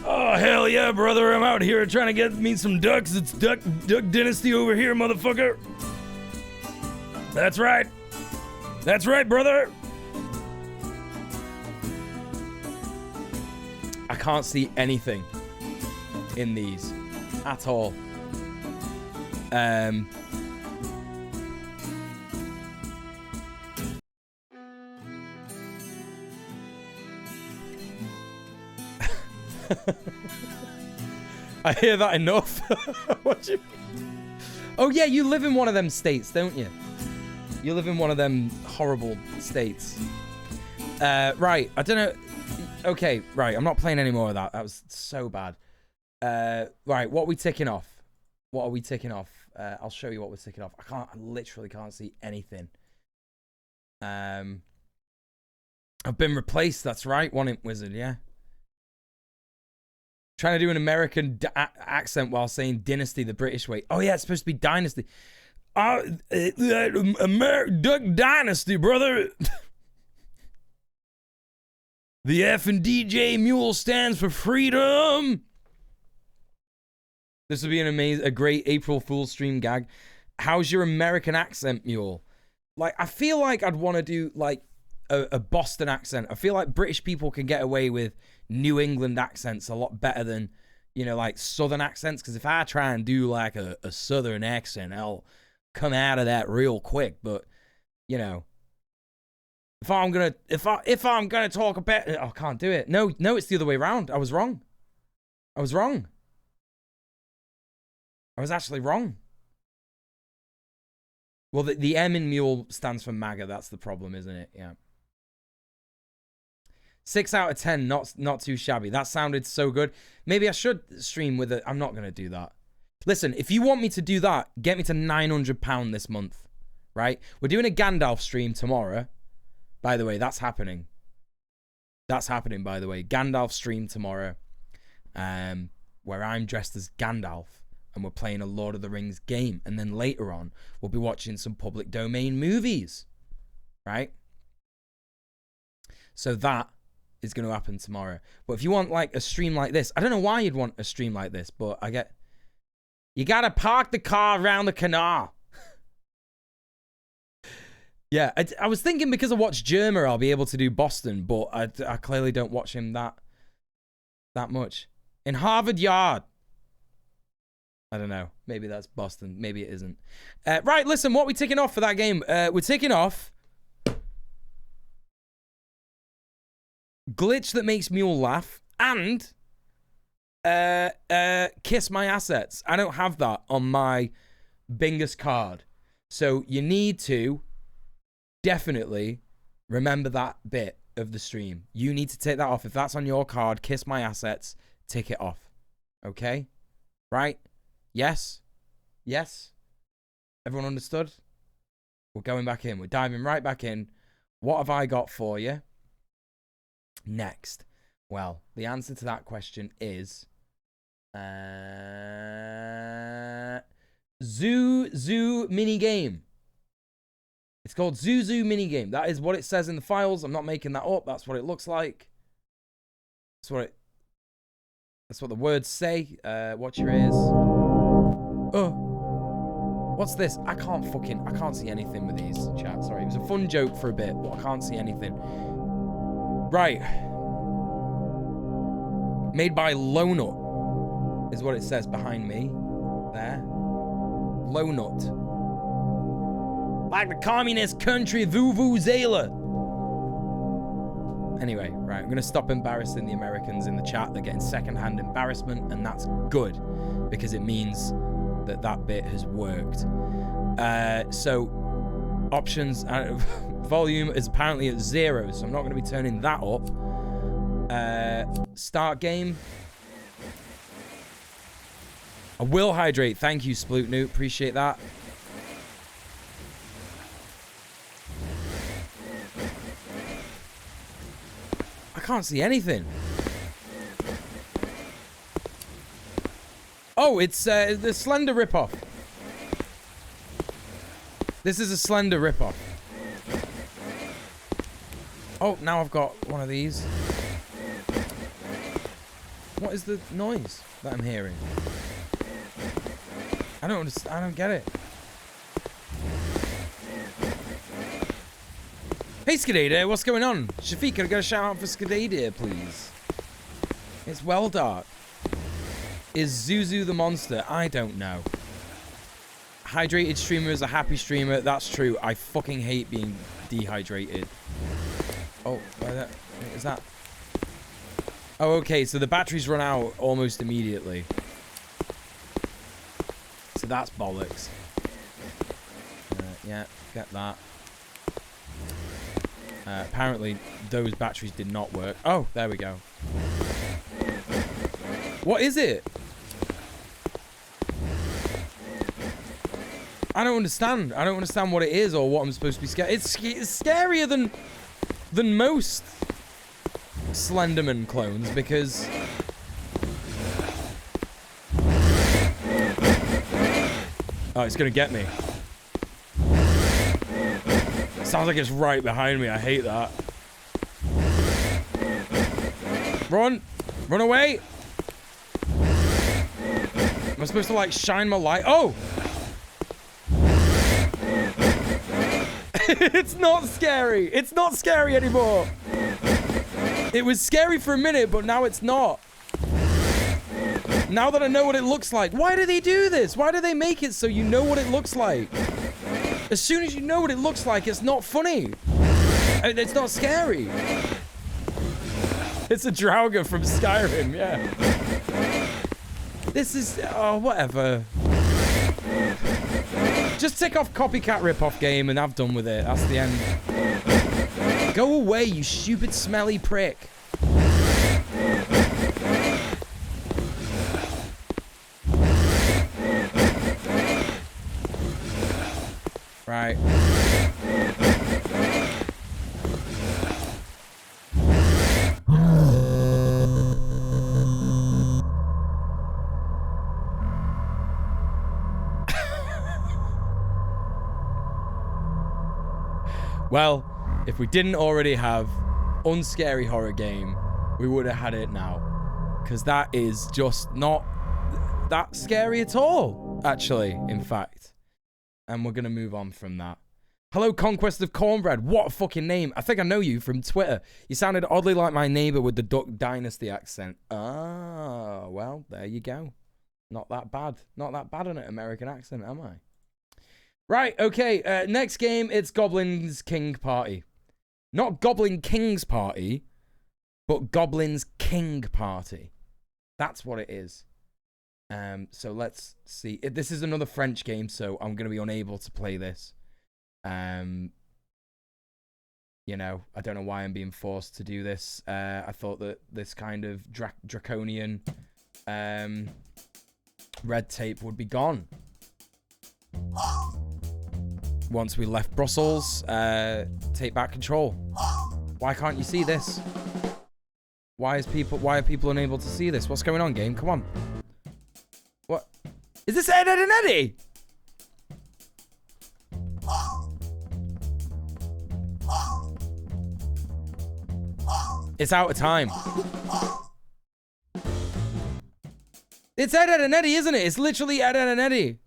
Oh, hell yeah, brother. I'm out here trying to get me some ducks. It's Duck Dynasty over here, motherfucker. That's right. That's right, brother. I can't see anything in these at all. I hear that enough. What do you mean? Oh yeah, you live in one of them states, don't you? You live in one of them horrible states. Right, I don't know. Okay, right, I'm not playing any more of that. That was so bad. Right, what are we ticking off? What are we ticking off? I'll show you what we're ticking off. I literally can't see anything. I've been replaced, that's right. One Imp Wizard, yeah. Trying to do an American accent while saying dynasty the British way. Oh, yeah, it's supposed to be dynasty. Duck Dynasty, brother. The F in DJ Mule stands for freedom. This would be a great April Fool's stream gag. How's your American accent, Mule? Like, I feel like I'd want to do, like, a Boston accent. I feel like British people can get away with New England accents a lot better than, you know, like, Southern accents. Because if I try and do, like, a Southern accent, I'll come out of that real quick. But, you know, if I'm gonna talk about, I can't do it. No, it's the other way around. I was wrong. I was actually wrong. Well, the M in Mule stands for MAGA. That's the problem, isn't it? Yeah. 6 out of 10, not too shabby. That sounded so good. Maybe I should stream with it. I'm not going to do that. Listen, if you want me to do that, get me to £900 this month, right? We're doing a Gandalf stream tomorrow. By the way, that's happening. That's happening, by the way. Gandalf stream tomorrow, where I'm dressed as Gandalf, and we're playing a Lord of the Rings game. And then later on, we'll be watching some public domain movies, right? So that is going to happen tomorrow. But if you want like a stream like this, I don't know why you'd want a stream like this, but you got to park the car around the canal. Yeah, I was thinking because I watch Jerma, I'll be able to do Boston, but I clearly don't watch him that much. In Harvard Yard. I don't know. Maybe that's Boston. Maybe it isn't. Right, listen, what are we ticking off for that game? We're ticking off glitch that makes Mule laugh and kiss my assets. I don't have that on my bingus card. So you need to definitely remember that bit of the stream. You need to take that off. If that's on your card, kiss my assets, tick it off. Okay? Right? Yes? Yes? Everyone understood? We're going back in. We're diving right back in. What have I got for you next? Well, the answer to that question is Zoo mini game. It's called Zoo mini game. That is what it says in the files. I'm not making that up. That's what it looks like. That's what the words say. Watch your ears. Oh, what's this? I can't see anything with these, chat. Sorry, it was a fun joke for a bit, but I can't see anything. Right. Made by Lonut is what it says behind me. There. Lonut. Like the communist country Vuvuzela. Anyway, right, I'm going to stop embarrassing the Americans in the chat. They're getting secondhand embarrassment, and that's good because it means that bit has worked. So, options, volume is apparently at 0, so I'm not going to be turning that up. Start game. I will hydrate. Thank you, Splootnoot. Appreciate that. I can't see anything. Oh, it's the Slender ripoff. This is a Slender ripoff. Oh, now I've got one of these. What is the noise that I'm hearing? I don't understand. I don't get it. Hey, Skadader, what's going on? Shafiq, can I get a shout out for Skadader, please? It's well dark. Is Zuzu the monster? I don't know. Hydrated streamer is a happy streamer. That's true. I fucking hate being dehydrated. Oh, is that? Oh, okay. So the batteries run out almost immediately. So that's bollocks. Yeah, get that. Apparently, those batteries did not work. Oh, there we go. What is it? I don't understand. I don't understand what it is or what I'm supposed to be scared. It's scarier than most Slenderman clones because oh, it's gonna get me. Sounds like it's right behind me. I hate that. Run! Run away! Am I supposed to like shine my light? Oh! It's not scary. It's not scary anymore. It was scary for a minute, but now it's not. Now that I know what it looks like. Why do they do this? Why do they make it so you know what it looks like? As soon as you know what it looks like, it's not funny. It's not scary. It's a Draugr from Skyrim, yeah. This is... oh, whatever. Just tick off copycat rip-off game and have done with it. That's the end. Go away, you stupid smelly prick. Right. Well, if we didn't already have unscary horror game, we would have had it now. Because that is just not that scary at all, actually, in fact. And we're going to move on from that. Hello, Conquest of Cornbread. What a fucking name. I think I know you from Twitter. You sounded oddly like my neighbor with the Duck Dynasty accent. Ah, well, there you go. Not that bad. Not that bad an American accent, am I? Right, okay. Next game, it's Goblin's King Party. Not Goblin King's Party, but Goblin's King Party. That's what it is. So let's see. This is another French game, so I'm going to be unable to play this. You know, I don't know why I'm being forced to do this. I thought that this kind of draconian red tape would be gone. Once we left Brussels, take back control. Why can't you see this? Why are people unable to see this? What's going on, game? Come on. What? Is this Ed, Edd and Eddy? It's out of time. It's Ed, Edd and Eddy, isn't it? It's literally Ed, Edd and Eddy.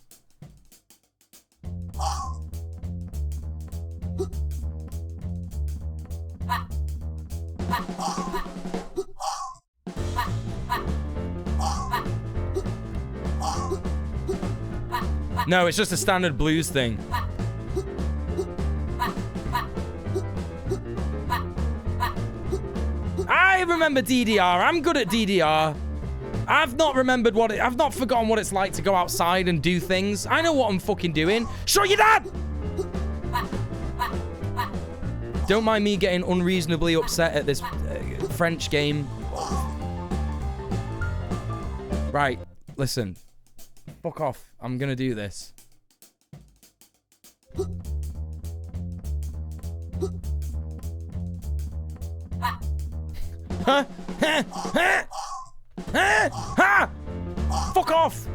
No, it's just a standard blues thing. I remember DDR. I'm good at DDR. I've not forgotten what it's like to go outside and do things. I know what I'm fucking doing. Shut your dad! Don't mind me getting unreasonably upset at this French game. Right, listen. Fuck off. I'm gonna do this. Huh? Huh? Huh? Huh? Ha! Fuck off!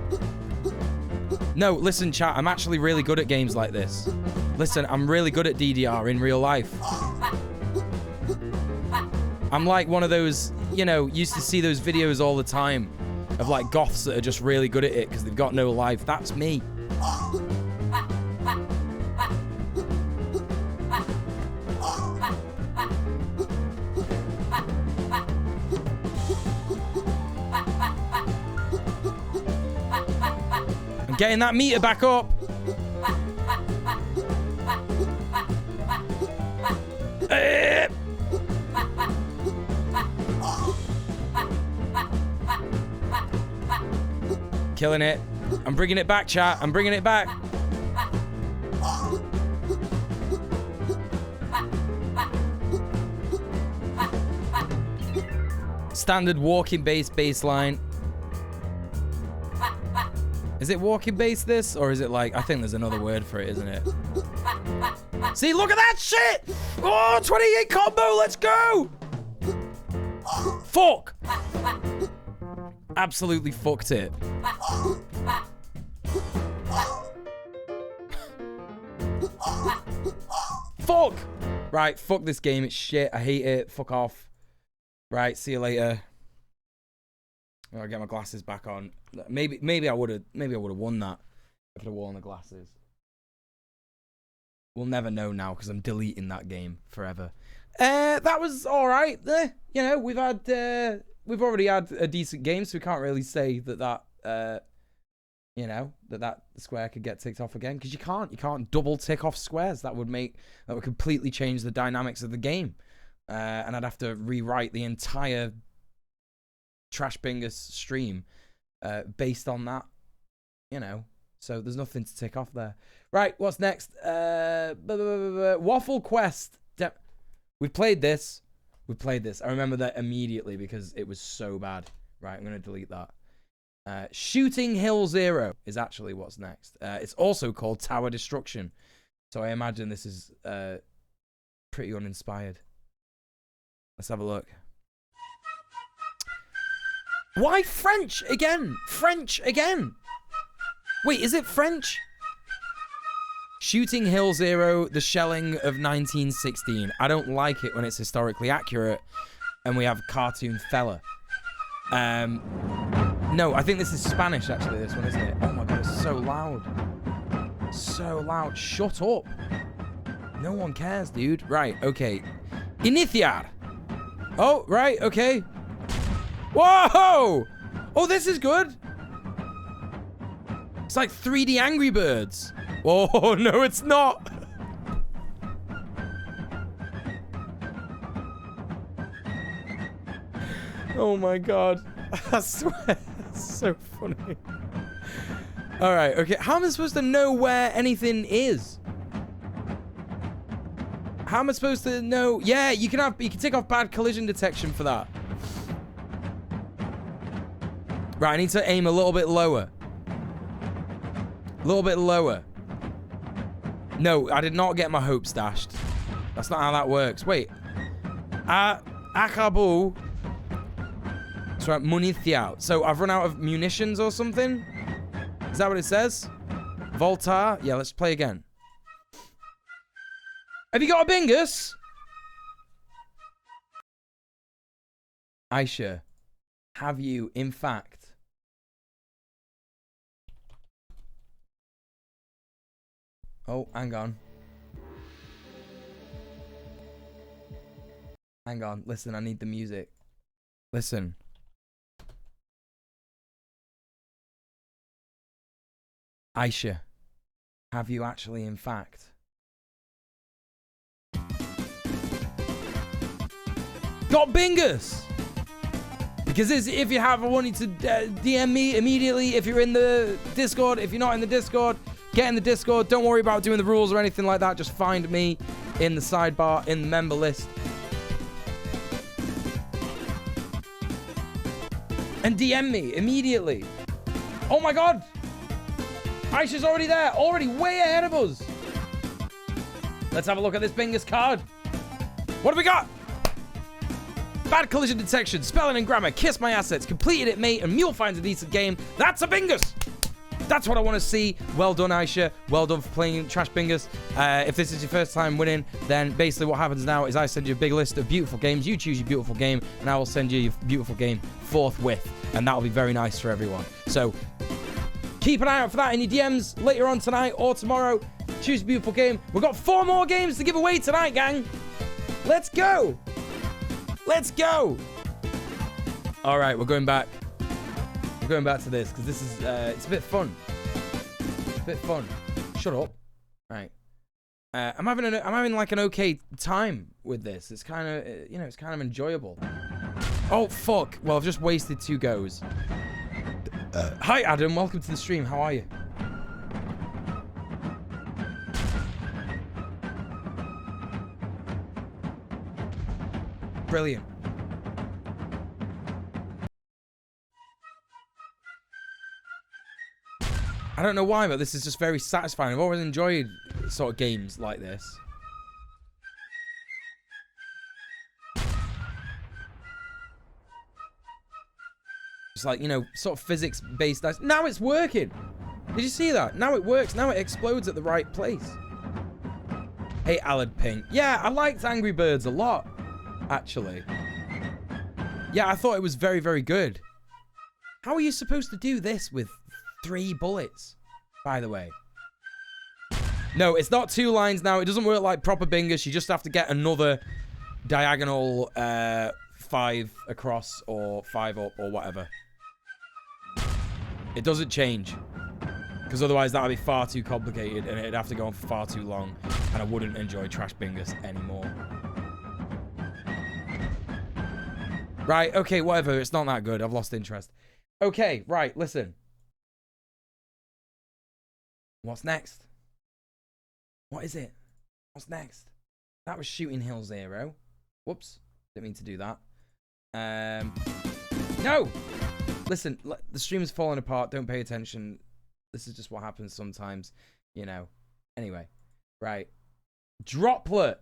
No, listen, chat. I'm actually really good at games like this. Listen, I'm really good at DDR in real life. I'm like one of those, you know, used to see those videos all the time of like goths that are just really good at it because they've got no life. That's me. I'm getting that meter back up. Killing it. I'm bringing it back, chat. I'm bringing it back. Standard walking base baseline. Is it walking base this? Or is it like, I think there's another word for it, isn't it? See, look at that shit! Oh, 28 combo, let's go! Fuck! Absolutely fucked it. Fuck! Right, fuck this game, it's shit, I hate it, fuck off. Right, see you later. I'll get my glasses back on. Maybe I would have won that if I'd have worn the glasses. We'll never know now because I'm deleting that game forever. That was all right. You know, we've already had a decent game, so we can't really say that you know, that square could get ticked off again, because you can't double tick off squares. That would completely change the dynamics of the game, and I'd have to rewrite the entire Trash Bingus stream based on that, you know. So there's nothing to tick off there. Right, what's next? Waffle Quest. We played this. I remember that immediately because it was so bad. Right, I'm going to delete that. Shooting Hill Zero is actually what's next. It's also called Tower Destruction. So I imagine this is pretty uninspired. Let's have a look. Why French again? French again? Wait, is it French? Shooting Hill Zero, the shelling of 1916. I don't like it when it's historically accurate and we have cartoon fella. No, I think this is Spanish, actually, this one, isn't it? Oh my god, it's so loud. So loud. Shut up. No one cares, dude. Right, okay. Iniciar. Oh, right, okay. Whoa! Oh, this is good. It's like 3D Angry Birds. Oh, no, it's not. Oh my god. I swear. That's so funny. Alright, okay. How am I supposed to know where anything is? How am I supposed to know? Yeah, you can take off bad collision detection for that. Right, I need to aim a little bit lower. A little bit lower. No, I did not get my hopes dashed. That's not how that works. Wait. Acabou. That's right, munición. So I've run out of munitions or something? Is that what it says? Voltar? Yeah, let's play again. Have you got a bingus? Aisha, have you, in fact... Oh, hang on. Hang on. Listen, I need the music. Listen. Aisha, have you actually, in fact... got bingus? Because if you have, I want you to DM me immediately if you're in the Discord. If you're not in the Discord, get in the Discord. Don't worry about doing the rules or anything like that. Just find me in the sidebar, in the member list. And DM me immediately. Oh my god! Aisha's already there. Already way ahead of us. Let's have a look at this bingus card. What do we got? Bad collision detection, spelling and grammar, kiss my assets, completed it, mate, and Mule finds a decent game. That's a bingus! That's what I want to see. Well done, Aisha. Well done for playing Trash Bingus. If this is your first time winning, then basically what happens now is I send you a big list of beautiful games. You choose your beautiful game, and I will send you your beautiful game forthwith. And that will be very nice for everyone. So, keep an eye out for that in your DMs later on tonight or tomorrow. Choose a beautiful game. We've got 4 more games to give away tonight, gang. Let's go! Let's go! All right, we're going back. We're going back to this because this is it's a bit fun. bit fun. Shut up. Right. I'm having like an okay time with this. It's kind of, you know, it's kind of enjoyable. Oh, fuck. Well, I've just wasted 2 goes. Hi, Adam. Welcome to the stream. How are you? Brilliant. I don't know why, but this is just very satisfying. I've always enjoyed sort of games like this. It's like, you know, sort of physics-based. Now it's working. Did you see that? Now it works. Now it explodes at the right place. Hey, Alad Pink. Yeah, I liked Angry Birds a lot, actually. Yeah, I thought it was very, very good. How are you supposed to do this with 3 bullets, by the way? No, it's not 2 lines now. It doesn't work like proper bingus. You just have to get another diagonal 5 across or 5 up or whatever. It doesn't change. Because otherwise that would be far too complicated and it'd have to go on for far too long. And I wouldn't enjoy Trash Bingus anymore. Right, okay, whatever. It's not that good. I've lost interest. Okay, right, listen. What's next? What is it? What's next? That was Shooting Hill 0. Whoops. Didn't mean to do that. No! Listen, the stream's falling apart. Don't pay attention. This is just what happens sometimes, you know. Anyway, right. Droplet.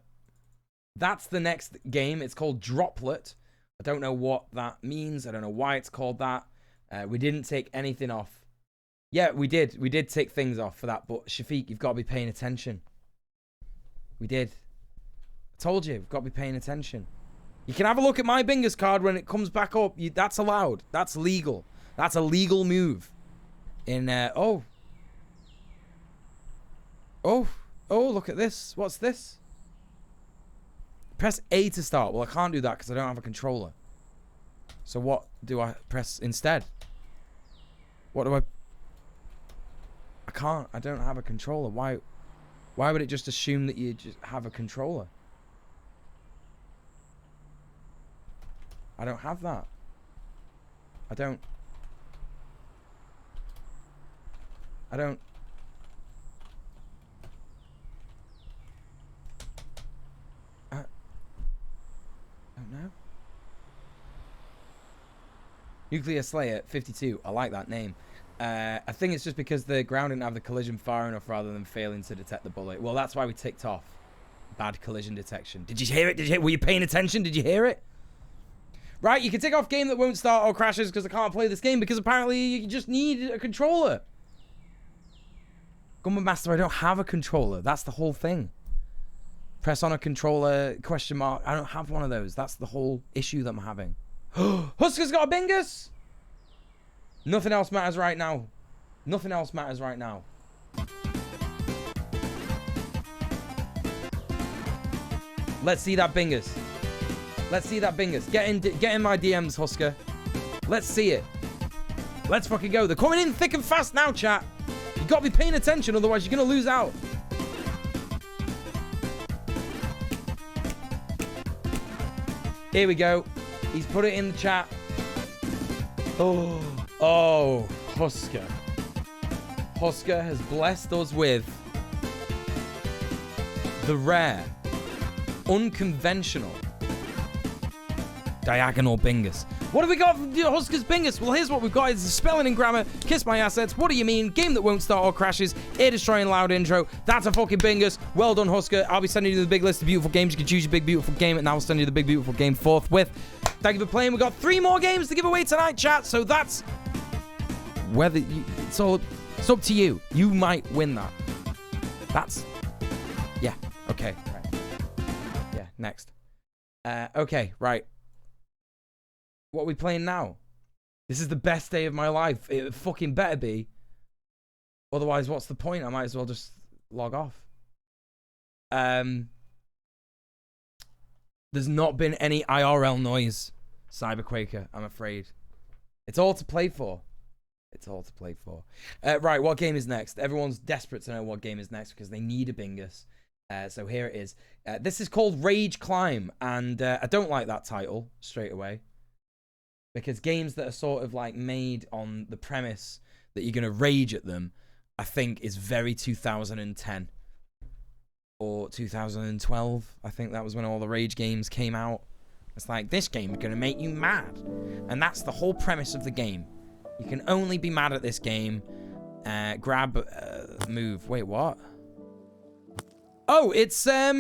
That's the next game. It's called Droplet. I don't know what that means. I don't know why it's called that. We didn't take anything off. Yeah, we did. We did take things off for that. But Shafiq, you've got to be paying attention. We did. I told you, we've got to be paying attention. You can have a look at my bingus card when it comes back up. That's allowed. That's legal. That's a legal move. Oh, look at this. What's this? Press A to start. Well, I can't do that because I don't have a controller. So what do I press instead? What do I can't. I don't have a controller. Why would it just assume that you just have a controller? I don't have that. I don't. I don't know. Nuclear Slayer 52. I like that name. I think it's just because the ground didn't have the collision far enough rather than failing to detect the bullet. Well, that's why we ticked off bad collision detection. Did you hear it? Were you paying attention? Did you hear it? Right, you can tick off game that won't start or crashes because I can't play this game because apparently you just need a controller. Gunman Master, I don't have a controller. That's the whole thing. Press on a controller, question mark. I don't have one of those. That's the whole issue that I'm having. Husker's got a bingus! Nothing else matters right now. Nothing else matters right now. Let's see that bingus. Let's see that bingus. Get in my DMs, Husker. Let's see it. Let's fucking go. They're coming in thick and fast now, chat. You gotta be paying attention, otherwise you're gonna lose out. Here we go. He's put it in the chat. Oh, Husker. Husker has blessed us with the rare, unconventional, diagonal bingus. What have we got from Husker's bingus? Well, here's what we've got. It's a spelling and grammar. Kiss my assets. What do you mean? Game that won't start or crashes. Ear-destroying loud intro. That's a fucking bingus. Well done, Husker. I'll be sending you the big list of beautiful games. You can choose your big, beautiful game, and I'll send you the big, beautiful game forthwith. Thank you for playing. We've got 3 more games to give away tonight, chat. So that's whether you... It's up to you. You might win that. That's... Yeah. Okay. Right. Yeah. Next. Okay. Right. What are we playing now? This is the best day of my life. It fucking better be. Otherwise, what's the point? I might as well just log off. There's not been any IRL noise, Cyberquaker, I'm afraid. It's all to play for. It's all to play for. Right, what game is next? Everyone's desperate to know what game is next because they need a bingus. So here it is. This is called Rage Climb, and I don't like that title straight away. Because games that are sort of like made on the premise that you're going to rage at them, I think is very 2010. Or 2012. I think that was when all the Rage games came out. It's like, this game is going to make you mad. And that's the whole premise of the game. You can only be mad at this game. Grab, move. Wait, what? Oh, it's that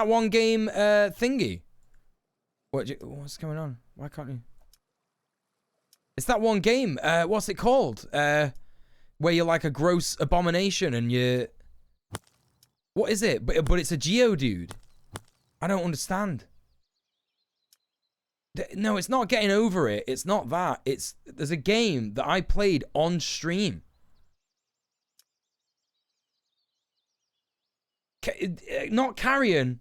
one game thingy. What's going on? Why can't you? It's that one game. What's it called? Where you're like a gross abomination and you. What is it? But it's a Geodude. I don't understand. No, it's not Getting Over It. It's not that. There's a game that I played on stream. Not Carrion.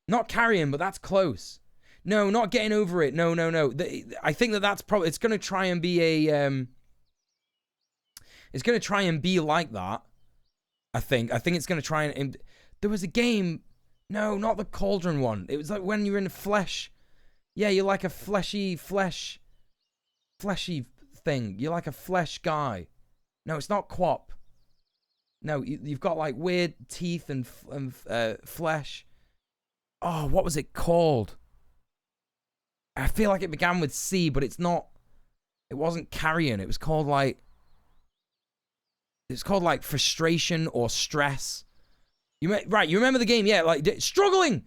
Not Carrion, but that's close. No, not Getting Over It. No. I think that's probably... It's going to try and be a... It's going to try and be like that. I think it's going to try and... There was a game... No, not the Cauldron one. It was like when you're in the flesh. Yeah, you're like a fleshy thing. You're like a flesh guy. No, it's not Quap. No, you've got like weird teeth and flesh. Oh, what was it called? I feel like it began with C, but it's not. It wasn't Carrion. It was called like. It's called like Frustration or Stress. Right, you remember the game? Yeah, like Struggling.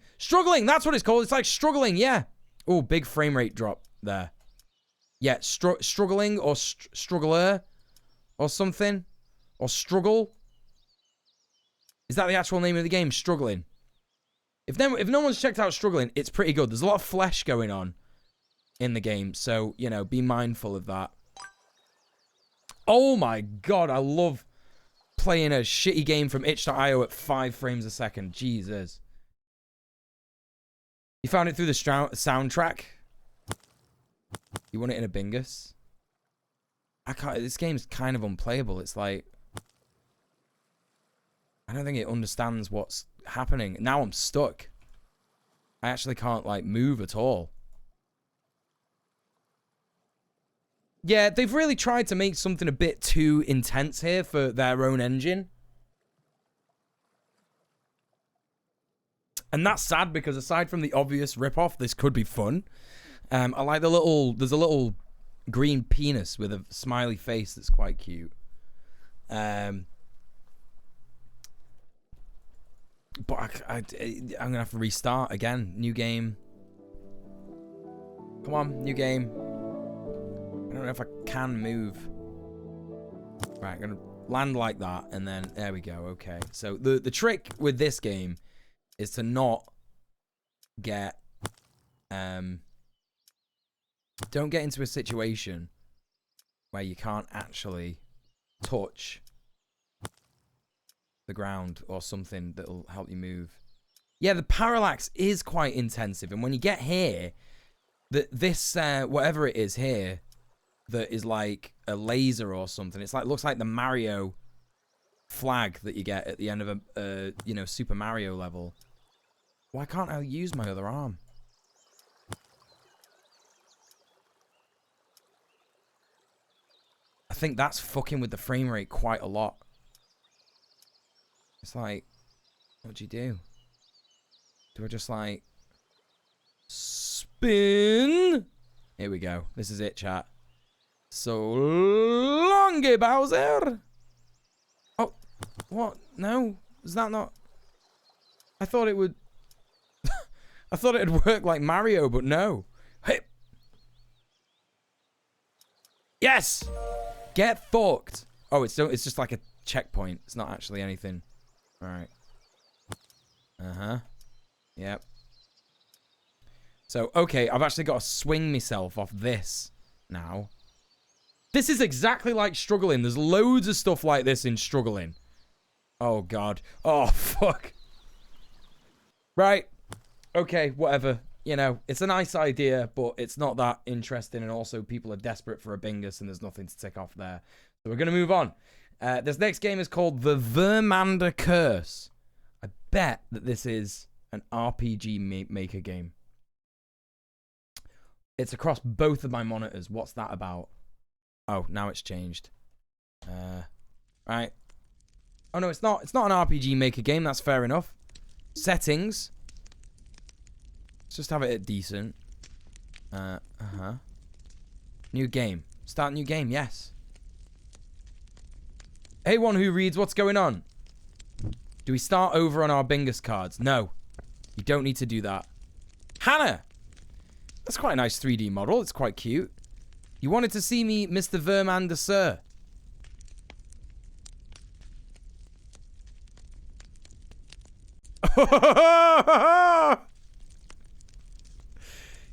That's what it's called. It's like Struggling. Yeah. Oh, big frame rate drop there. Yeah, Struggling or Struggler or something or Struggle. Is that the actual name of the game? Struggling. If no one's checked out Struggling, it's pretty good. There's a lot of flesh going on in the game, so you know, be mindful of that. Oh my god, I love playing a shitty game from itch.io at 5 frames a second. Jesus. You found it through the soundtrack? You want it in a bingus? I can't. This game's kind of unplayable. It's like... I don't think it understands what's happening. Now I'm stuck. I actually can't, like, move at all. Yeah, they've really tried to make something a bit too intense here for their own engine. And that's sad because aside from the obvious ripoff, this could be fun. I like the little... There's a little green penis with a smiley face that's quite cute. But I'm going to have to restart again. New game. Come on, new game. I don't know if I can move. Right, I'm going to land like that. And then, there we go. Okay. So the trick with this game is to not get... don't get into a situation where you can't actually touch the ground or something that'll help you move. Yeah, the parallax is quite intensive. And when you get here, this whatever it is here, that is like a laser or something. It's like, looks like the Mario flag that you get at the end of a you know, Super Mario level. Why can't I use my other arm? I think that's fucking with the frame rate quite a lot. It's like, what do you do? Do I just like spin? Here we go. This is it, chat. So long, Bowser. Oh, what? No, is that not? I thought it would. I thought it'd work like Mario, but no. Hey. Yes. Get fucked. Oh, it's just like a checkpoint. It's not actually anything. All right. Uh-huh. Yep. So, okay, I've actually got to swing myself off this now. This is exactly like Struggling. There's loads of stuff like this in Struggling. Oh, God. Oh, fuck. Right. Okay, whatever. you know, it's a nice idea, but it's not that interesting. And also, people are desperate for a bingus, and there's nothing to tick off there. So we're going to move on. This next game is called The Vermander Curse. I bet that this is an RPG maker game. It's across both of my monitors. What's that about? Oh, now it's changed. Right. Oh, no, it's not. It's not an RPG maker game. That's fair enough. Settings. Let's just have it at decent. New game. Start new game, yes. Hey, one who reads, what's going on? Do we start over on our bingus cards? No. You don't need to do that. Hannah! That's quite a nice 3D model. It's quite cute. You wanted to see me, Mr. Vermander, sir.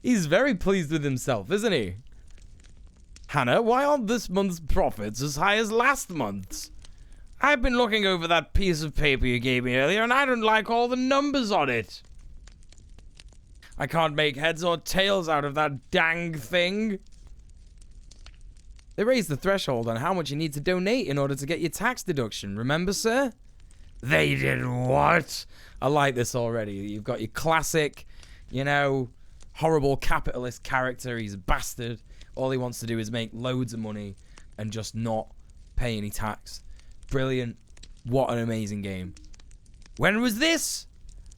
He's very pleased with himself, isn't he? Hannah, why aren't this month's profits as high as last month's? I've been looking over that piece of paper you gave me earlier, and I don't like all the numbers on it. I can't make heads or tails out of that dang thing. They raised the threshold on how much you need to donate in order to get your tax deduction. Remember, sir? They did what? I like this already. You've got your classic, you know, horrible capitalist character. He's a bastard. All he wants to do is make loads of money and just not pay any tax. Brilliant. What an amazing game. When was this?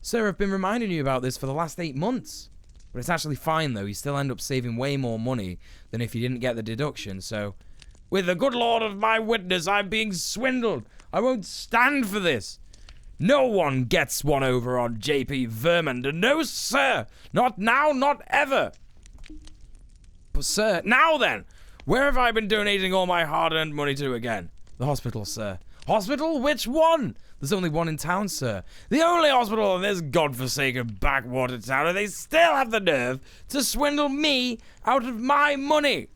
Sir, I've been reminding you about this for the last 8 months. But it's actually fine, though. You still end up saving way more money than if you didn't get the deduction, so... With the good lord of my witness, I'm being swindled. I won't stand for this. No one gets one over on JP Vermander. No, sir. Not now, not ever. But, sir, now then. Where have I been donating all my hard-earned money to again? The hospital, sir. Hospital? Which one? There's only one in town, sir. The only hospital in this godforsaken backwater town, and they still have the nerve to swindle me out of my money.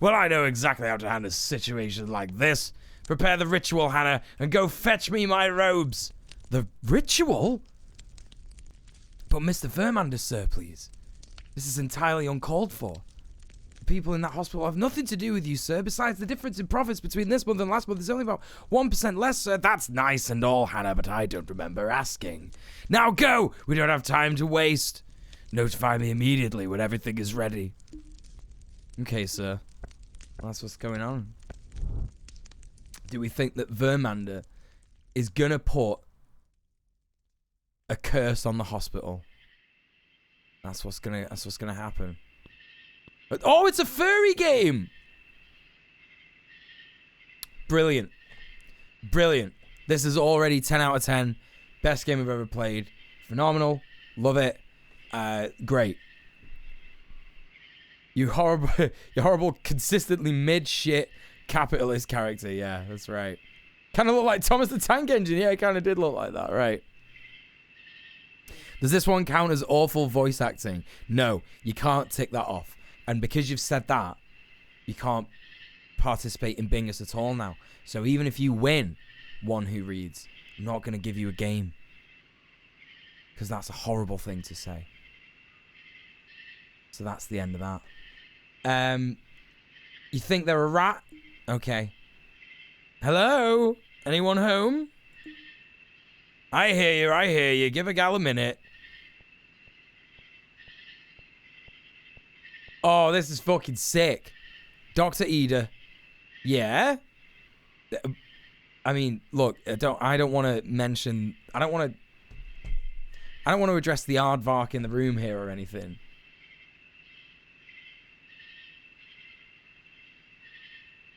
Well, I know exactly how to handle a situation like this. Prepare the ritual, Hannah, and go fetch me my robes. The ritual? But Mr. Vermander, sir, please. This is entirely uncalled for. The people in that hospital have nothing to do with you, sir. Besides, the difference in profits between this month and last month is only about 1% less, sir. That's nice and all, Hannah, but I don't remember asking. Now go! We don't have time to waste. Notify me immediately when everything is ready. Okay, sir. Well, that's what's going on. Do we think that Vermander is gonna put a curse on the hospital? That's what's gonna happen. Oh, it's a furry game! Brilliant. Brilliant. This is already 10 out of 10. Best game I've ever played. Phenomenal. Love it. Great. You horrible, consistently mid-shit capitalist character. Yeah, that's right. Kind of look like Thomas the Tank Engine. Yeah, it kind of did look like that, right? Does this one count as awful voice acting? No, you can't tick that off. And because you've said that, you can't participate in bingus at all now. So even if you win one who reads, I'm not going to give you a game. Because that's a horrible thing to say. So that's the end of that. You think they're a rat? Okay. Hello? Anyone home? I hear you. Give a gal a minute. Oh, this is fucking sick. Dr. Ida. Yeah? I mean, look, I don't want to mention... I don't want to address the aardvark in the room here or anything.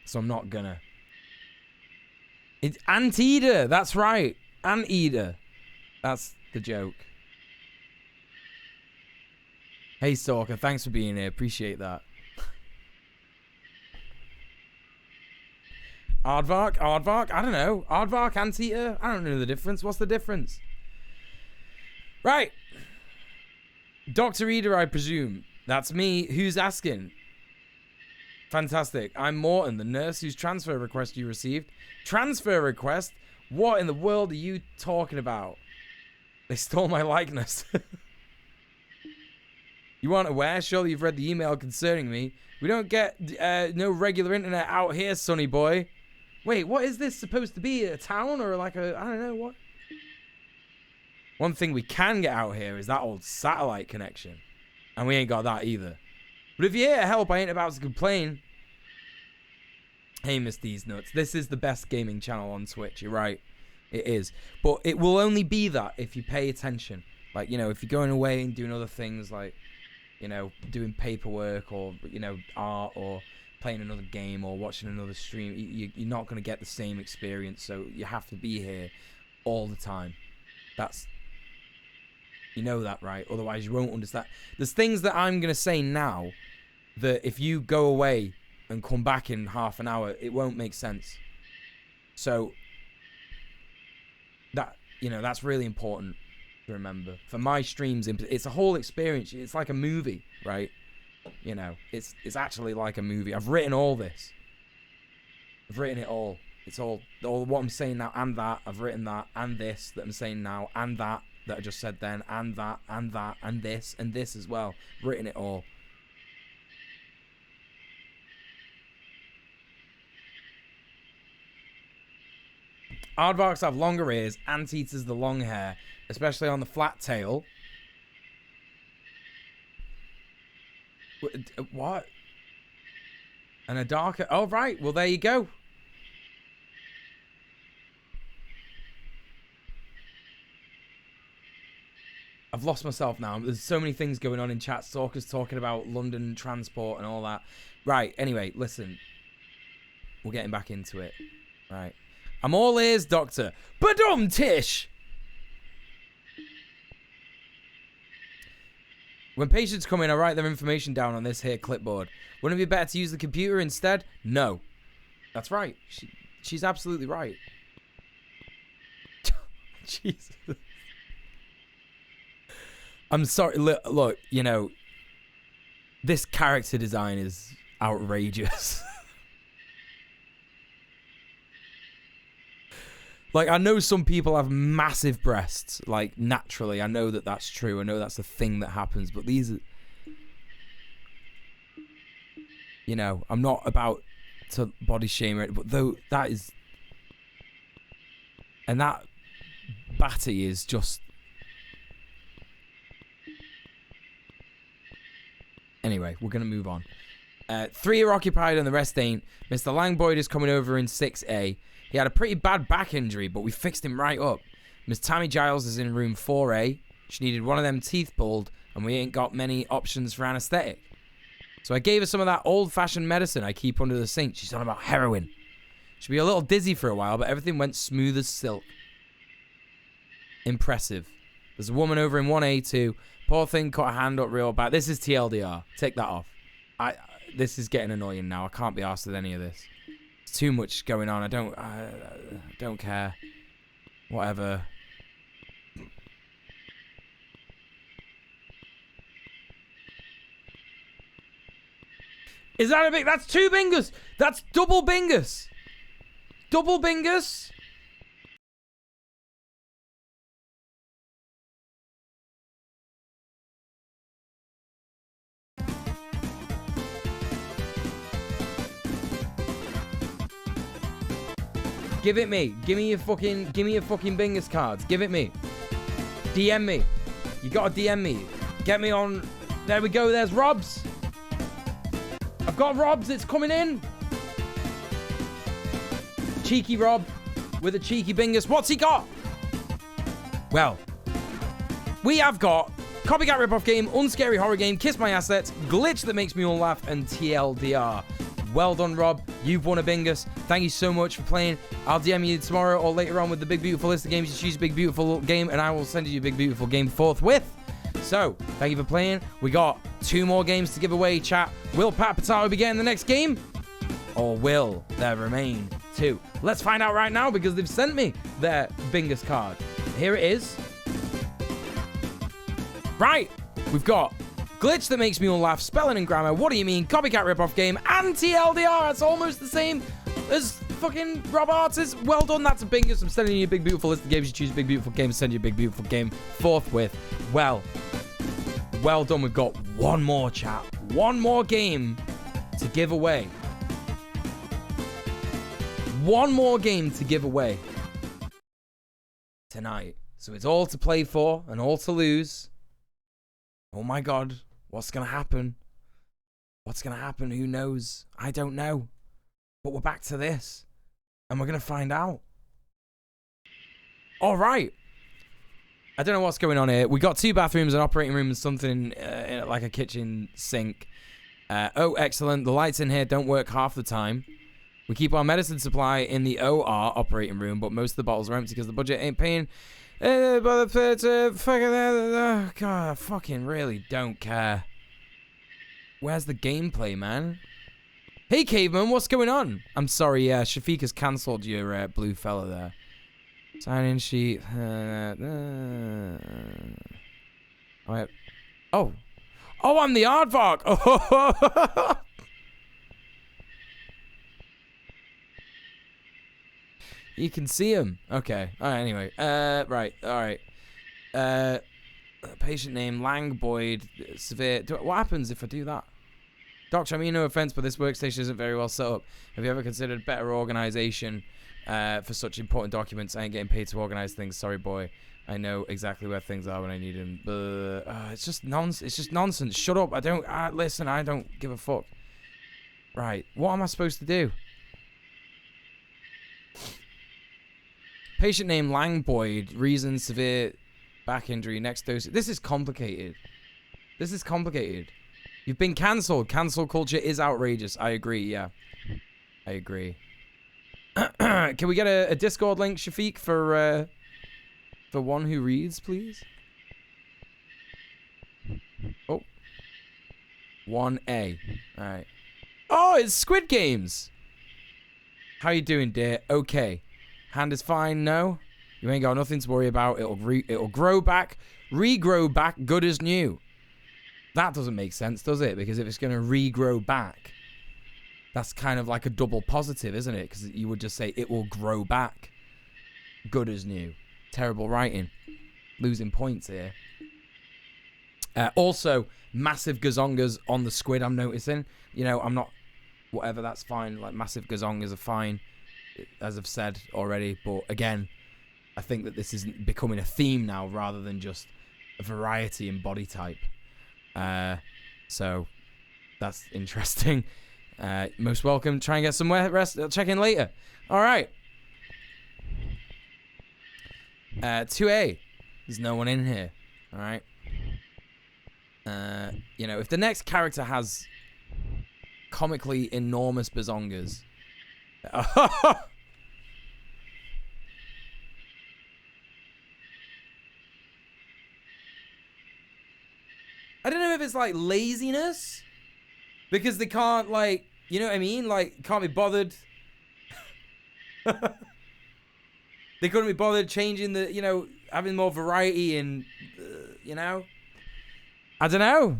So I'm not gonna. It's Aunt Ida. That's right. Aunt Ida. That's the joke. Hey, Stalker. Thanks for being here. Appreciate that. Aardvark? Aardvark? I don't know. Aardvark, Aunt Ida? I don't know the difference. What's the difference? Right. Dr. Ida, I presume. That's me. Who's asking? Fantastic. I'm Morton, the nurse whose transfer request you received. Transfer request? What in the world are you talking about? They stole my likeness. You aren't aware? Surely you've read the email concerning me. We don't get no regular internet out here, sonny boy. Wait, what is this supposed to be? A town or like a... I don't know, what? One thing we can get out here is that old satellite connection. And we ain't got that either. But if you're here to help, I ain't about to complain. Hey, Miss These Nuts. This is the best gaming channel on Twitch. You're right. It is. But it will only be that if you pay attention. Like, you know, if you're going away and doing other things like, you know, doing paperwork or, you know, art or playing another game or watching another stream, you're not going to get the same experience. So you have to be here all the time. That's... You know that, right? Otherwise, you won't understand. There's things that I'm going to say now that if you go away and come back in half an hour, it won't make sense. So, that, you know, that's really important to remember. For my streams, it's a whole experience. It's like a movie, right? You know, it's actually like a movie. I've written all this. I've written it all. It's all what I'm saying now and that. I've written that and this that I'm saying now and that I just said then and that and that and this as well. I've written it all. Aardvarks have longer ears, anteaters the long hair, especially on the flat tail. What? And a darker... Oh, right. Well, there you go. I've lost myself now. There's so many things going on in chat. Stalkers talking about London transport and all that. Right. Anyway, listen. We're getting back into it. Right. I'm all ears, Doctor. Badum Tish! When patients come in, I write their information down on this here clipboard. Wouldn't it be better to use the computer instead? No. That's right. She's absolutely right. Jesus. I'm sorry. Look, you know, this character design is outrageous. Like, I know some people have massive breasts, like, naturally. I know that that's true. I know that's the thing that happens. But these are... You know, I'm not about to body shame it, but though that is... And that Batty is just... Anyway, we're going to move on. 3 are occupied and the rest ain't. Mr. Langboyd is coming over in 6A. He had a pretty bad back injury, but we fixed him right up. Miss Tammy Giles is in room 4A. She needed one of them teeth pulled, and we ain't got many options for anesthetic. So I gave her some of that old-fashioned medicine I keep under the sink. She's on about heroin. She'll be a little dizzy for a while, but everything went smooth as silk. Impressive. There's a woman over in 1A too. Poor thing cut her hand up real bad. This is TLDR. Take that off. This is getting annoying now. I can't be arsed with any of this. Too much going on. I don't care. Whatever. Is that a big... That's 2 bingus. That's double bingus. Double bingus. Give it me. Give me your fucking bingus cards. Give it me. DM me. You gotta DM me. Get me on. There we go. There's Rob's. I've got Rob's. It's coming in. Cheeky Rob with a cheeky bingus. What's he got? Well, we have got Copycat Ripoff Game, Unscary Horror Game, Kiss My Assets, Glitch That Makes Me All Laugh, and TLDR. Well done, Rob. You've won a bingus. Thank you so much for playing. I'll DM you tomorrow or later on with the big, beautiful list of games. You choose a big, beautiful game, and I will send you a big, beautiful game forthwith. So, thank you for playing. We got 2 more games to give away, chat. Will Pat Potato be getting the next game? Or will there remain 2? Let's find out right now because they've sent me their bingus card. Here it is. Right. We've got Glitch That Makes Me All Laugh, Spelling and Grammar, What Do You Mean, Copycat Ripoff Game, and TLDR. That's almost the same as fucking Rob Artis. Well done, that's a bingus. I'm sending you a big, beautiful list of games. You choose a big, beautiful game, send you a big, beautiful game forthwith. Well Well done. We've got one more, chat. One more game to give away. One more game to give away tonight. So it's all to play for and all to lose. Oh my God. What's going to happen? What's going to happen? Who knows? I don't know. But we're back to this. And we're going to find out. All right. I don't know what's going on here. We got 2 bathrooms, an operating room, and something like a kitchen sink. Oh, excellent. The lights in here don't work half the time. We keep our medicine supply in the OR operating room, but most of the bottles are empty because the budget ain't paying. God, I fucking really don't care. Where's the gameplay, man? Hey, Caveman, what's going on? I'm sorry, yeah, Shafiq has cancelled your blue fella there. Sign-in sheet. Oh, I'm the aardvark. Oh. You can see him. Okay. All right. Anyway. Right. All right. Patient name Lang Boyd. Severe. What happens if I do that? Doctor, I mean no offense, but this workstation isn't very well set up. Have you ever considered better organization for such important documents? I ain't getting paid to organize things. Sorry, boy. I know exactly where things are when I need them. It's just nonsense. It's just nonsense. Shut up. I don't. Listen. I don't give a fuck. Right. What am I supposed to do? Patient name Lang Boyd. Reason severe back injury. Next dose. This is complicated. This is complicated. You've been cancelled. Cancel culture is outrageous. I agree. Yeah. I agree. Can we get a Discord link, Shafiq, for one who reads, please? Oh. 1A. All right. Oh, it's Squid Games. How you doing, dear? Okay. Hand is fine. No, you ain't got nothing to worry about. It'll grow back, regrow back, good as new. That doesn't make sense, does it? Because if it's gonna regrow back, that's kind of like a double positive, isn't it? Because you would just say it will grow back, good as new. Terrible writing, losing points here. Also, massive gazongas on the squid. I'm noticing. You know, I'm not. Whatever, that's fine. Like massive gazongas are fine, as I've said already, but again, I think that this is becoming a theme now rather than just a variety in body type. So that's interesting. Most welcome. Try and get some rest. I'll check in later. All right. 2A. There's no one in here. All right. You know, if the next character has comically enormous bazongas. I don't know if it's like laziness because they can't, like, you know what I mean? Like, can't be bothered. They couldn't be bothered changing the, you know, having more variety and, you know, I don't know.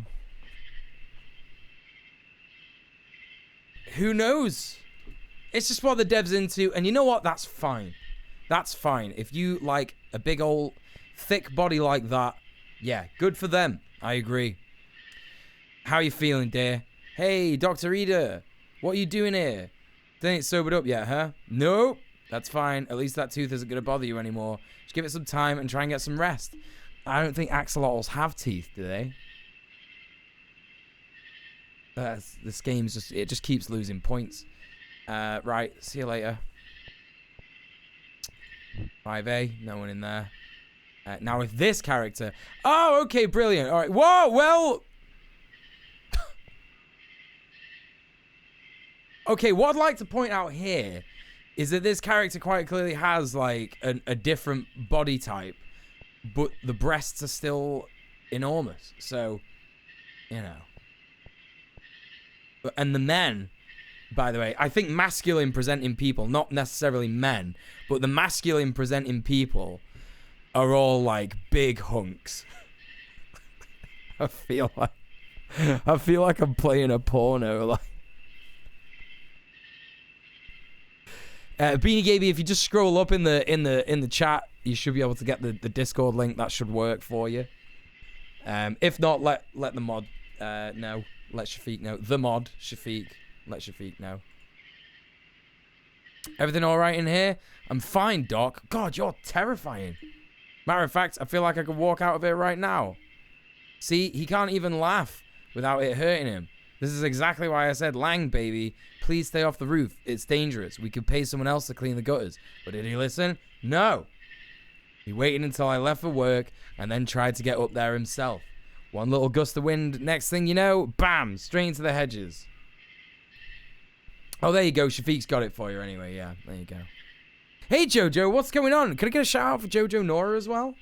Who knows? It's just what the dev's into, and you know what? That's fine. That's fine. If you like a big old thick body like that, yeah, good for them. I agree. How you feeling, dear? Hey, Dr. Ida, what are you doing here? They ain't sobered up yet, huh? Nope. That's fine. At least that tooth isn't going to bother you anymore. Just give it some time and try and get some rest. I don't think axolotls have teeth, do they? This game's just, it just keeps losing points. Right, see you later. 5A, no one in there. Now with this character. Oh, okay, brilliant. All right. Whoa, well. Okay, what I'd like to point out here is that this character quite clearly has, like, a different body type, but the breasts are still enormous. So, you know. And the men, by the way, I think masculine presenting people, not necessarily men, but the masculine presenting people are all like big hunks. I feel like I'm playing a porno. Like, Beanie Gaby, if you just scroll up in the chat, you should be able to get the Discord link. That should work for you. If not, let the mod know. Let Shafiq know. The mod, Shafiq. Let Shafiq know. Everything all right in here? I'm fine, Doc. God, you're terrifying. Matter of fact, I feel like I could walk out of here right now. See, he can't even laugh without it hurting him. This is exactly why I said, Lang, baby, please stay off the roof. It's dangerous. We could pay someone else to clean the gutters. But did he listen? No. He waited until I left for work and then tried to get up there himself. One little gust of wind, next thing you know, bam, straight into the hedges. Oh, there you go. Shafiq's got it for you anyway. Yeah, there you go. Hey, Jojo, what's going on? Can I get a shout out for Jojo Nora as well?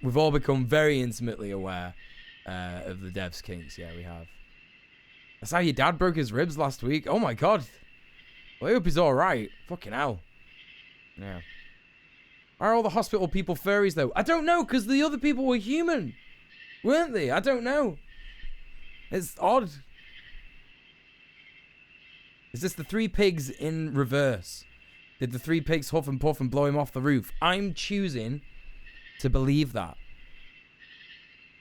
We've all become very intimately aware of the devs kinks. Yeah, we have. That's how your dad broke his ribs last week. Oh, my God. Well, I hope he's all right. Fucking hell. Yeah. Are all the hospital people furries, though? I don't know, because the other people were human. Weren't they? I don't know. It's odd. Is this the 3 pigs in reverse? Did the 3 pigs huff and puff and blow him off the roof? I'm choosing to believe that.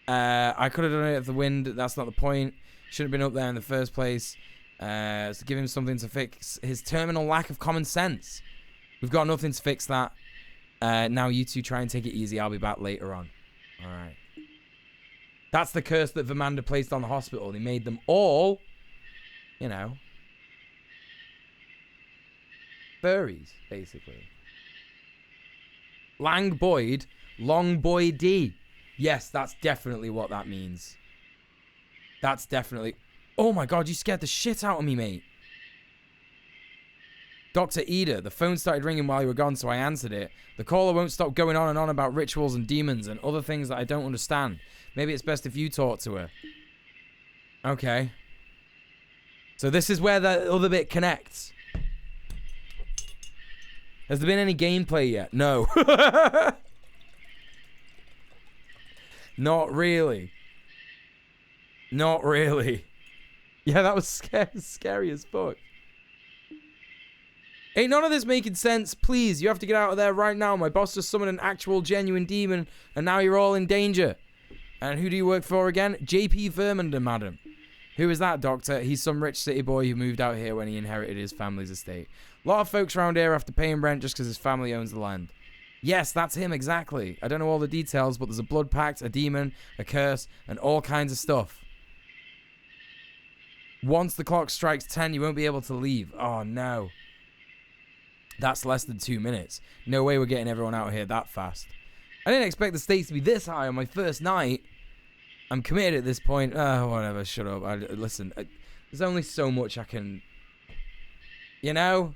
I could have done it if the wind. That's not the point. Shouldn't have been up there in the first place. So give him something to fix his terminal lack of common sense. We've got nothing to fix that. Now you two try and take it easy. I'll be back later on. All right. That's the curse that Vamanda placed on the hospital. He made them all, you know, furries, basically. Lang Boyd, Long Boy D. Yes, that's definitely what that means. That's definitely... Oh my God, you scared the shit out of me, mate. Dr. Ida, the phone started ringing while you were gone, so I answered it. The caller won't stop going on and on about rituals and demons and other things that I don't understand. Maybe it's best if you talk to her. Okay. So this is where the other bit connects. Has there been any gameplay yet? No. Not really. Not really. Yeah, that was scary as fuck. Ain't none of this making sense. Please, you have to get out of there right now. My boss just summoned an actual genuine demon, and now you're all in danger. And who do you work for again? JP Vermander, madam. Who is that, doctor? He's some rich city boy who moved out here when he inherited his family's estate. A lot of folks around here have to pay him rent just because his family owns the land. Yes, that's him, exactly. I don't know all the details, but there's a blood pact, a demon, a curse, and all kinds of stuff. Once the clock strikes 10, you won't be able to leave. Oh, no. That's less than 2 minutes. No way we're getting everyone out of here that fast. I didn't expect the stakes to be this high on my first night. I'm committed at this point. Whatever, shut up. Listen, there's only so much I can... You know?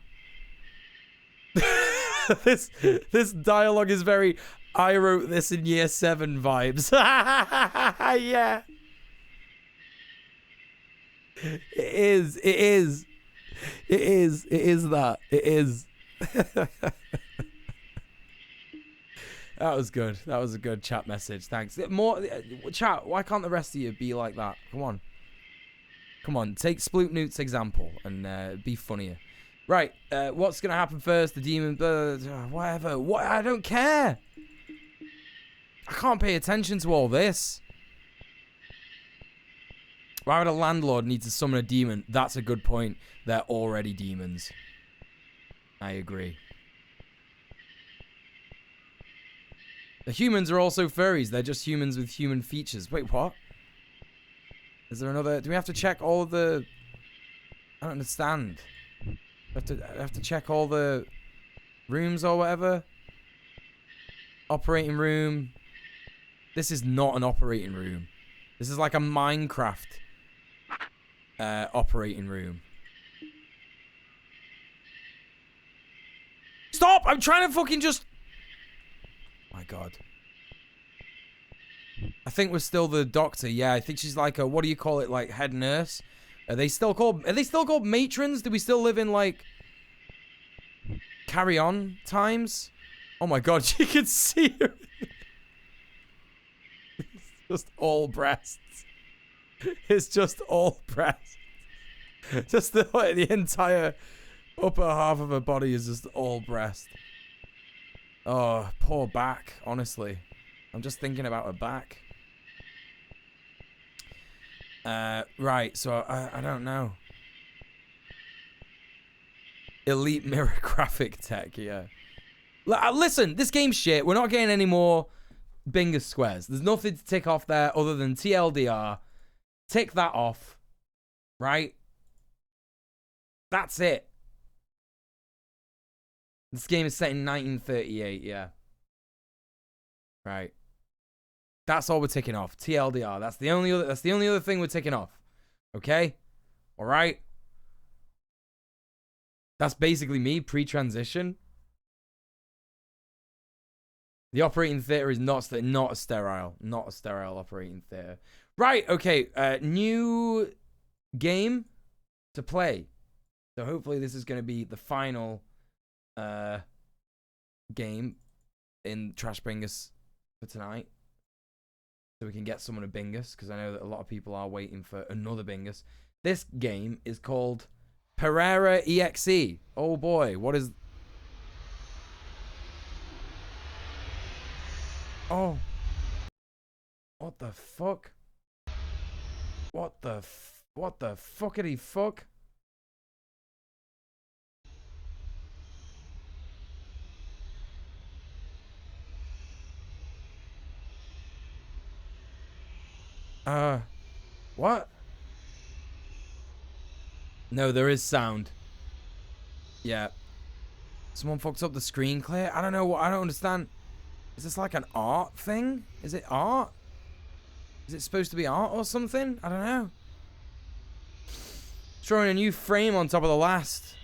This dialogue is very... I wrote this in year 7 vibes. Yeah. It is that. It is. That was good. That was a good chat message. Thanks. More chat. Why can't the rest of you be like that? Come on. Come on. Take Sploot Newt's example and be funnier. Right. What's gonna happen first? The demon. Whatever. What? I don't care. I can't pay attention to all this. Why would a landlord need to summon a demon? That's a good point. They're already demons. I agree. The humans are also furries. They're just humans with human features. Wait, what? Is there another... Do we have to check all of the... I don't understand. I have to check all the rooms or whatever? Operating room. This is not an operating room. This is like a Minecraft operating room. Stop! I'm trying to fucking just... My God. I think we're still the doctor. Yeah, I think she's like a... What do you call it? Like head nurse? Are they still called matrons? Do we still live in like... Carry on times? Oh my God, you can see her. It's just all breasts. It's just all breasts. Just the entire upper half of her body is just all breast. Oh, poor back, honestly. I'm just thinking about her back. Right, so I don't know. Elite mirror graphic tech, yeah. Listen, this game's shit. We're not getting any more bingus squares. There's nothing to tick off there other than TLDR. Tick that off. Right? That's it. This game is set in 1938, yeah. Right. That's all we're ticking off. TLDR. That's the only other thing we're ticking off. Okay? Alright? That's basically me pre-transition. The operating theater is not a sterile operating theater. Right, okay. New game to play. So hopefully this is going to be the final game in Trash Bingus for tonight. So we can get someone a bingus, because I know that a lot of people are waiting for another bingus. This game is called Pereira EXE. Oh boy, what is... Oh. What the fuck? What the fuckity fuck? What? No, there is sound. Yeah. Someone fucked up the screen clear? I don't know what, I don't understand. Is this like an art thing? Is it art? Is it supposed to be art or something? I don't know. Throwing a new frame on top of the last.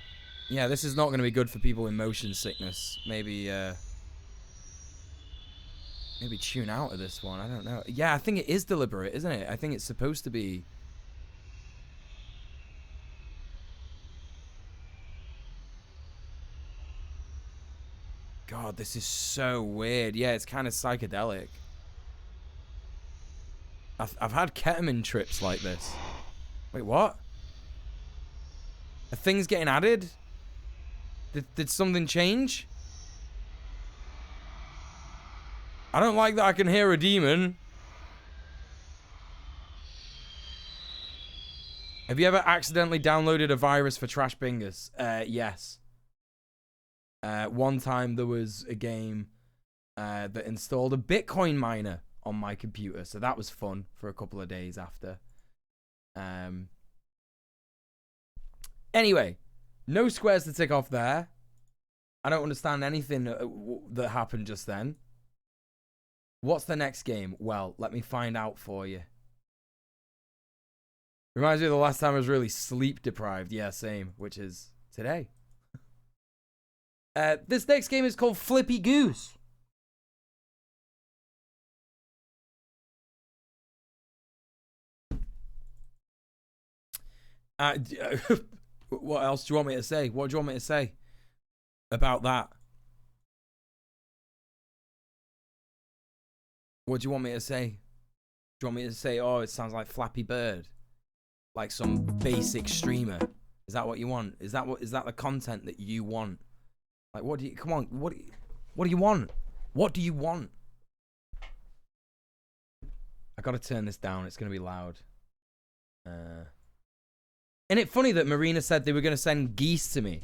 Yeah, this is not going to be good for people with motion sickness. Maybe tune out of this one. I don't know. Yeah, I think it is deliberate, isn't it? I think it's supposed to be. God, this is so weird. Yeah, it's kind of psychedelic. I've had ketamine trips like this. Wait, what? Are things getting added? Did something change? I don't like that I can hear a demon. Have you ever accidentally downloaded a virus for Trash Bingus? Yes. One time there was a game that installed a Bitcoin miner on my computer, so that was fun for a couple of days after. Anyway, no squares to tick off there. I don't understand anything that happened just then. What's the next game? Well, let me find out for you. Reminds me of the last time I was really sleep deprived. Yeah, same, which is today. This next game is called Flippy Goose. What else do you want me to say? What do you want me to say about that? What do you want me to say? Do you want me to say, oh, it sounds like Flappy Bird? Like some basic streamer? Is that what you want? Is that the content that you want? Like, what do you, come on, what do you want? What do you want? I gotta turn this down, it's gonna be loud. Isn't it funny that Marina said they were gonna send geese to me?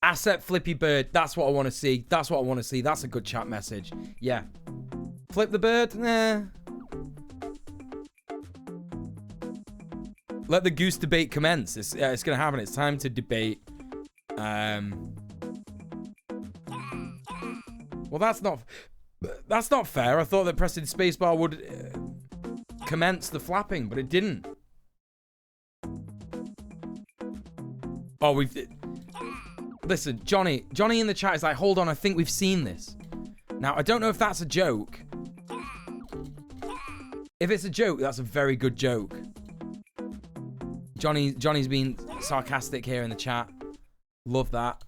Asset Flippy Bird, that's what I want to see. That's what I want to see. That's a good chat message. Yeah. Flip the bird? Nah. Let the goose debate commence. It's going to happen. It's time to debate. Well, that's not fair. I thought that pressing spacebar would commence the flapping, but it didn't. Oh, listen, Johnny in the chat is like, hold on, I think we've seen this. Now, I don't know if that's a joke. If it's a joke, that's a very good joke. Johnny's been sarcastic here in the chat. Love that.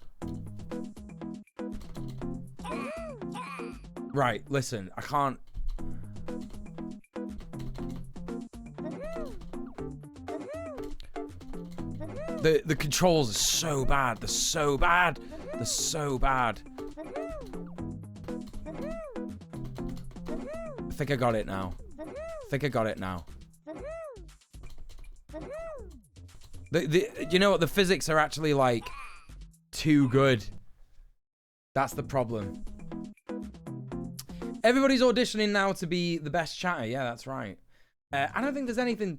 Right, listen, I can't... The controls are so bad. They're so bad. They're so bad. I think I got it now. I think I got it now. You know what? The physics are actually, like, too good. That's the problem. Everybody's auditioning now to be the best chatter. Yeah, that's right. I don't think there's anything...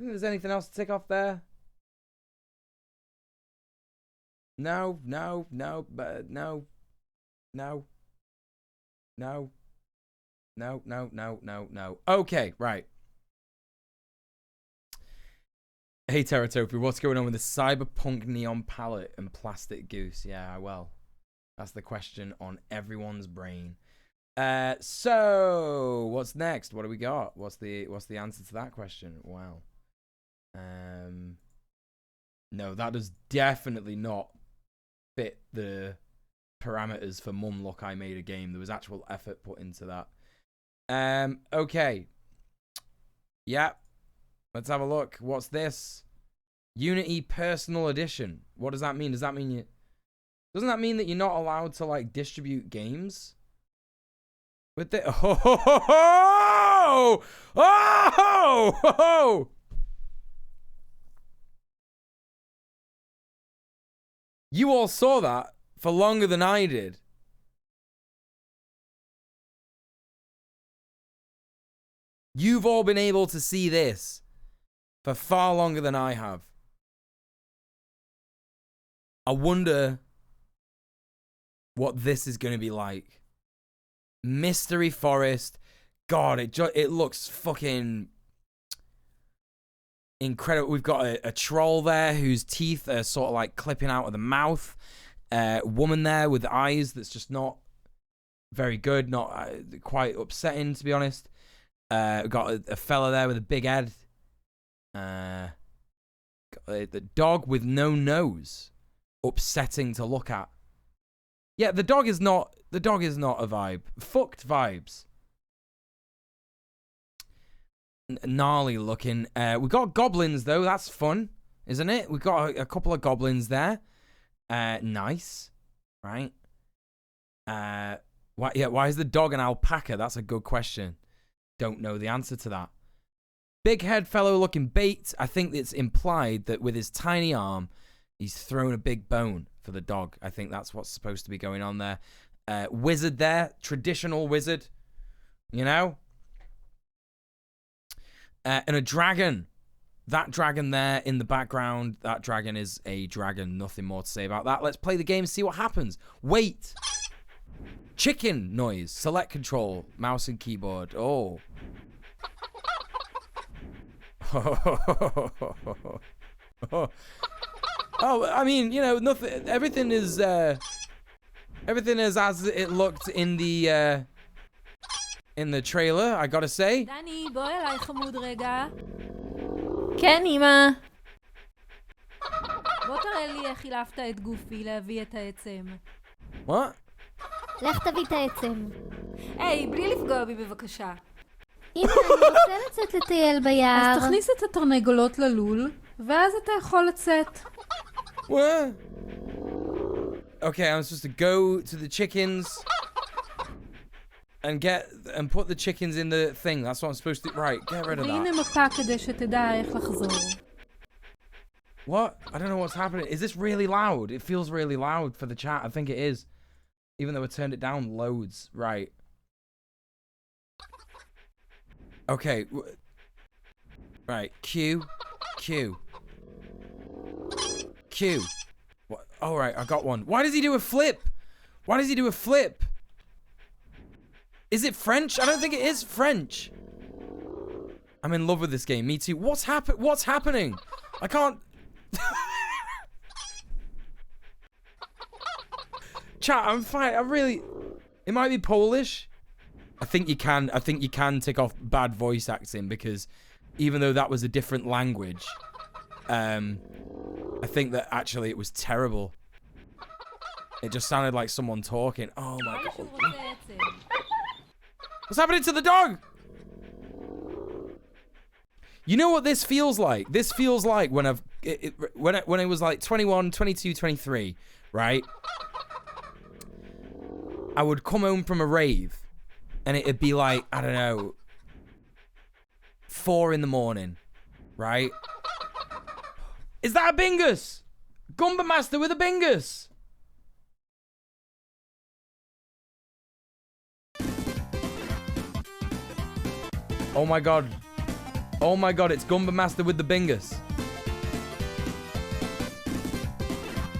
else to tick off there. No. Okay, right. Hey, Teratopia, what's going on with the cyberpunk neon palette and plastic goose? Yeah, well, that's the question on everyone's brain. So what's next? What do we got? What's the answer to that question? Wow. No, that does definitely not fit the parameters for Mum Look I Made a Game. There was actual effort put into that. Okay. Yeah. Let's have a look. What's this? Unity Personal Edition. What does that mean? Does that mean you... Doesn't that mean that you're not allowed to, like, distribute games? With the... Oh! You all saw that for longer than I did. You've all been able to see this for far longer than I have. I wonder what this is going to be like. Mystery Forest. God, it looks fucking incredible. We've got a troll there whose teeth are sort of like clipping out of the mouth. Woman there with eyes that's just not very good. Not quite upsetting, to be honest. We've got a fella there with a big head. The dog with no nose. Upsetting to look at. Yeah, the dog is not a vibe. Fucked vibes. Gnarly looking. We got goblins though. That's fun, isn't it? We got a couple of goblins there. Nice, right? Why is the dog an alpaca? That's a good question. Don't know the answer to that. Big head fellow looking bait. I think it's implied that with his tiny arm, he's thrown a big bone for the dog. I think that's what's supposed to be going on there. Wizard there. Traditional wizard. You know? And a dragon. That dragon there in the background. That dragon is a dragon. Nothing more to say about that. Let's play the game and see what happens. Wait. Chicken noise. Select control. Mouse and keyboard. Oh. Oh, I mean, you know, nothing. Everything is as it looked in the trailer. I gotta say. דני, בואי אליי חמוד רגע. כן, אמא. בוא תראה לי איך חילפת את גופי להביא את העצם. What? לך תביא את העצם. היי, בלי לפגוע בי בבקשה. אמא, אני רוצה לצאת לטייל ביער. אז תכניס את התרנגולות ללול, ואז אתה יכול לצאת. What? Okay, I'm supposed to go to the chickens and put the chickens in the thing. That's what I'm supposed to... Right, get rid of והנה that. מפה כדי שתדע איך לחזור. What? I don't know what's happening. Is this really loud? It feels really loud for the chat. I think it is. Even though I turned it down loads. Right. Okay. Right. Q. What? Oh, right. I got one. Why does he do a flip? Is it French? I don't think it is French. I'm in love with this game. Me too. What's happening? I can't... Chat, I'm fine. It might be Polish. I think you can tick off bad voice acting because even though that was a different language, I think that actually it was terrible. It just sounded like someone talking. Oh my god. What's happening to the dog? You know what this feels like? This feels like when when I was like 21, 22, 23, right? I would come home from a rave and it'd be like, I don't know, 4 in the morning, right? Is that a bingus? Gumba Master with a bingus. Oh my god. Oh my god, it's Gumba Master with the bingus.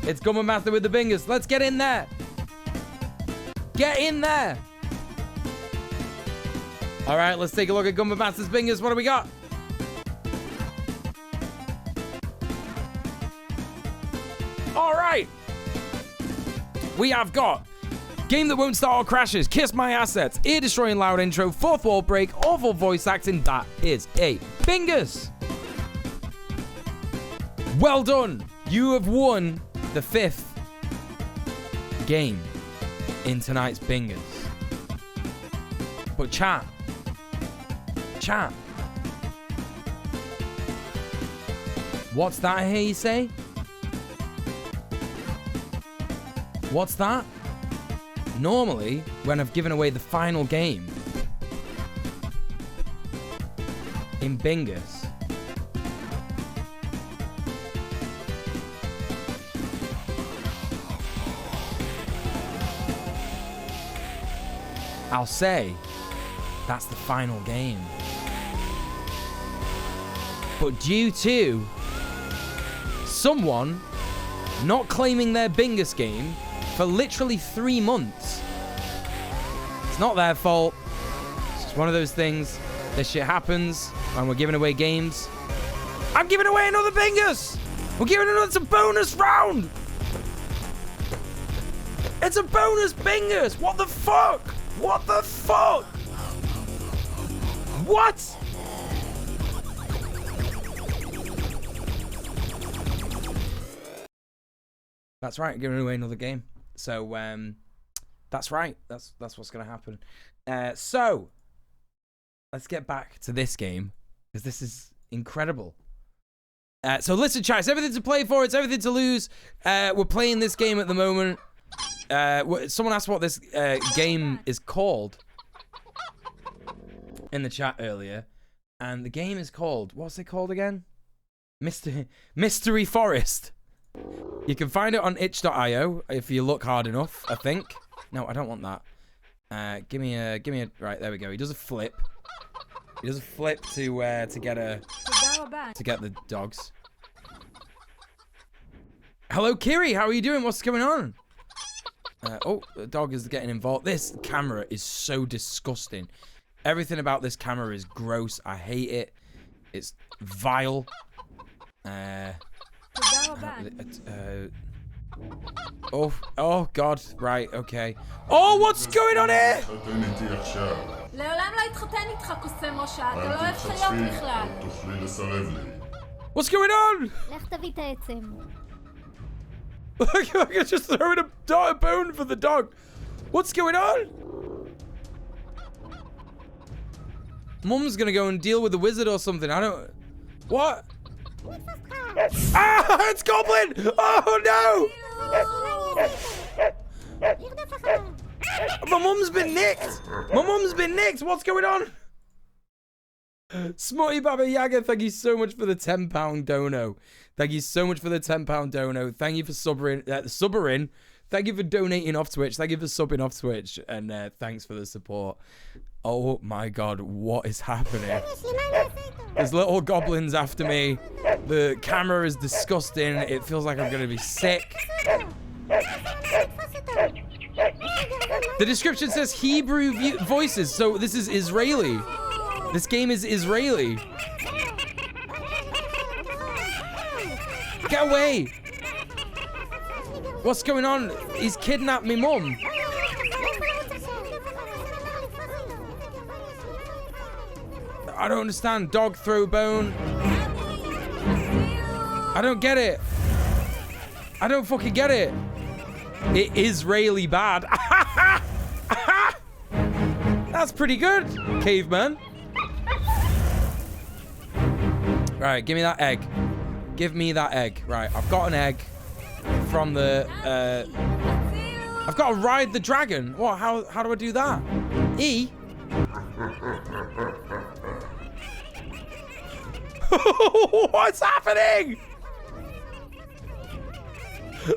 It's Gumba Master with the bingus. Let's get in there. Get in there. All right, let's take a look at Gumba Master's bingus. What do we got? All right. We have got game that won't start or crashes, kiss my assets, ear destroying loud intro, fourth wall break, awful voice acting. That is a bingus. Well done. You have won the 5th game in tonight's bingus. But chat. What's that I hear you say? What's that? Normally, when I've given away the final game in bingus, I'll say that's the final game. But due to someone not claiming their bingus game for literally 3 months, it's not their fault. It's just one of those things. This shit happens when we're giving away games. I'm giving away another bingus. We're giving another. It's a bonus round. It's a bonus bingus. What the fuck? What the fuck? What? That's right, giving away another game. So that's right. That's what's gonna happen. So let's get back to this game, because this is incredible. So listen, chat, it's everything to play for, it's everything to lose. We're playing this game at the moment. Someone asked what this game is called in the chat earlier, and the game is called, what's it called again? Mystery Forest. You can find it on itch.io if you look hard enough, I think. No, I don't want that. Give me a right, there we go. He does a flip. He does a flip to get the dogs. Hello, Kiri. How are you doing? What's going on? Oh, the dog is getting involved. This camera is so disgusting. Everything about this camera is gross. I hate it. It's vile. Oh God, right, okay. Oh, what's going on here? What's going on? Look, I'm just throwing a bone for the dog. What's going on? Mum's gonna go and deal with the wizard or something. I don't... What? Ah, it's Goblin! Oh no! My mum's been nicked! My mum's been nicked! What's going on? Smutty Baba Yaga, thank you so much for the £10 dono. Thank you so much for the £10 dono. Thank you for subbering. Thank you for donating off Twitch. Thank you for subbing off Twitch. And thanks for the support. Oh my God, what is happening? There's little goblins after me. The camera is disgusting. It feels like I'm gonna be sick. The description says Hebrew voices, so this is Israeli. This game is Israeli. Get away! What's going on? He's kidnapped me mum. I don't understand. Dog throw bone. I don't get it. I don't fucking get it. It is really bad. That's pretty good, caveman. Right, give me that egg. Give me that egg. Right, I've got an egg from the... I've got to ride the dragon. What? How do I do that? E? What's happening?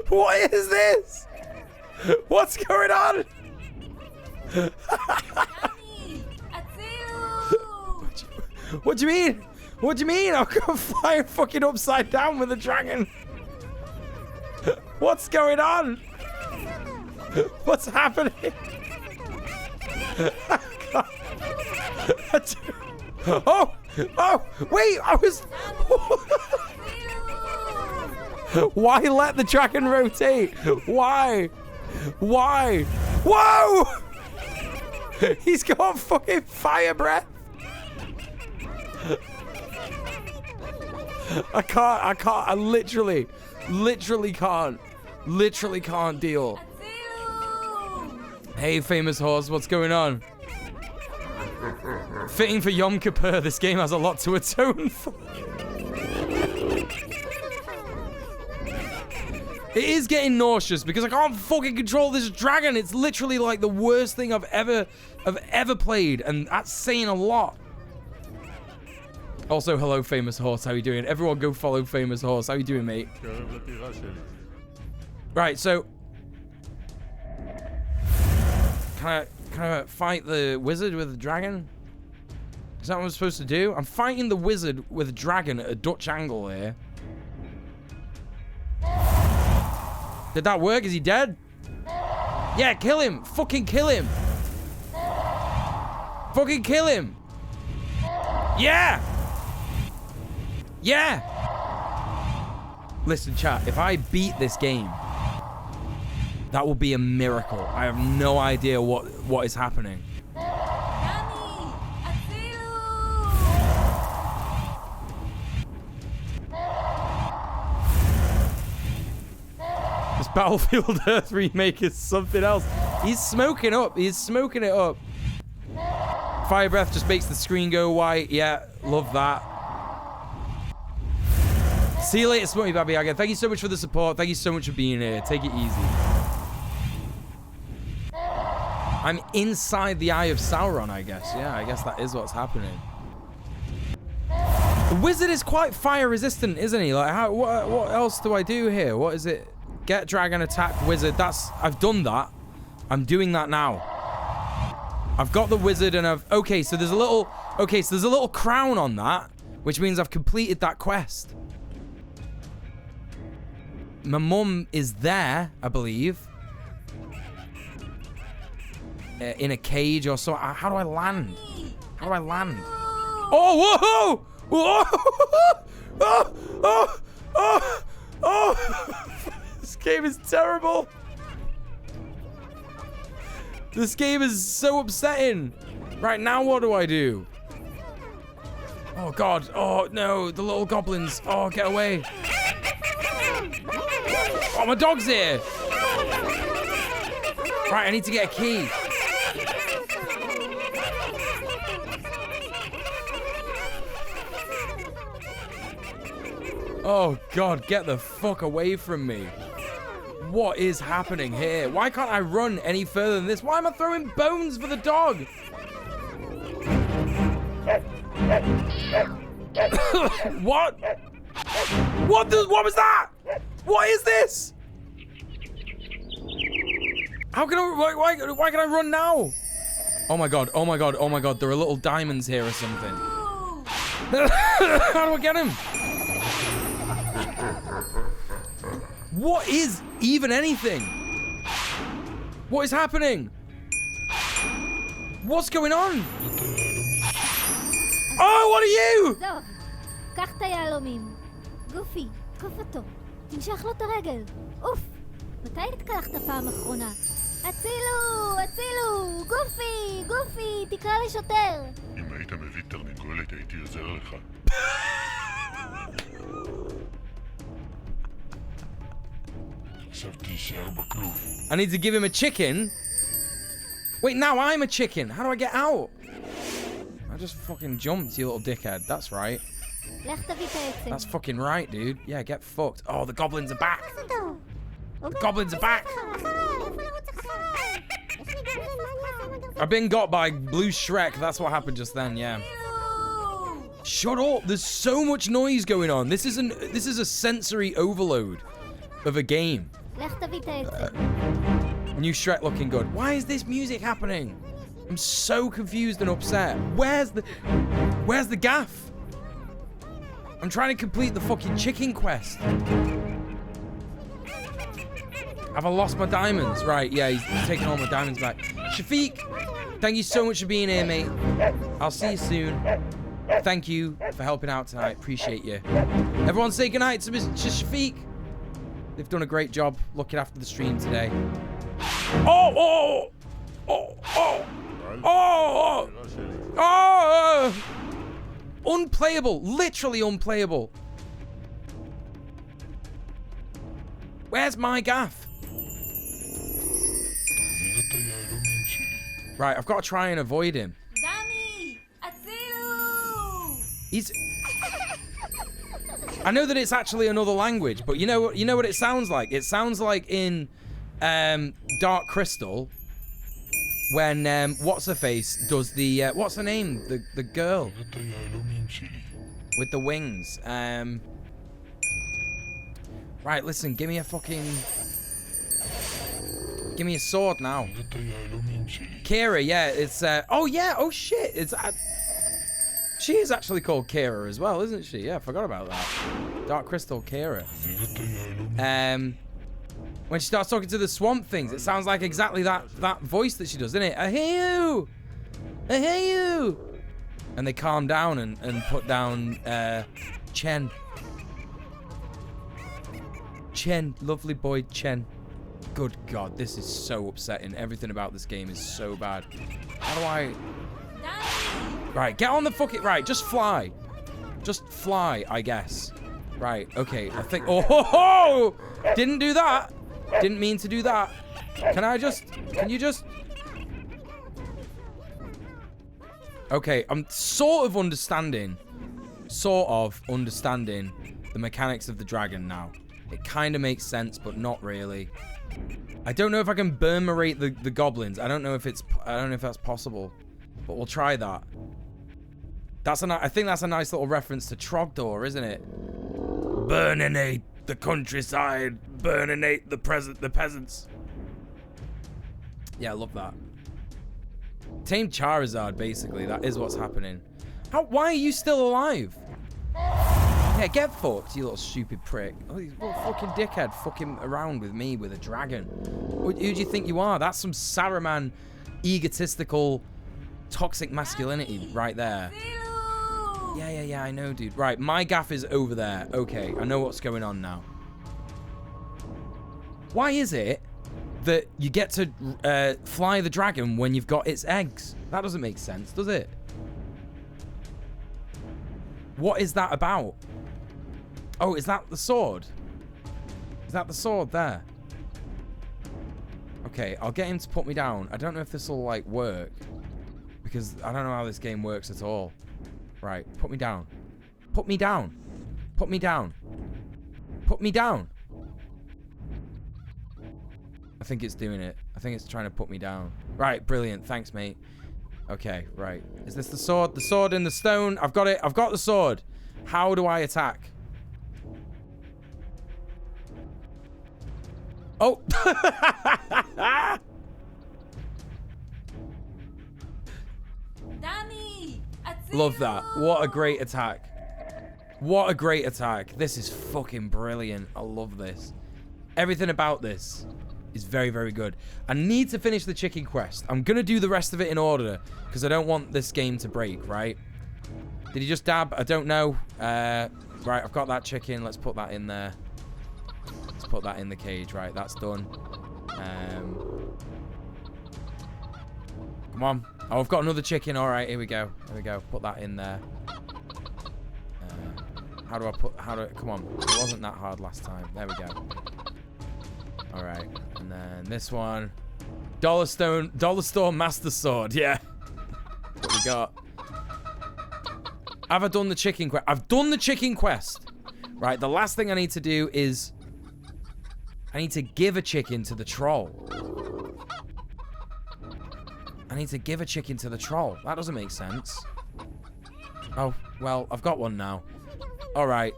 What is this? What's going on? What do you mean? What do you mean? I'm gonna fly fucking upside down with a dragon. What's going on? What's happening? Oh, wait, I was... Why let the dragon rotate? Why? Whoa! He's got fucking fire breath. I literally can't deal. Hey, famous horse, what's going on? Fitting for Yom Kippur, this game has a lot to atone for. It is getting nauseous because I can't fucking control this dragon. It's literally like the worst thing I've ever played, and that's saying a lot. Also, hello, famous horse. How you doing? Everyone go follow famous horse. How you doing, mate? Right, so can I fight the wizard with the dragon? Is that what I'm supposed to do? I'm fighting the wizard with a dragon at a Dutch angle here. Did that work? Is he dead? Yeah, kill him. Fucking kill him. Fucking kill him. Yeah. Yeah. Listen, chat, if I beat this game, that will be a miracle. I have no idea what is happening. This Battlefield Earth remake is something else. He's smoking up. He's smoking it up. Fire breath just makes the screen go white. Yeah, love that. See you later, Smutty Babby Aga. Thank you so much for the support. Thank you so much for being here. Take it easy. I'm inside the Eye of Sauron, I guess. Yeah, I guess that is what's happening. The wizard is quite fire resistant, isn't he? Like, what else do I do here? What is it? Get dragon, attack wizard. I've done that. I'm doing that now. I've got the wizard and okay, so there's a little crown on that, which means I've completed that quest. My mum is there, I believe. In a cage or so. How do I land? How do I land? Oh, whoa! Whoa! Oh! This game is terrible. This game is so upsetting. Right now, what do I do? Oh, God. Oh, no. The little goblins. Oh, get away. Oh, my dog's here. Right, I need to get a key. Oh, God, get the fuck away from me. What is happening here? Why can't I run any further than this? Why am I throwing bones for the dog? What? What was that? What is this? How can I, why can I run now? Oh my God, oh my God, oh my God. There are little diamonds here or something. How do I get him? What is even anything? What is happening? What's going on? Oh, what are you? זוב, קח את היהלומים. גופי, קוף אותו. תנשך לו את הרגל. אוף. מתי התקלחת פעם אחרונה? הצילו! הצילו! גופי! גופי! תקרא לשוטר! אם היית מביא תרנגולת הייתי עוזר לך. עכשיו תישאר בכלוב. I need to give him a chicken? Wait, now I'm a chicken. How do I get out? I just fucking jumped, you little dickhead. That's right. לך תביא את העצם. That's fucking right, dude. Yeah, get fucked. Oh, the goblins are back. The goblins are back. I've been got by Blue Shrek. That's what happened just then, yeah. Shut up. There's so much noise going on. This is a sensory overload of a game. New Shrek looking good. Why is this music happening? I'm so confused and upset. Where's the gaff? I'm trying to complete the fucking chicken quest. Have I lost my diamonds? Right, yeah, he's taking all my diamonds back. Shafiq, thank you so much for being here, mate. I'll see you soon. Thank you for helping out tonight. Appreciate you. Everyone say goodnight to Mr. Shafiq. They've done a great job looking after the stream today. Oh! Unplayable. Literally unplayable. Where's my gaff? Right, I've got to try and avoid him. Danny! Atzilu! He's... I know that it's actually another language, but you know what it sounds like? It sounds like in Dark Crystal when what's-her-face does the what's her name? The girl with the wings. Right, listen, give me a sword now. Kira, yeah, it's oh yeah, oh shit, it's she is actually called Kira as well, isn't she? Yeah, I forgot about that. Dark Crystal Kira. When she starts talking to the swamp things, it sounds like exactly that voice that she does, doesn't it? I hear you! I hear you! And they calm down and put down Chen. Chen, lovely boy Chen. Good God, this is so upsetting. Everything about this game is so bad. How do I... Right, get on the fucking... Right, just fly. Just fly, I guess. Right, okay, I think... Oh, ho, ho! Didn't do that. Didn't mean to do that. Can you just... Okay, I'm sort of understanding the mechanics of the dragon now. It kind of makes sense, but not really. I don't know if I can burmerate the goblins. I don't know if that's possible, but we'll try that. I think that's a nice little reference to Trogdor, isn't it? Burninate the countryside, burninate the peasants. Yeah, I love that. Tame Charizard, basically. That is what's happening. Why are you still alive? Yeah, get fucked, you little stupid prick. Oh, you little fucking dickhead fucking around with me with a dragon. Who do you think you are? That's some Saruman egotistical toxic masculinity right there. Yeah, I know, dude. Right, my gaff is over there. Okay, I know what's going on now. Why is it that you get to fly the dragon when you've got its eggs? That doesn't make sense, does it? What is that about? Oh, is that the sword? Is that the sword there? Okay, I'll get him to put me down. I don't know if this will, like, work. Because I don't know how this game works at all. Right, put me down. Put me down. Put me down. Put me down. I think it's doing it. I think it's trying to put me down. Right, brilliant. Thanks, mate. Okay, right. Is this the sword? The sword in the stone. I've got it. I've got the sword. How do I attack? Oh. Danny! Love that. What a great attack. What a great attack. This is fucking brilliant. I love this. Everything about this is very, very good. I need to finish the chicken quest. I'm going to do the rest of it in order because I don't want this game to break, right? Did he just dab? I don't know. Right, I've got that chicken. Let's put that in there. Let's put that in the cage. Right, that's done. Come on. Oh, I've got another chicken. All right, here we go. Here we go. Put that in there. How do I put... Come on. It wasn't that hard last time. There we go. All right. And then this one. Dollar Store Master Sword. Yeah. What we got? Have I done the chicken quest? I've done the chicken quest. Right. The last thing I need to do is... I need to give a chicken to the troll. I need to give a chicken to the troll. That doesn't make sense. Oh, well, I've got one now. All right.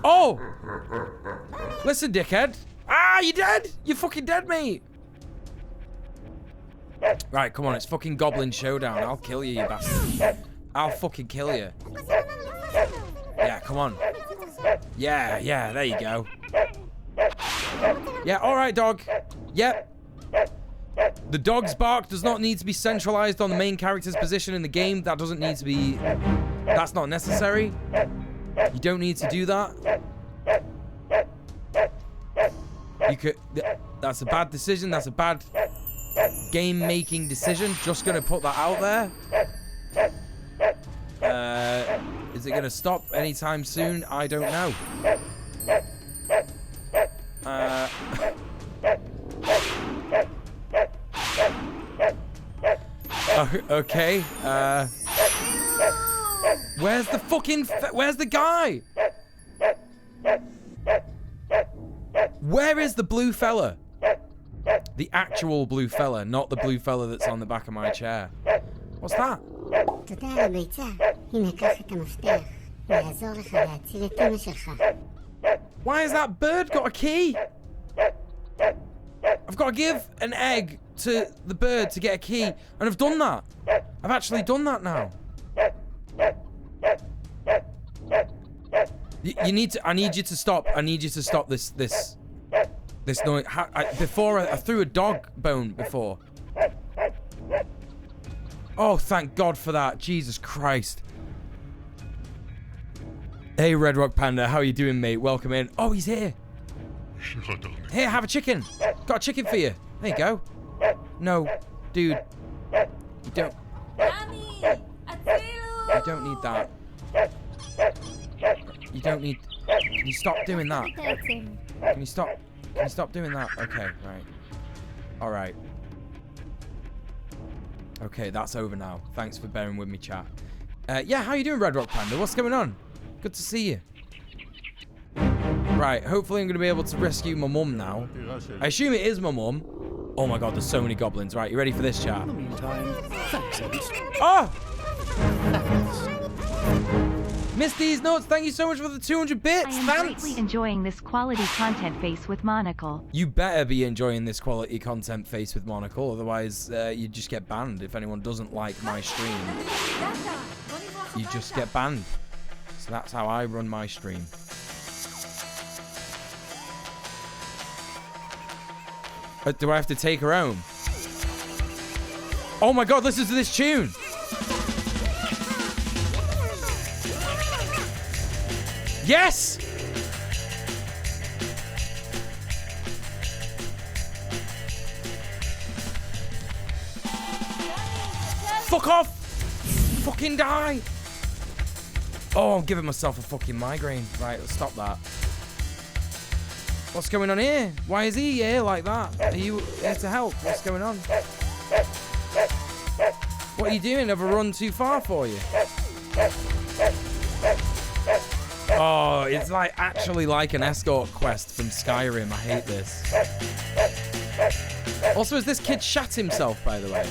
Oh! Listen, dickhead. Ah, you dead? You fucking dead, mate. Right, come on. It's fucking Goblin Showdown. I'll kill you, you bastard. I'll fucking kill you. Yeah, come on. Yeah, there you go. Yeah, all right, dog. Yep. The dog's bark does not need to be centralized on the main character's position in the game. That doesn't need to be... That's not necessary. You don't need to do that. You could... That's a bad decision. That's a bad game-making decision. Just gonna put that out there. Is it gonna stop anytime soon? I don't know. Okay. Where's the fucking... Where's the guy? Where is the blue fella? The actual blue fella, not the blue fella that's on the back of my chair. What's that? Why has that bird got a key? I've got to give an egg to the bird to get a key, and I've done that. I've actually done that now. You need to. I need you to stop. I need you to stop this noise. Before I threw a dog bone before. Oh, thank God for that. Jesus Christ. Hey, Red Rock Panda, how you doing, mate? Welcome in. Oh, he's here. Here, have a chicken. Got a chicken for you. There you go. No, dude. You don't. You don't need that. You don't need... Can you stop doing that? Can you stop? Can you stop doing that? Okay, right. Alright. Okay, that's over now. Thanks for bearing with me, chat. Yeah, how you doing, Red Rock Panda? What's going on? Good to see you. Right, hopefully I'm going to be able to rescue my mum now. I assume it is my mum. Oh my God, there's so many goblins. Right, you ready for this, chat? In the meantime, thanks, Oh! Misty's Notes, thank you so much for the 200 bits. I am greatly enjoying this quality content face with Monocle. You better be enjoying this quality content face with Monocle, otherwise you just get banned. If anyone doesn't like my stream, you just get banned. So that's how I run my stream. Do I have to take her home? Oh my God, listen to this tune. Yes! Fuck off! Fucking die! Oh, I'm giving myself a fucking migraine. Right, let's stop that. What's going on here? Why is he here like that? Are you here to help? What's going on? What are you doing? Have I run too far for you? Oh, it's like actually like an escort quest from Skyrim. I hate this. Also, has this kid shat himself, by the way?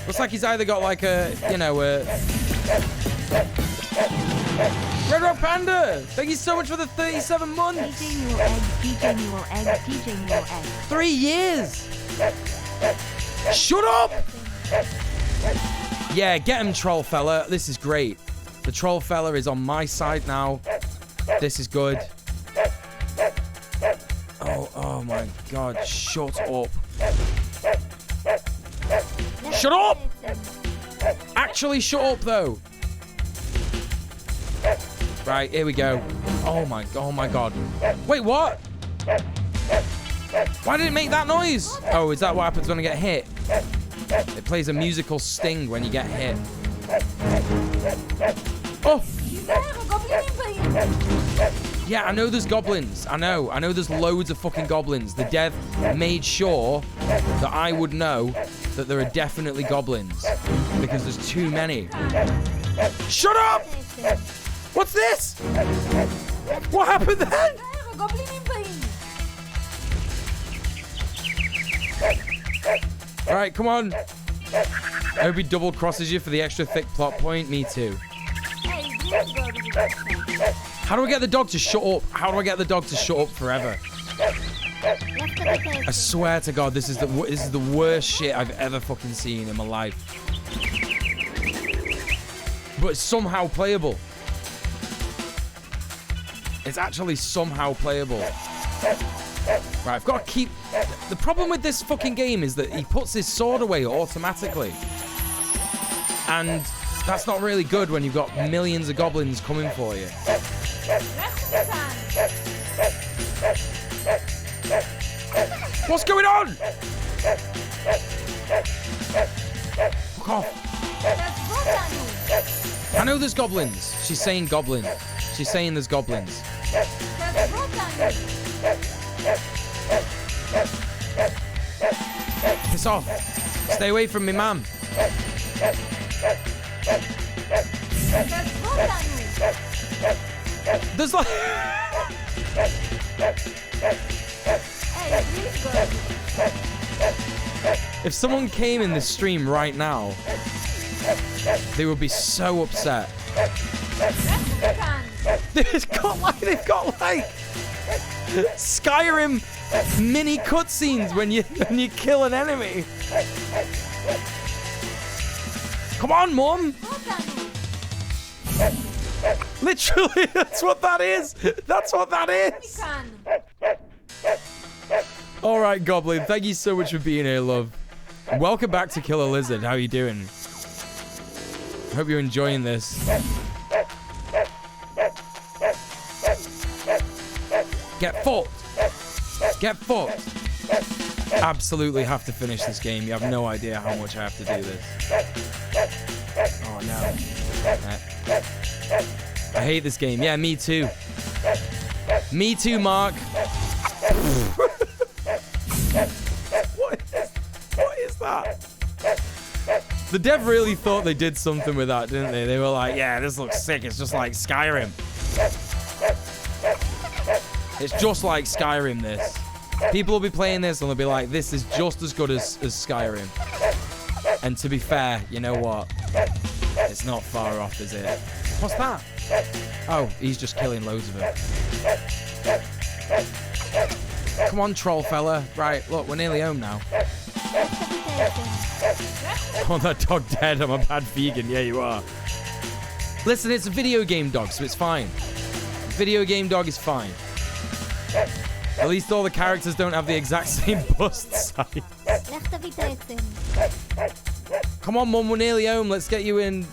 Looks like he's either got like a, you know, Red Rock Panda! Thank you so much for the 37 months! djmuel eggs, djmuel eggs. 3 years! Shut up! Yeah, get him, troll fella. This is great. The troll fella is on my side now. This is good. Oh my God, shut up. Shut up! Actually, shut up, though. Right, here we go. Oh my God. Wait, what? Why did it make that noise? Oh, is that what happens when I get hit? It plays a musical sting when you get hit. Oh! Yeah, I know there's goblins. I know there's loads of fucking goblins. The dev made sure that I would know that there are definitely goblins. Because there's too many. Shut up! What's this? What happened then? Alright, come on. I hope he double crosses you for the extra thick plot point. Me too. How do I get the dog to shut up? How do I get the dog to shut up forever? I swear to God, this is the worst shit I've ever fucking seen in my life. But it's somehow playable. It's actually somehow playable. Right, I've got to keep... The problem with this fucking game is that he puts his sword away automatically. And that's not really good when you've got millions of goblins coming for you. What's going on? Fuck off. I know there's goblins. She's saying goblin. She's saying there's goblins. Piss off. Stay away from me, ma'am. There's like... If someone came in this stream right now, they would be so upset. They've got like Skyrim mini cutscenes when you kill an enemy. Come on, Mum. Literally, that's what that is. That's what that is. All right, Goblin. Thank you so much for being here, love. Welcome back to Killer Lizard. How you doing? Hope you're enjoying this. Get fucked. Get fucked. Absolutely have to finish this game. You have no idea how much I have to do this. Oh, no. I hate this game. Yeah, me too. Me too, Mark. What is that? The dev really thought they did something with that, didn't they? They were like, yeah, this looks sick. It's just like Skyrim. It's just like Skyrim, this. People will be playing this and they'll be like, this is just as good as Skyrim. And to be fair, you know what? It's not far off, is it? What's that? Oh, he's just killing loads of them. Come on, troll fella. Right, look, we're nearly home now. Oh, that dog dead. I'm a bad vegan. Yeah, you are. Listen, it's a video game dog, so it's fine. Video game dog is fine. At least all the characters don't have the exact same bust size. Come on, Mum, we're nearly home. Let's get you in.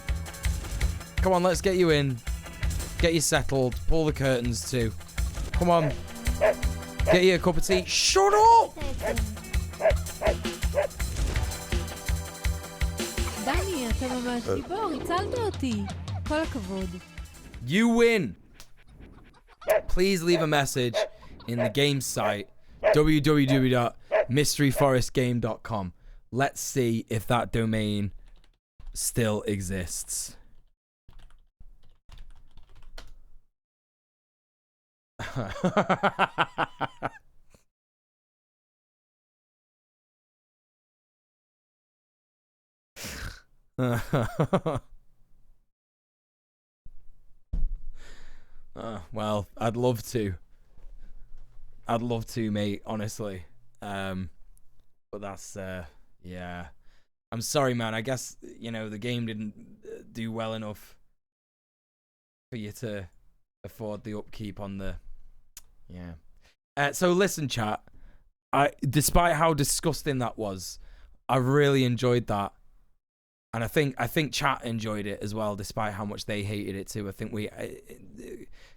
Come on, let's get you in. Get you settled. Pull the curtains too. Come on. Get you a cup of tea. Shut up! דני, אתה ממש גיבור, הצלת אותי. כל הכבוד. You win. Please leave a message in the game site, www.mysteryforestgame.com. Let's see if that domain still exists. Well, I'd love to. I'd love to, mate, honestly. But that's, yeah. I'm sorry, man. I guess, you know, the game didn't do well enough for you to afford the upkeep on the, yeah. So listen, chat. Despite how disgusting that was, I really enjoyed that. And I think chat enjoyed it as well, despite how much they hated it too. I think we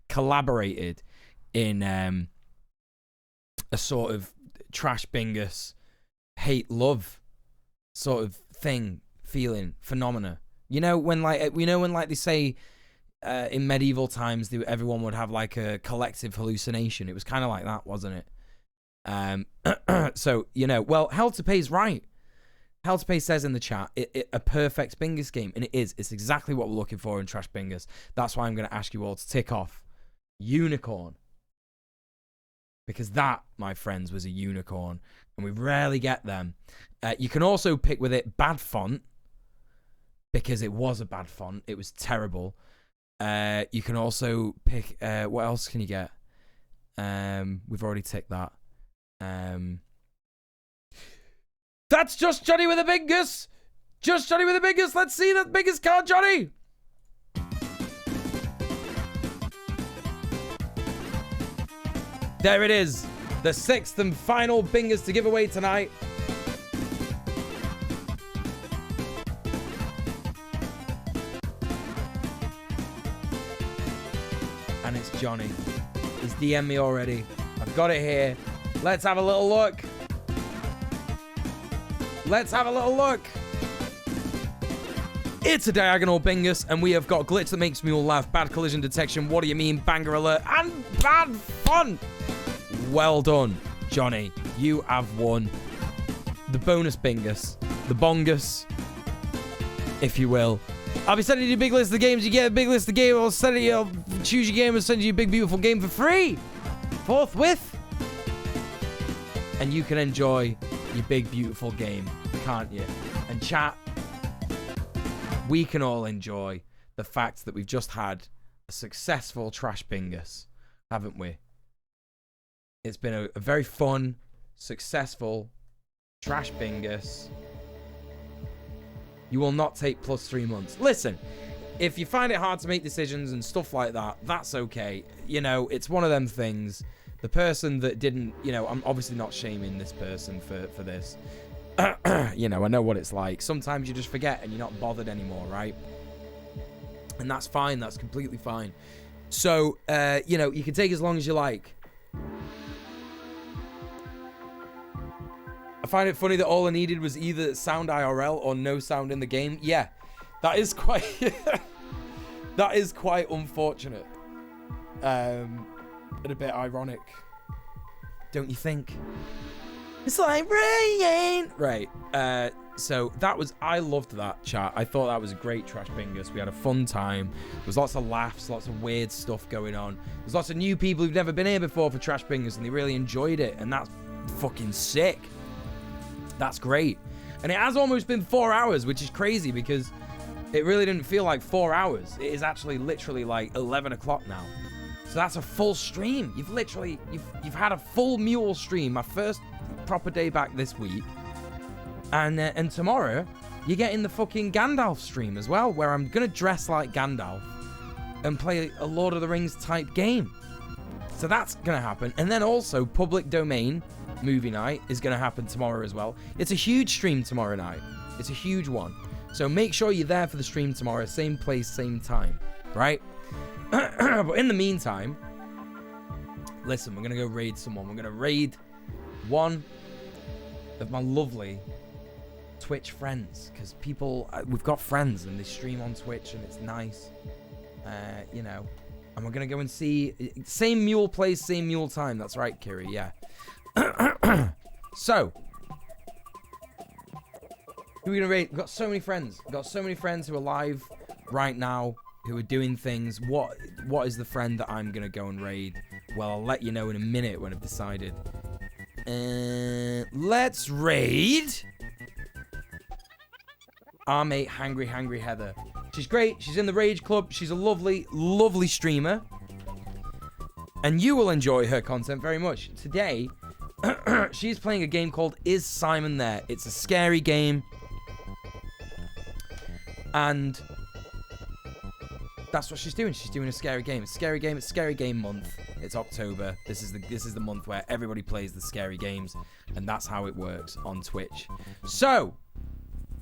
collaborated in a sort of trash bingus, hate love sort of thing, feeling, phenomena. You know when like they say in medieval times everyone would have like a collective hallucination. It was kind of like that, wasn't it? So you know, well, Hell to Pay's right. Hell to Pay says in the chat, a perfect bingus game, and it is. It's exactly what we're looking for in Trash Bingus. That's why I'm going to ask you all to tick off unicorn, because that, my friends, was a unicorn, and we rarely get them. You can also pick with it bad font, because it was a bad font. It was terrible. You can also pick, what else can you get? We've already ticked that. That's just Johnny with a bingus. Just Johnny with a bingus. Let's see that biggest card, Johnny. There it is. The 6th and final bingus to give away tonight. And it's Johnny. He's DM'd me already. I've got it here. Let's have a little look. Let's have a little look. It's a diagonal bingus, and we have got glitch that makes Mule laugh, bad collision detection, what do you mean, banger alert, and bad fun. Well done, Johnny. You have won the bonus bingus, the bongus, if you will. I'll be sending you a big list of games. You get a big list of games. I'll choose your game and send you a big, beautiful game for free. Forthwith. And you can enjoy your big, beautiful game, can't you? And chat, we can all enjoy the fact that we've just had a successful trash bingus, haven't we? It's been a very fun, successful trash bingus. You will not take +3 months. Listen, if you find it hard to make decisions and stuff like that, that's okay. You know, it's one of them things. The person that didn't, you know, I'm obviously not shaming this person for this. You know, I know what it's like. Sometimes you just forget and you're not bothered anymore, right? And that's fine. That's completely fine. So, you know, you can take as long as you like. I find it funny that all I needed was either sound IRL or no sound in the game. Yeah, that is quite... that is quite unfortunate. And a bit ironic. Don't you think? It's like rain. Right. So that was... I loved that, chat. I thought that was a great trash bingus. We had a fun time. There was lots of laughs, lots of weird stuff going on. There's lots of new people who've never been here before for trash bingus, and they really enjoyed it. And that's fucking sick. That's great. And it has almost been 4 hours, which is crazy because it really didn't feel like 4 hours. It is actually literally like 11 o'clock now. So that's a full stream. You've had a full mule stream. My first proper day back this week. And tomorrow, you're getting the fucking Gandalf stream as well, where I'm going to dress like Gandalf and play a Lord of the Rings type game. So that's going to happen. And then also public domain movie night is going to happen tomorrow as well. It's a huge stream tomorrow night. It's a huge one. So make sure you're there for the stream tomorrow. Same place, same time. Right? But in the meantime, listen, we're going to go raid someone. We're going to raid one of my lovely Twitch friends. Because people, we've got friends and they stream on Twitch and it's nice. You know. And we're going to go and see. Same mule place, same mule time. That's right, Kiri. Yeah. So, who are we gonna rate? We've got so many friends. We've got so many friends who are live right now, who are doing things. What is the friend that I'm gonna go and raid? Well, I'll let you know in a minute when I've decided. Let's raid our mate Hangry Heather. She's great. She's in the Rage Club. She's a lovely, lovely streamer. And you will enjoy her content very much. Today, she's playing a game called Is Simon There? It's a scary game. And that's what she's doing. She's doing a scary game. It's scary game. It's scary game month. It's October. This is the month where everybody plays the scary games. And that's how it works on Twitch. So,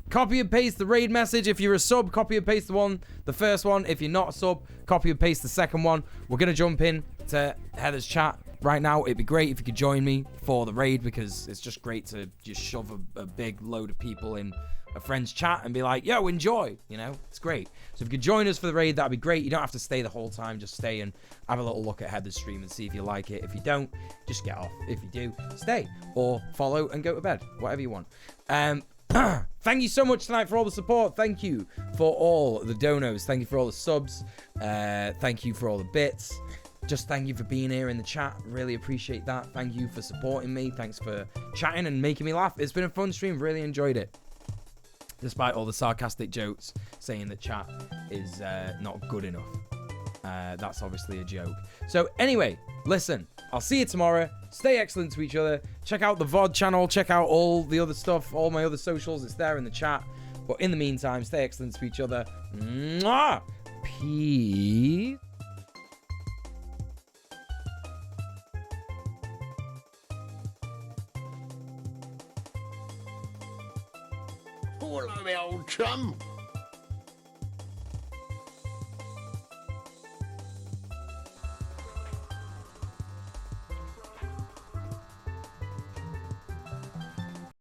copy and paste the raid message. If you're a sub, copy and paste the first one. If you're not a sub, copy and paste the second one. We're going to jump in to Heather's chat right now. It'd be great if you could join me for the raid because it's just great to just shove a big load of people in a friend's chat and be like, yo, enjoy. You know, it's great. So if you could join us for the raid, that'd be great. You don't have to stay the whole time. Just stay and have a little look at Heather's stream and see if you like it. If you don't, just get off. If you do, stay or follow and go to bed. Whatever you want. Thank you so much tonight for all the support. Thank you for all the donos. Thank you for all the subs. Thank you for all the bits. Just thank you for being here in the chat. Really appreciate that. Thank you for supporting me. Thanks for chatting and making me laugh. It's been a fun stream. Really enjoyed it. Despite all the sarcastic jokes saying that chat is not good enough. That's obviously a joke. So anyway, listen, I'll see you tomorrow. Stay excellent to each other. Check out the VOD channel. Check out all the other stuff, all my other socials. It's there in the chat. But in the meantime, stay excellent to each other. Mwah! Peace. Hello, my old chum.